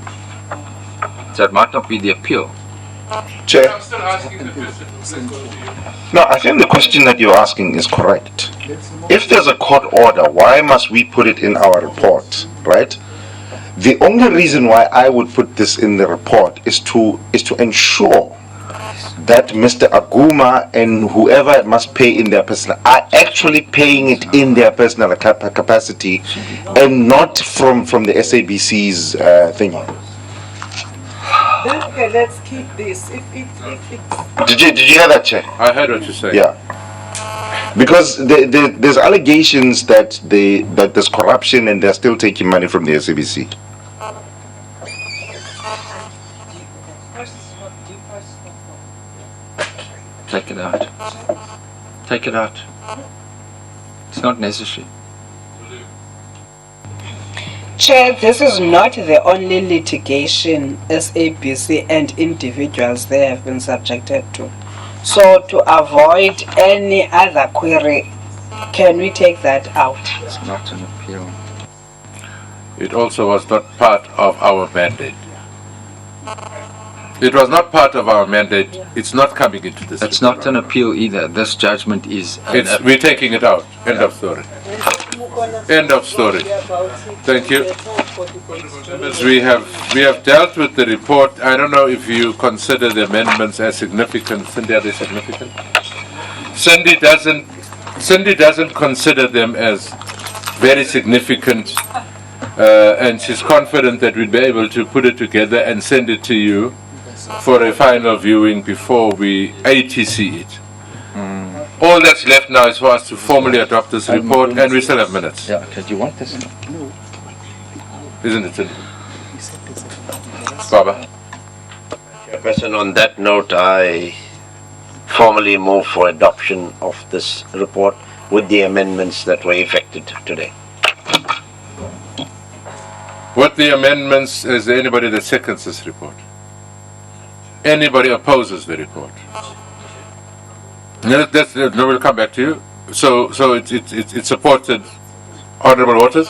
So it might not be the appeal. Chair. No, I think the question that you're asking is correct. If there's a court order, why must we put it in our report, right? The only reason why I would put this in the report is to ensure that Mr. Aguma and whoever must pay in their personal are actually paying it in their personal capacity and not from the SABC's thingy. Then, okay, let's keep this. If it's Did you hear that, Chair? I heard what you said. Yeah. Because there's allegations that there's corruption and they're still taking money from the SABC. Take it out. Take it out. It's not necessary. Chair, this is not the only litigation SABC and individuals they have been subjected to. So to avoid any other query, can we take that out? It's not an appeal. It also was not part of our mandate. It was not part of our mandate. It's not coming into this. It's not an appeal either. This judgment is We're taking it out. End of story. End of story. Thank you. Members, we have dealt with the report. I don't know if you consider the amendments as significant. Cindy, are they significant? Cindy doesn't consider them as very significant, and she's confident that we'll be able to put it together and send it to you for a final viewing before we ATC it. All that's left now is for us to formally adopt this report, and we still have minutes. Yeah, okay, do you want this? Isn't it, Cindy? Baba? Chairperson, on that note, I formally move for adoption of this report with the amendments that were effected today. With the amendments, is there anybody that seconds this report? Anybody opposes the report? No, we'll come back to you. So it's supported, Honourable Waters?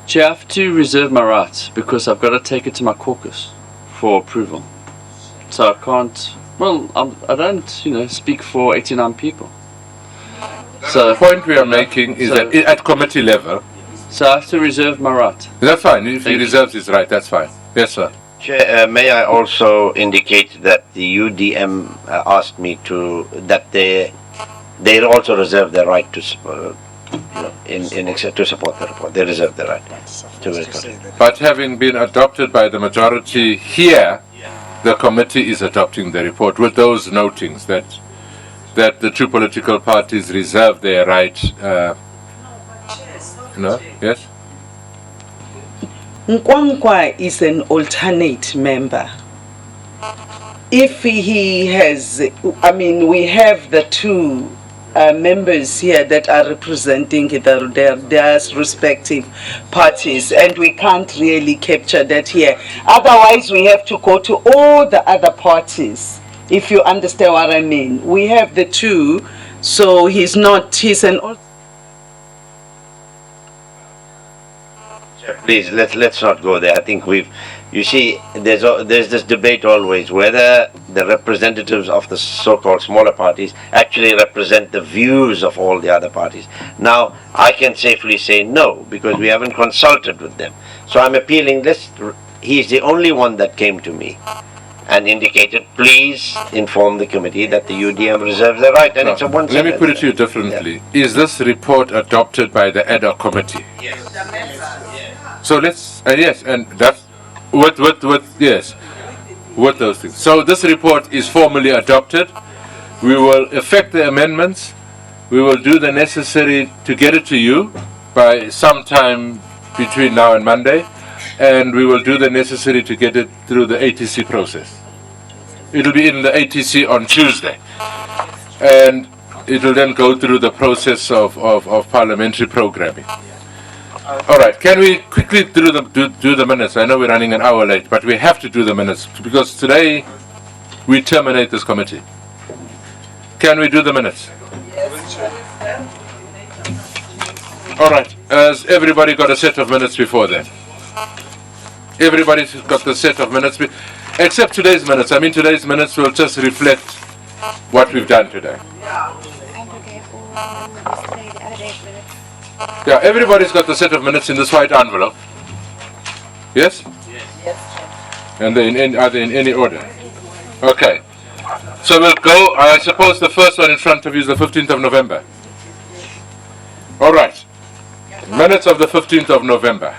Chair, I have to reserve my rights because I've got to take it to my caucus for approval. So I can't, well, I don't, speak for 89 people. So the point we are making is that at committee level. So I have to reserve my right. That's fine. If he reserves his right, that's fine. Yes, sir. Chair, may I also indicate that the UDM asked me that they also reserve their right to support the report. They reserve the right to record it. But having been adopted by the majority here, the committee is adopting the report with those notings that the two political parties reserve their right. No? Yes? Nkwankwa is an alternate member. If he has, we have the two members here that are representing their respective parties, and we can't really capture that here. Otherwise, we have to go to all the other parties, if you understand what I mean. We have the two, so he's an alternate. Please, let's not go there. I think you see, there's this debate always whether the representatives of the so-called smaller parties actually represent the views of all the other parties. Now, I can safely say no, because we haven't consulted with them. So I'm appealing this. He's the only one that came to me and indicated, please inform the committee that the UDM reserves the right. And it's a one Let me put it to you differently. Yeah. Is this report adopted by the ad hoc committee? Yes. So let's, yes, and that's, with those things. So this report is formally adopted. We will effect the amendments. We will do the necessary to get it to you by sometime between now and Monday. And we will do the necessary to get it through the ATC process. It'll be in the ATC on Tuesday. And it will then go through the process of parliamentary programming. All right, can we quickly do the minutes? I know we're running an hour late, but we have to do the minutes because today we terminate this committee. Can we do the minutes? All right, has everybody got a set of minutes before then? Everybody's got the set of minutes, except today's minutes. I mean, today's minutes will just reflect what we've done today. Yeah, everybody's got the set of minutes in this white envelope. Yes? Yes. And are they in any order? Okay. So we'll go, I suppose the first one in front of you is the 15th of November. All right. Minutes of the 15th of November.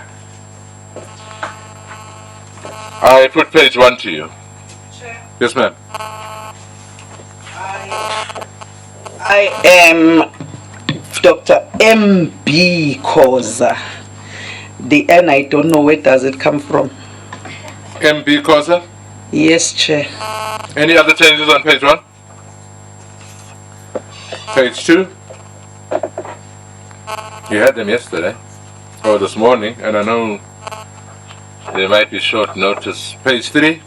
I put page 1 to you. Yes, ma'am. I am Dr. M.B. Koza. The N, I don't know where does it come from. MB Kosa. Yes, Chair. Any other changes on page 1? Page 2. You had them yesterday or this morning, and I know there might be short notice. Page 3.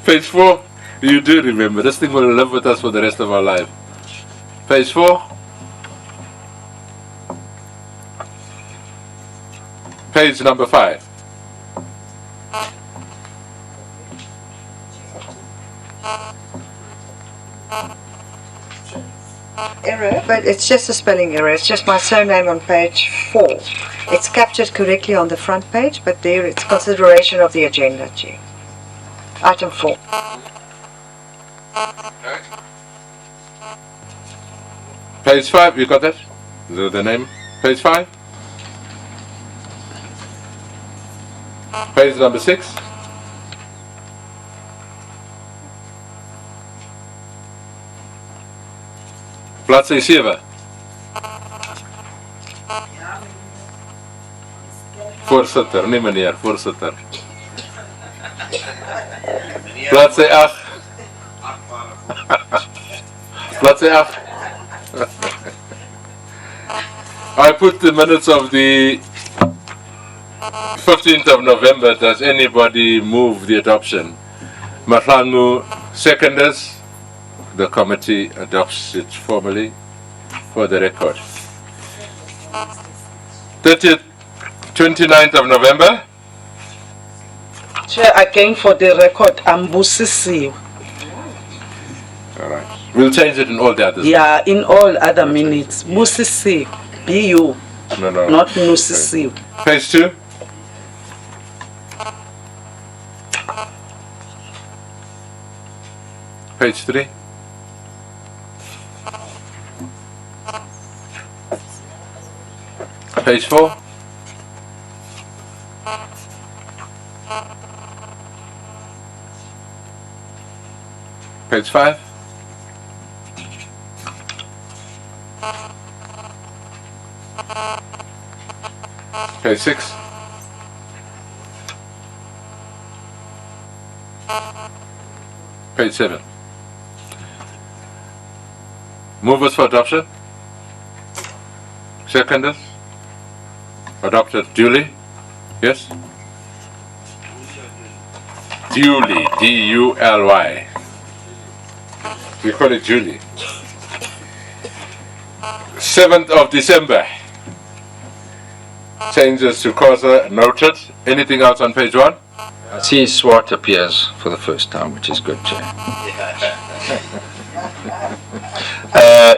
Page 4. You do remember. This thing will live with us for the rest of our life. Page 4. Page number 5. Error, but it's just a spelling error. It's just my surname on page 4. It's captured correctly on the front page, but there it's consideration of the agenda, Chair. Item 4. Page 5, you got that? The name? Page 5? Page number 6? Bladsy 7. Voorzitter, nee meneer, voorzitter. Bladsy 8. Bladsy 8. I put the minutes of the 15th of November. Does anybody move the adoption? Mahlangu seconders. The committee adopts it formally for the record. 29th of November. Chair, again for the record, Ambusisi. All right. We'll change it in all the others. Yeah, in all other minutes. Busisi. B-U. No. Not Nusisi. Page 2. Page 3. Page 4. Page 5. Page 6. Page 7. Movers for adoption. Seconders. Adopted duly. Yes? Duly. D-U-L-Y. We call it Julie. 7th of December. Changes to COSA noted. Anything else on page 1? I see SWAT appears for the first time, which is good, Chair.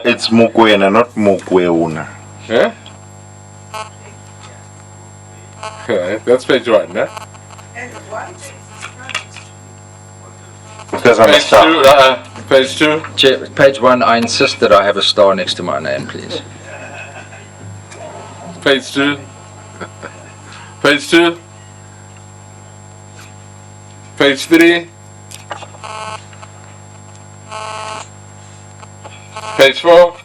It's Mukwena, not Mukweuna. Yeah? That's page 1, yeah? Because I'm a Page star. 2, page 2. Chair, page 1, I insist that I have a star next to my name, please. Page 2. Page 2. Page 3. Page 4.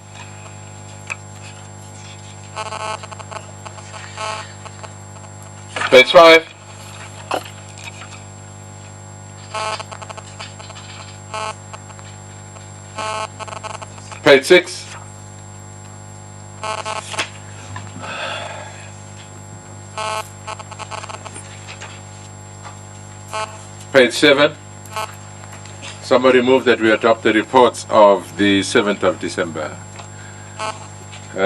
Page 5. Page 6. Page 7. Somebody move that we adopt the reports of the 7th of December.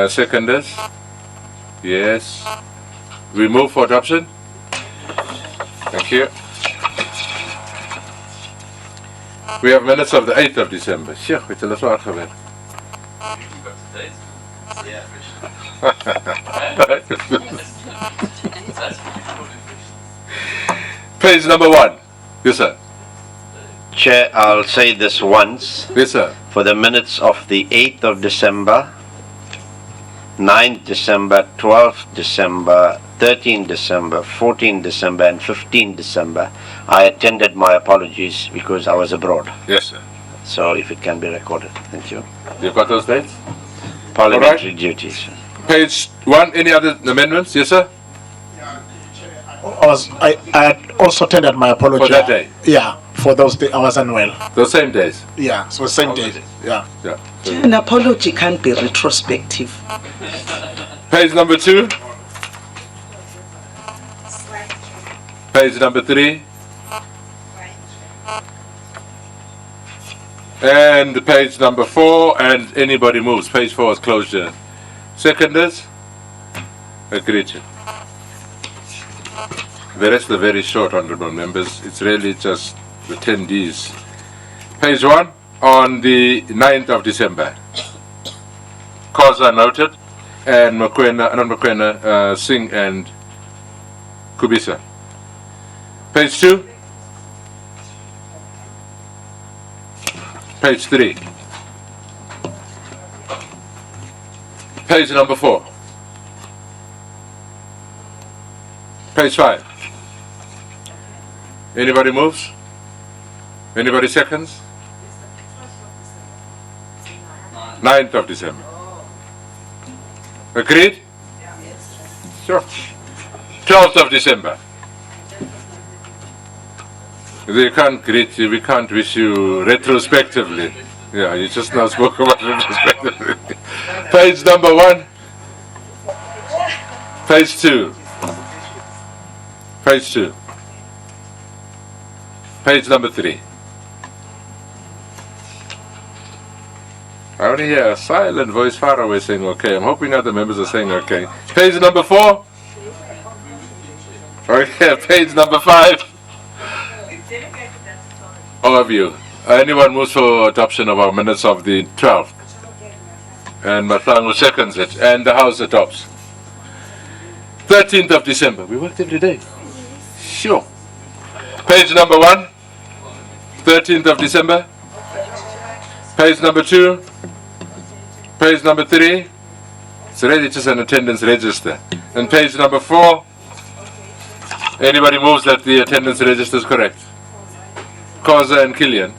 Seconders? Yes. We move for adoption? Thank you. We have minutes of the 8th of December. Sjoe, het hulle zwaar gewerkt. Page number 1. Yes, sir. Chair, I'll say this once. Yes, sir. For the minutes of the 8th of December, 9th December, 12th December, 13th December, 14th December, and 15th December. I attended. My apologies because I was abroad. Yes, sir. So if it can be recorded. Thank you. You've got those dates? Parliamentary duties. Page 1, any other amendments? Yes, sir? I had also tendered my apology. For that day? Yeah, for those days I was unwell. Those same days? Yeah, so same day. Yeah. Yeah. An apology can't be retrospective. Page number 2. Page number 3. And page number 4, and anybody moves. Page 4 is closure. Seconders? Agreed. The rest are very short, honorable members. It's really just the attendees. Page 1, on the 9th of December. Khoza noted, and Singh and Kubisa. Page 2. Page 3. Page number 4. Page 5. Anybody moves? Anybody seconds? 9th of December. Agreed? Sure. 12th of December. They can't greet you, we can't wish you retrospectively. Yeah, you just now spoke about retrospectively. Page number 1. Page 2. Page 2. Page number 3. I only hear a silent voice far away saying okay. I'm hoping other members are saying okay. Page number 4. Okay, page number 5. All of you. Anyone moves for adoption of our minutes of the 12th? And Mathangu seconds it. And the House adopts. 13th of December. We worked every day. Sure. Page number 1. 13th of December. Page number 2. Page number 3. It's really just an attendance register. And page number 4. Anybody moves that the attendance register is correct? Khoza and Killian.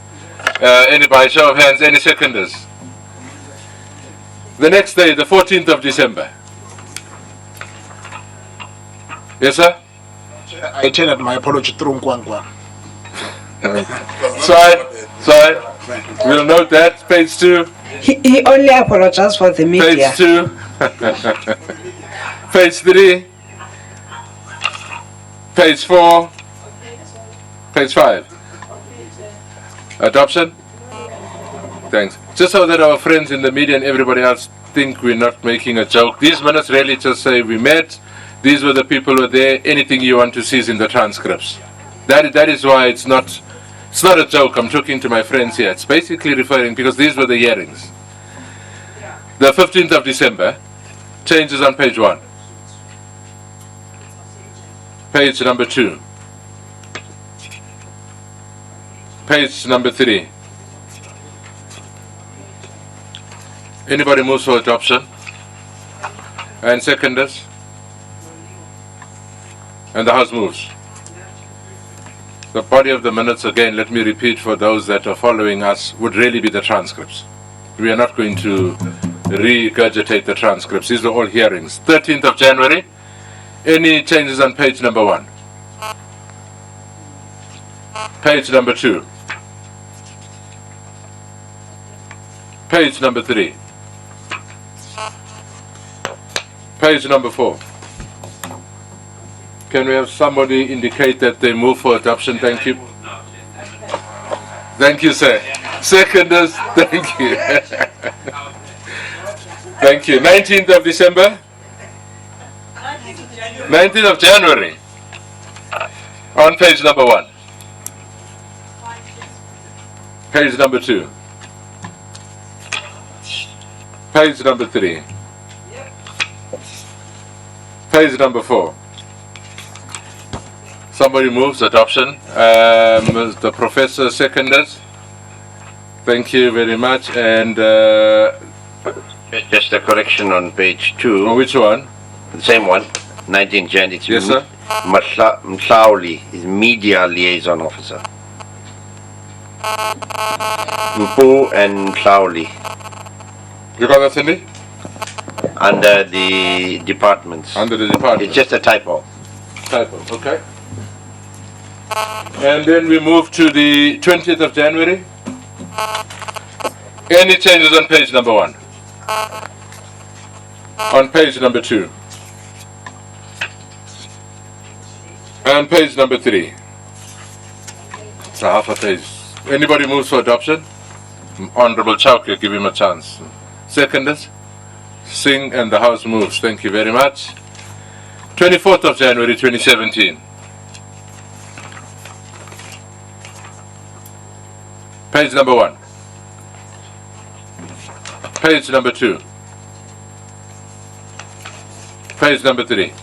Anybody, show of hands, any seconders? The next day, the 14th of December. Yes, sir? I tendered my apology through Nkwankwa. Sorry. We'll note that. Page 2. He only apologized for the media. Page 2. Page 3. Page 4. Page 5. Adoption? Thanks. Just so that our friends in the media and everybody else think we're not making a joke. These minutes really just say we met, these were the people who were there, anything you want to see is in the transcripts. That is why it's not a joke. I'm talking to my friends here. It's basically referring, because these were the hearings. The 15th of December, changes on page 1. Page number 2. Page number 3. Anybody moves for adoption? And seconders? And the House moves. The body of the minutes, again, let me repeat for those that are following us, would really be the transcripts. We are not going to regurgitate the transcripts. These are all hearings. 13th of January. Any changes on page number 1? Page number 2. Page number 3. Page number 4. Can we have somebody indicate that they move for adoption? Thank you. Thank you, sir. Seconders, thank you. Thank you. 19th of December? 19th of January. On page number 1. Page number 2. Page number 3. Page number 4. Somebody moves adoption. The professor seconders. Thank you very much. And Just a correction on page 2. On which one? The same one, 19 Jan. It's Yes, sir. Mhlauli is Media Liaison Officer. Mpu and Mhlauli. You got that, Cindy? Under the departments. Under the department. It's just a typo. Typo, okay. And then we move to the 20th of January. Any changes on page number 1? On page number 2? And page number 3? It's a half a page. Anybody moves for adoption? Honorable Chowker, give him a chance. Seconders? Singh and the House moves. Thank you very much. 24th of January 2017. Page number 1. Page number 2. Page number 3.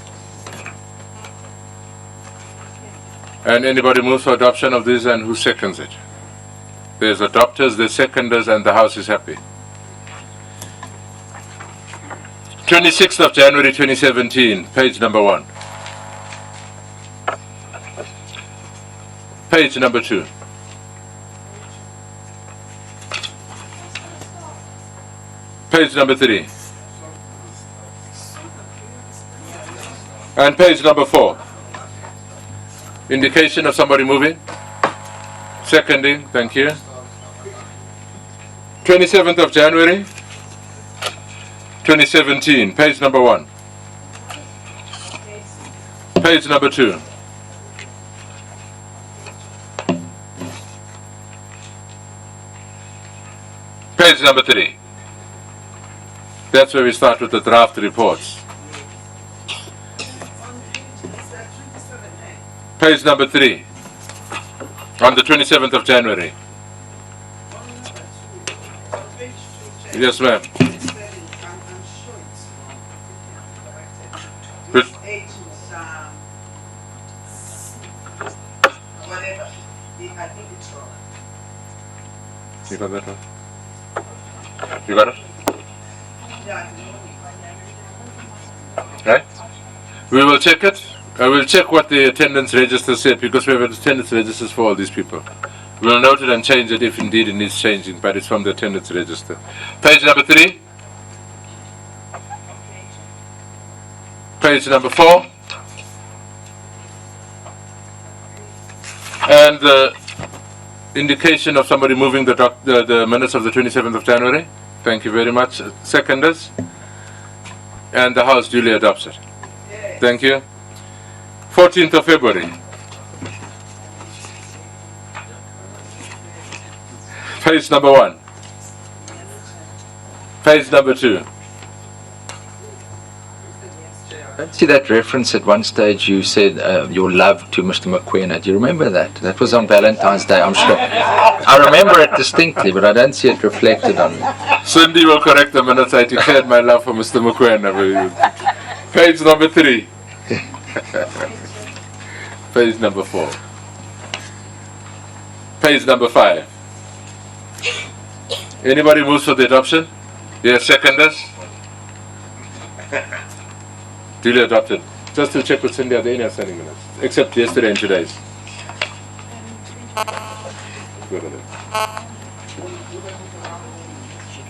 And anybody moves for adoption of this, and who seconds it? There's adopters, there's seconders, and the House is happy. 26th of January 2017, page number 1. Page number 2. Page number 3. And page number 4. Indication of somebody moving. Seconding, thank you. 27th of January 2017, page number 1. Page number 2. Page number 3. That's where we start with the draft reports. Page number 3. On the 27th of January. Yes, ma'am. You got that one? You got it? Right? We will check it. I will check what the attendance register said, because we have attendance registers for all these people. We'll note it and change it if indeed it needs changing, but it's from the attendance register. Page number 3. Page number 4. And the indication of somebody moving the minutes of the 27th of January. Thank you very much. Seconders. And the House duly adopts it. Thank you. 14th of February. Page number 1. Page number 2. I don't see that reference at one stage. You said your love to Mr. McQueen. Do you remember that? That was on Valentine's Day, I'm sure. I remember it distinctly, but I don't see it reflected on it. Cindy will correct the minutes. I declared my love for Mr. McQueen. Page number 3. Page number 4. Page number 5. Anybody moves for the adoption? Yes, seconders? Duly adopted. Just to check with Cindy, are there any outstanding minutes? Except yesterday and today's.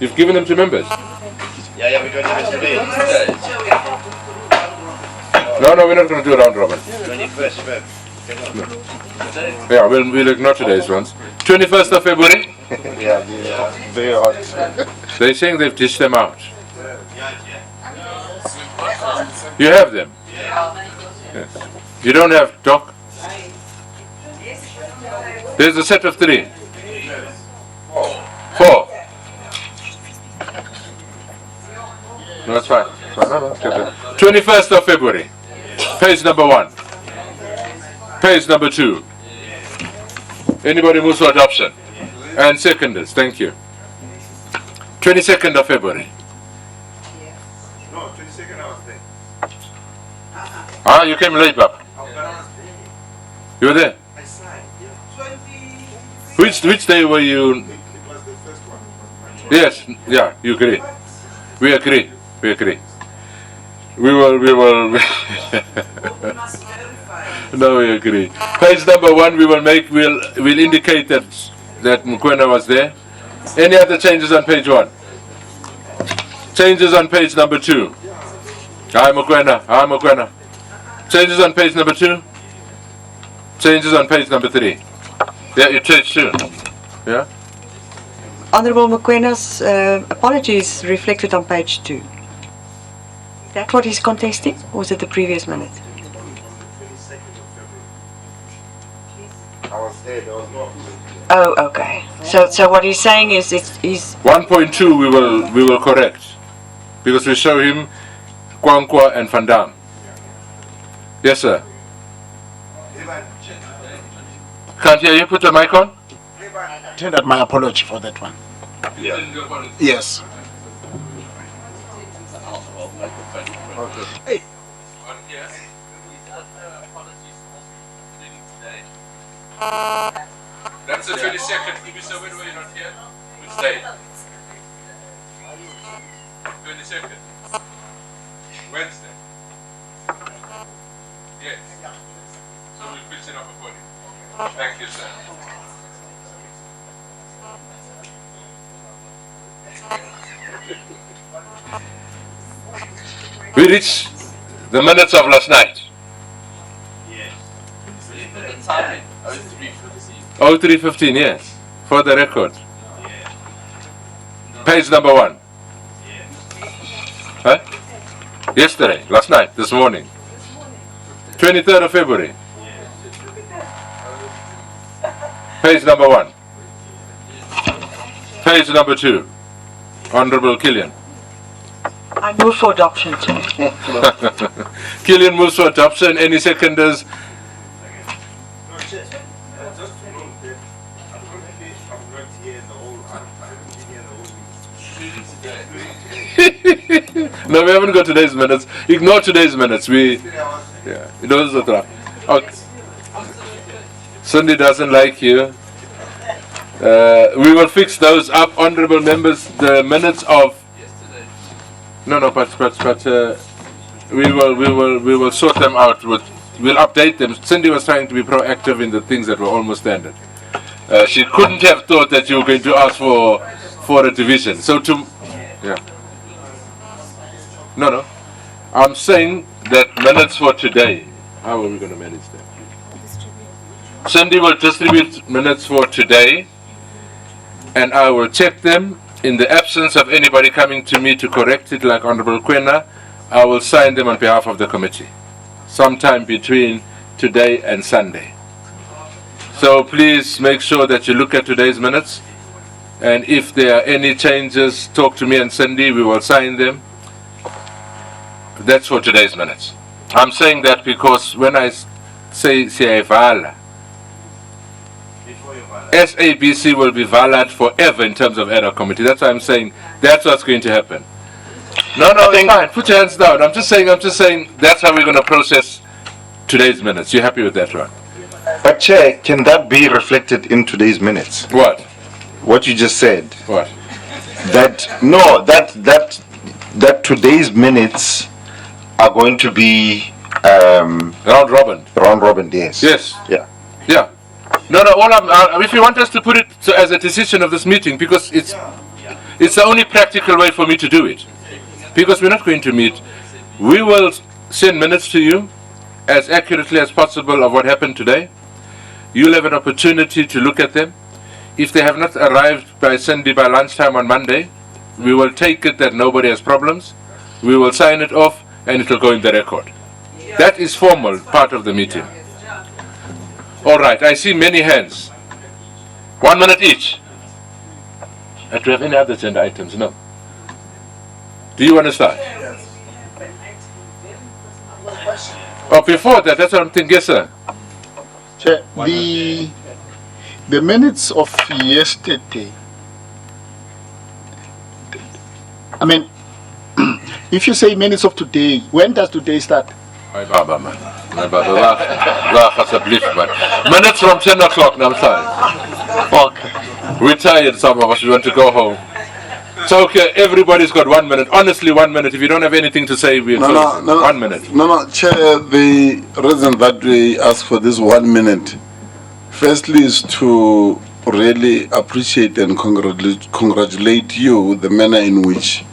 You've given them to members? Yeah, we got it yesterday. No, we're not going to do a round robin. 21st Feb. Yeah, we'll ignore today's ones. 21st of February? Yeah, very hot. They're saying they've dished them out. You have them? Yes. You don't have Doc? There's a set of 3. 4. No, it's fine. No, check it. 21st of February. Page number 1. Page number 2. Anybody moves for adoption? And seconders, thank you. 22nd of February. No, 22nd I was there. Ah, you came late, Bob. You were there? I signed. Which day were you? It was the first one. Yes, yeah, you agree. We agree. We agree. We will. No, we agree. Page number 1, we'll indicate that Mokoena was there. Any other changes on page 1? Changes on page number 2. Hi Mokoena. Changes on page number 2. Changes on page number 3. Yeah, you changed too. Yeah? Honourable Mokwena's apologies reflected on page 2. Is that what he's contesting, or was it the previous minute? I was there, there was no. Oh, okay. So what he's saying is he's 1.2 we will correct, because we show him Kwankwa and Van Dam. Yes, sir. Can't hear you. Put the mic on. Tendered my apology for that one. Yes. Hey. That's the 22nd. Give me some when you're not here. Which day? 22nd. Wednesday. Yes. So we'll fix it up accordingly. Thank you, sir. We reached the minutes of last night. Yes. 03:15, yes. For the record. Page number 1. Huh? Yesterday, last night, this morning. 23rd of February. Page number 1. Page number 2. Honorable Killian. I move for adoption too. Killian moves for adoption. Any seconders? No, we haven't got today's minutes. Ignore today's minutes. Yeah, it was a trap. Okay. Cindy doesn't like you. We will fix those up, honourable members. The minutes of. No, but we will sort them out. We'll update them. Cindy was trying to be proactive in the things that were almost standard. She couldn't have thought that you were going to ask for a division. So yeah. No. I'm saying that minutes for today. How are we going to manage that? Cindy will distribute minutes for today, and I will check them. In the absence of anybody coming to me to correct it, like Honorable Kwena, I will sign them on behalf of the committee, sometime between today and Sunday. So please make sure that you look at today's minutes, and if there are any changes, talk to me and Cindy, we will sign them. That's for today's minutes. I'm saying that because when I say Siyavala, SABC will be valid forever in terms of ad hoc committee. That's why I'm saying that's what's going to happen. No, it's fine. Put your hands down. I'm just saying that's how we're going to process today's minutes. You happy with that one? But Chair, can that be reflected in today's minutes? What? What you just said. What? That today's minutes are going to be round robin. Round robin, yes. Yes. Yeah. Yeah. No. If you want us to put it as a decision of this meeting, because it's the only practical way for me to do it. Because we're not going to meet, we will send minutes to you as accurately as possible of what happened today. You'll have an opportunity to look at them. If they have not arrived by Sunday by lunchtime on Monday, we will take it that nobody has problems. We will sign it off and it will go in the record. That is formal part of the meeting. All right, I see many hands. 1 minute each. Do you have any other agenda items? No. Do you want to start? Oh, before that, that's what I'm thinking. Yes, sir. Chair, the minutes of yesterday, I mean, if you say minutes of today, when does today start? My Baba, man. Minutes from 10 o'clock, now I'm tired. Okay. We're tired, some of us, we want to go home. So okay, everybody's got 1 minute. Honestly, 1 minute. If you don't have anything to say, we'll close. 1 minute. No, Chair, the reason that we ask for this 1 minute, firstly is to really appreciate and congratulate you, the manner in which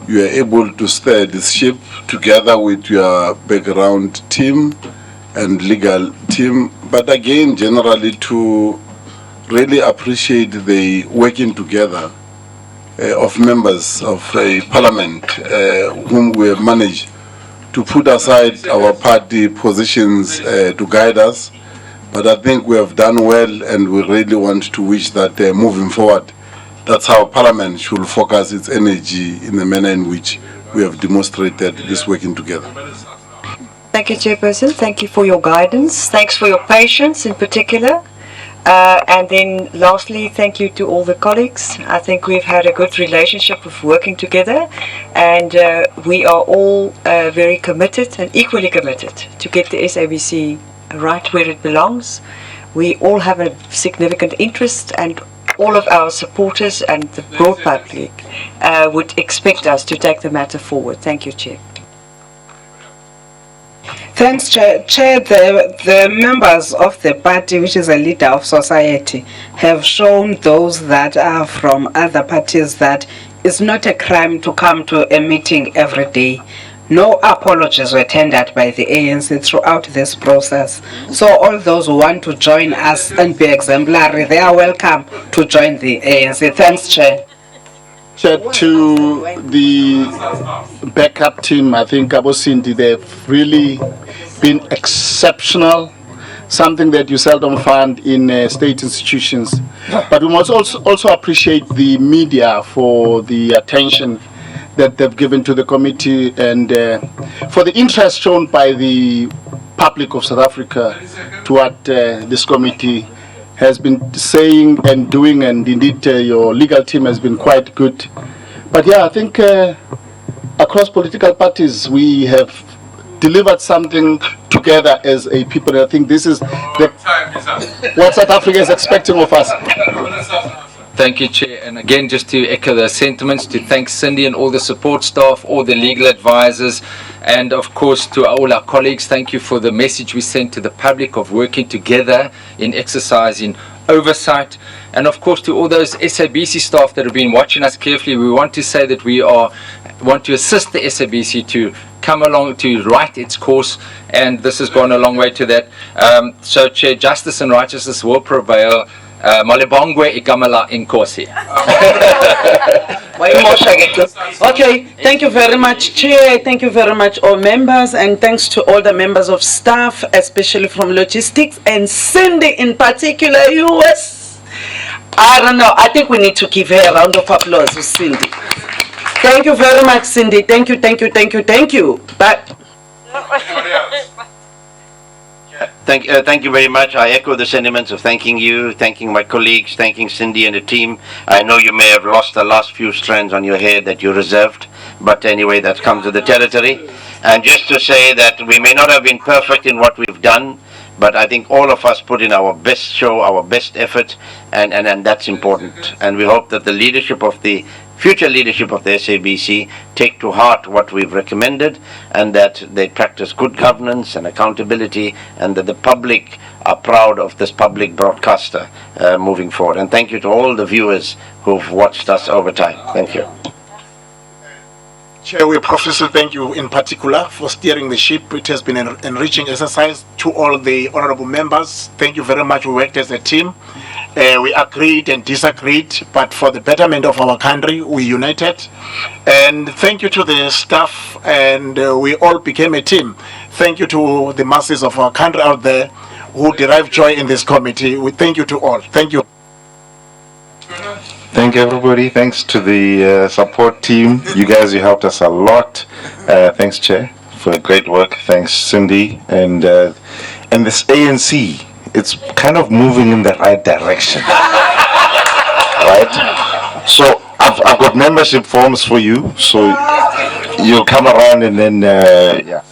you are able to steer this ship together with your background team and legal team, but again, generally to really appreciate the working together of members of parliament whom we have managed to put aside our party positions to guide us. But I think we have done well, and we really want to wish that moving forward, that's how parliament should focus its energy in the manner in which we have demonstrated this working together. Thank you, Chairperson. Thank you for your guidance. Thanks for your patience in particular. And then lastly, thank you to all the colleagues. I think we've had a good relationship of working together, and we are all very committed and equally committed to get the SABC right where it belongs. We all have a significant interest, and all of our supporters and the broad public would expect us to take the matter forward. Thank you, Chair. Thanks, Chair. The members of the party, which is a leader of society, have shown those that are from other parties that it's not a crime to come to a meeting every day. No apologies were tendered by the ANC throughout this process. So all those who want to join us and be exemplary, they are welcome to join the ANC. Thanks, Chair. Chair, to the backup team, I think Abo Cindy, they've really been exceptional, something that you seldom find in state institutions. But we must also appreciate the media for the attention that they've given to the committee, and for the interest shown by the public of South Africa to what this committee has been saying and doing, and indeed your legal team has been quite good. But yeah, I think across political parties we have delivered something together as a people, and I think this is what South Africa is expecting of us. Thank you, Chair. And again, just to echo the sentiments, to thank Cindy and all the support staff, all the legal advisors, and of course to all our colleagues. Thank you for the message we sent to the public of working together in exercising oversight. And of course to all those SABC staff that have been watching us carefully, we want to say that we want to assist the SABC to come along to right its course, and this has gone a long way to that. So Chair, justice and righteousness will prevail. Malibongwe ikamala inkosi. Okay, thank you very much, Chair. Thank you very much, all members, and thanks to all the members of staff, especially from logistics, and Cindy in particular. I don't know, I think we need to give her a round of applause to Cindy. Thank you very much, Cindy. Thank you, thank you, thank you, thank you. But Thank you very much. I echo the sentiments of thanking you, thanking my colleagues, thanking Cindy and the team. I know you may have lost the last few strands on your hair that you reserved, but anyway, that comes with the territory. And just to say that we may not have been perfect in what we've done, but I think all of us put in our best show, our best effort, and that's important. And we hope that the leadership of the future leadership of the SABC take to heart what we've recommended, and that they practice good governance and accountability, and that the public are proud of this public broadcaster moving forward. And thank you to all the viewers who've watched us over time. Thank you. Chair, we professionally thank you in particular for steering the ship. It has been an enriching exercise. To all the honorable members, thank you very much. We worked as a team. We agreed and disagreed, but for the betterment of our country, we united. And thank you to the staff, and we all became a team. Thank you to the masses of our country out there who derive joy in this committee. We thank you to all. Thank you. Thank you, everybody. Thanks to the support team. You guys, you helped us a lot. Thanks, Chair, for great work. Thanks, Cindy. And this ANC, it's kind of moving in the right direction. Right? So I've got membership forms for you. So you'll come around and then, yeah.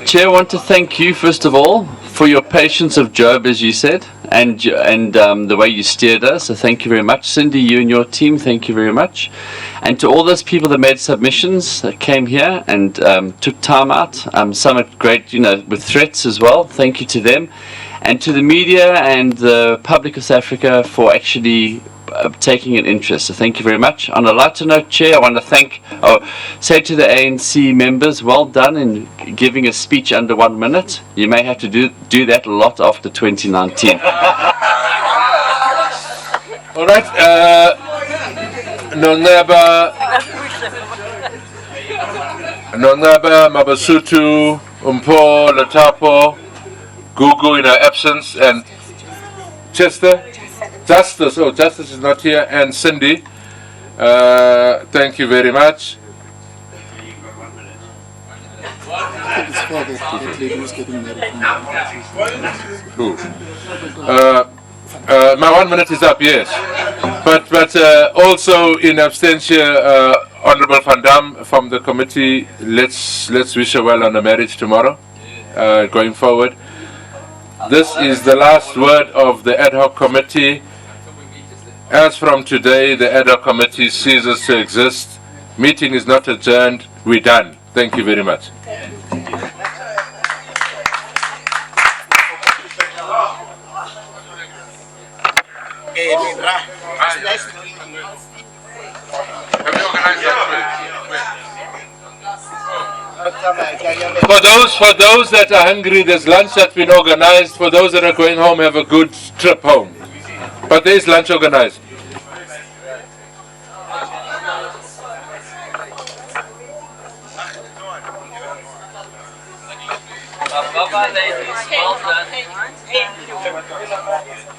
Chair, I want to thank you first of all. for your patience of Job, as you said, and the way you steered us. So thank you very much. Cindy, you and your team, thank you very much. And to all those people that made submissions, that came here and took time out, some at great, with threats as well, thank you to them. And to the media and the public of South Africa for actually taking an interest. So thank you very much. On a lighter note, Chair, I want to say to the ANC members, well done in giving a speech under 1 minute. You may have to do that a lot after 2019. All right. Nonaba, Mabasutu, Umpo, Latapo, Gugu in her absence, and Chester. Justice, Justice is not here, and Cindy. Thank you very much. My 1 minute is up, yes. But also in absentia, Honorable Van Dam from the committee, let's wish her well on the marriage tomorrow, going forward. This is the last word of the ad hoc committee. As from today, the ad hoc committee ceases to exist. Meeting is not adjourned. We're done. Thank you very much. For those that are hungry, there's lunch that's been organized. For those that are going home, have a good trip home. But there is lunch organized. Bye-bye, ladies. Well done. Thank you.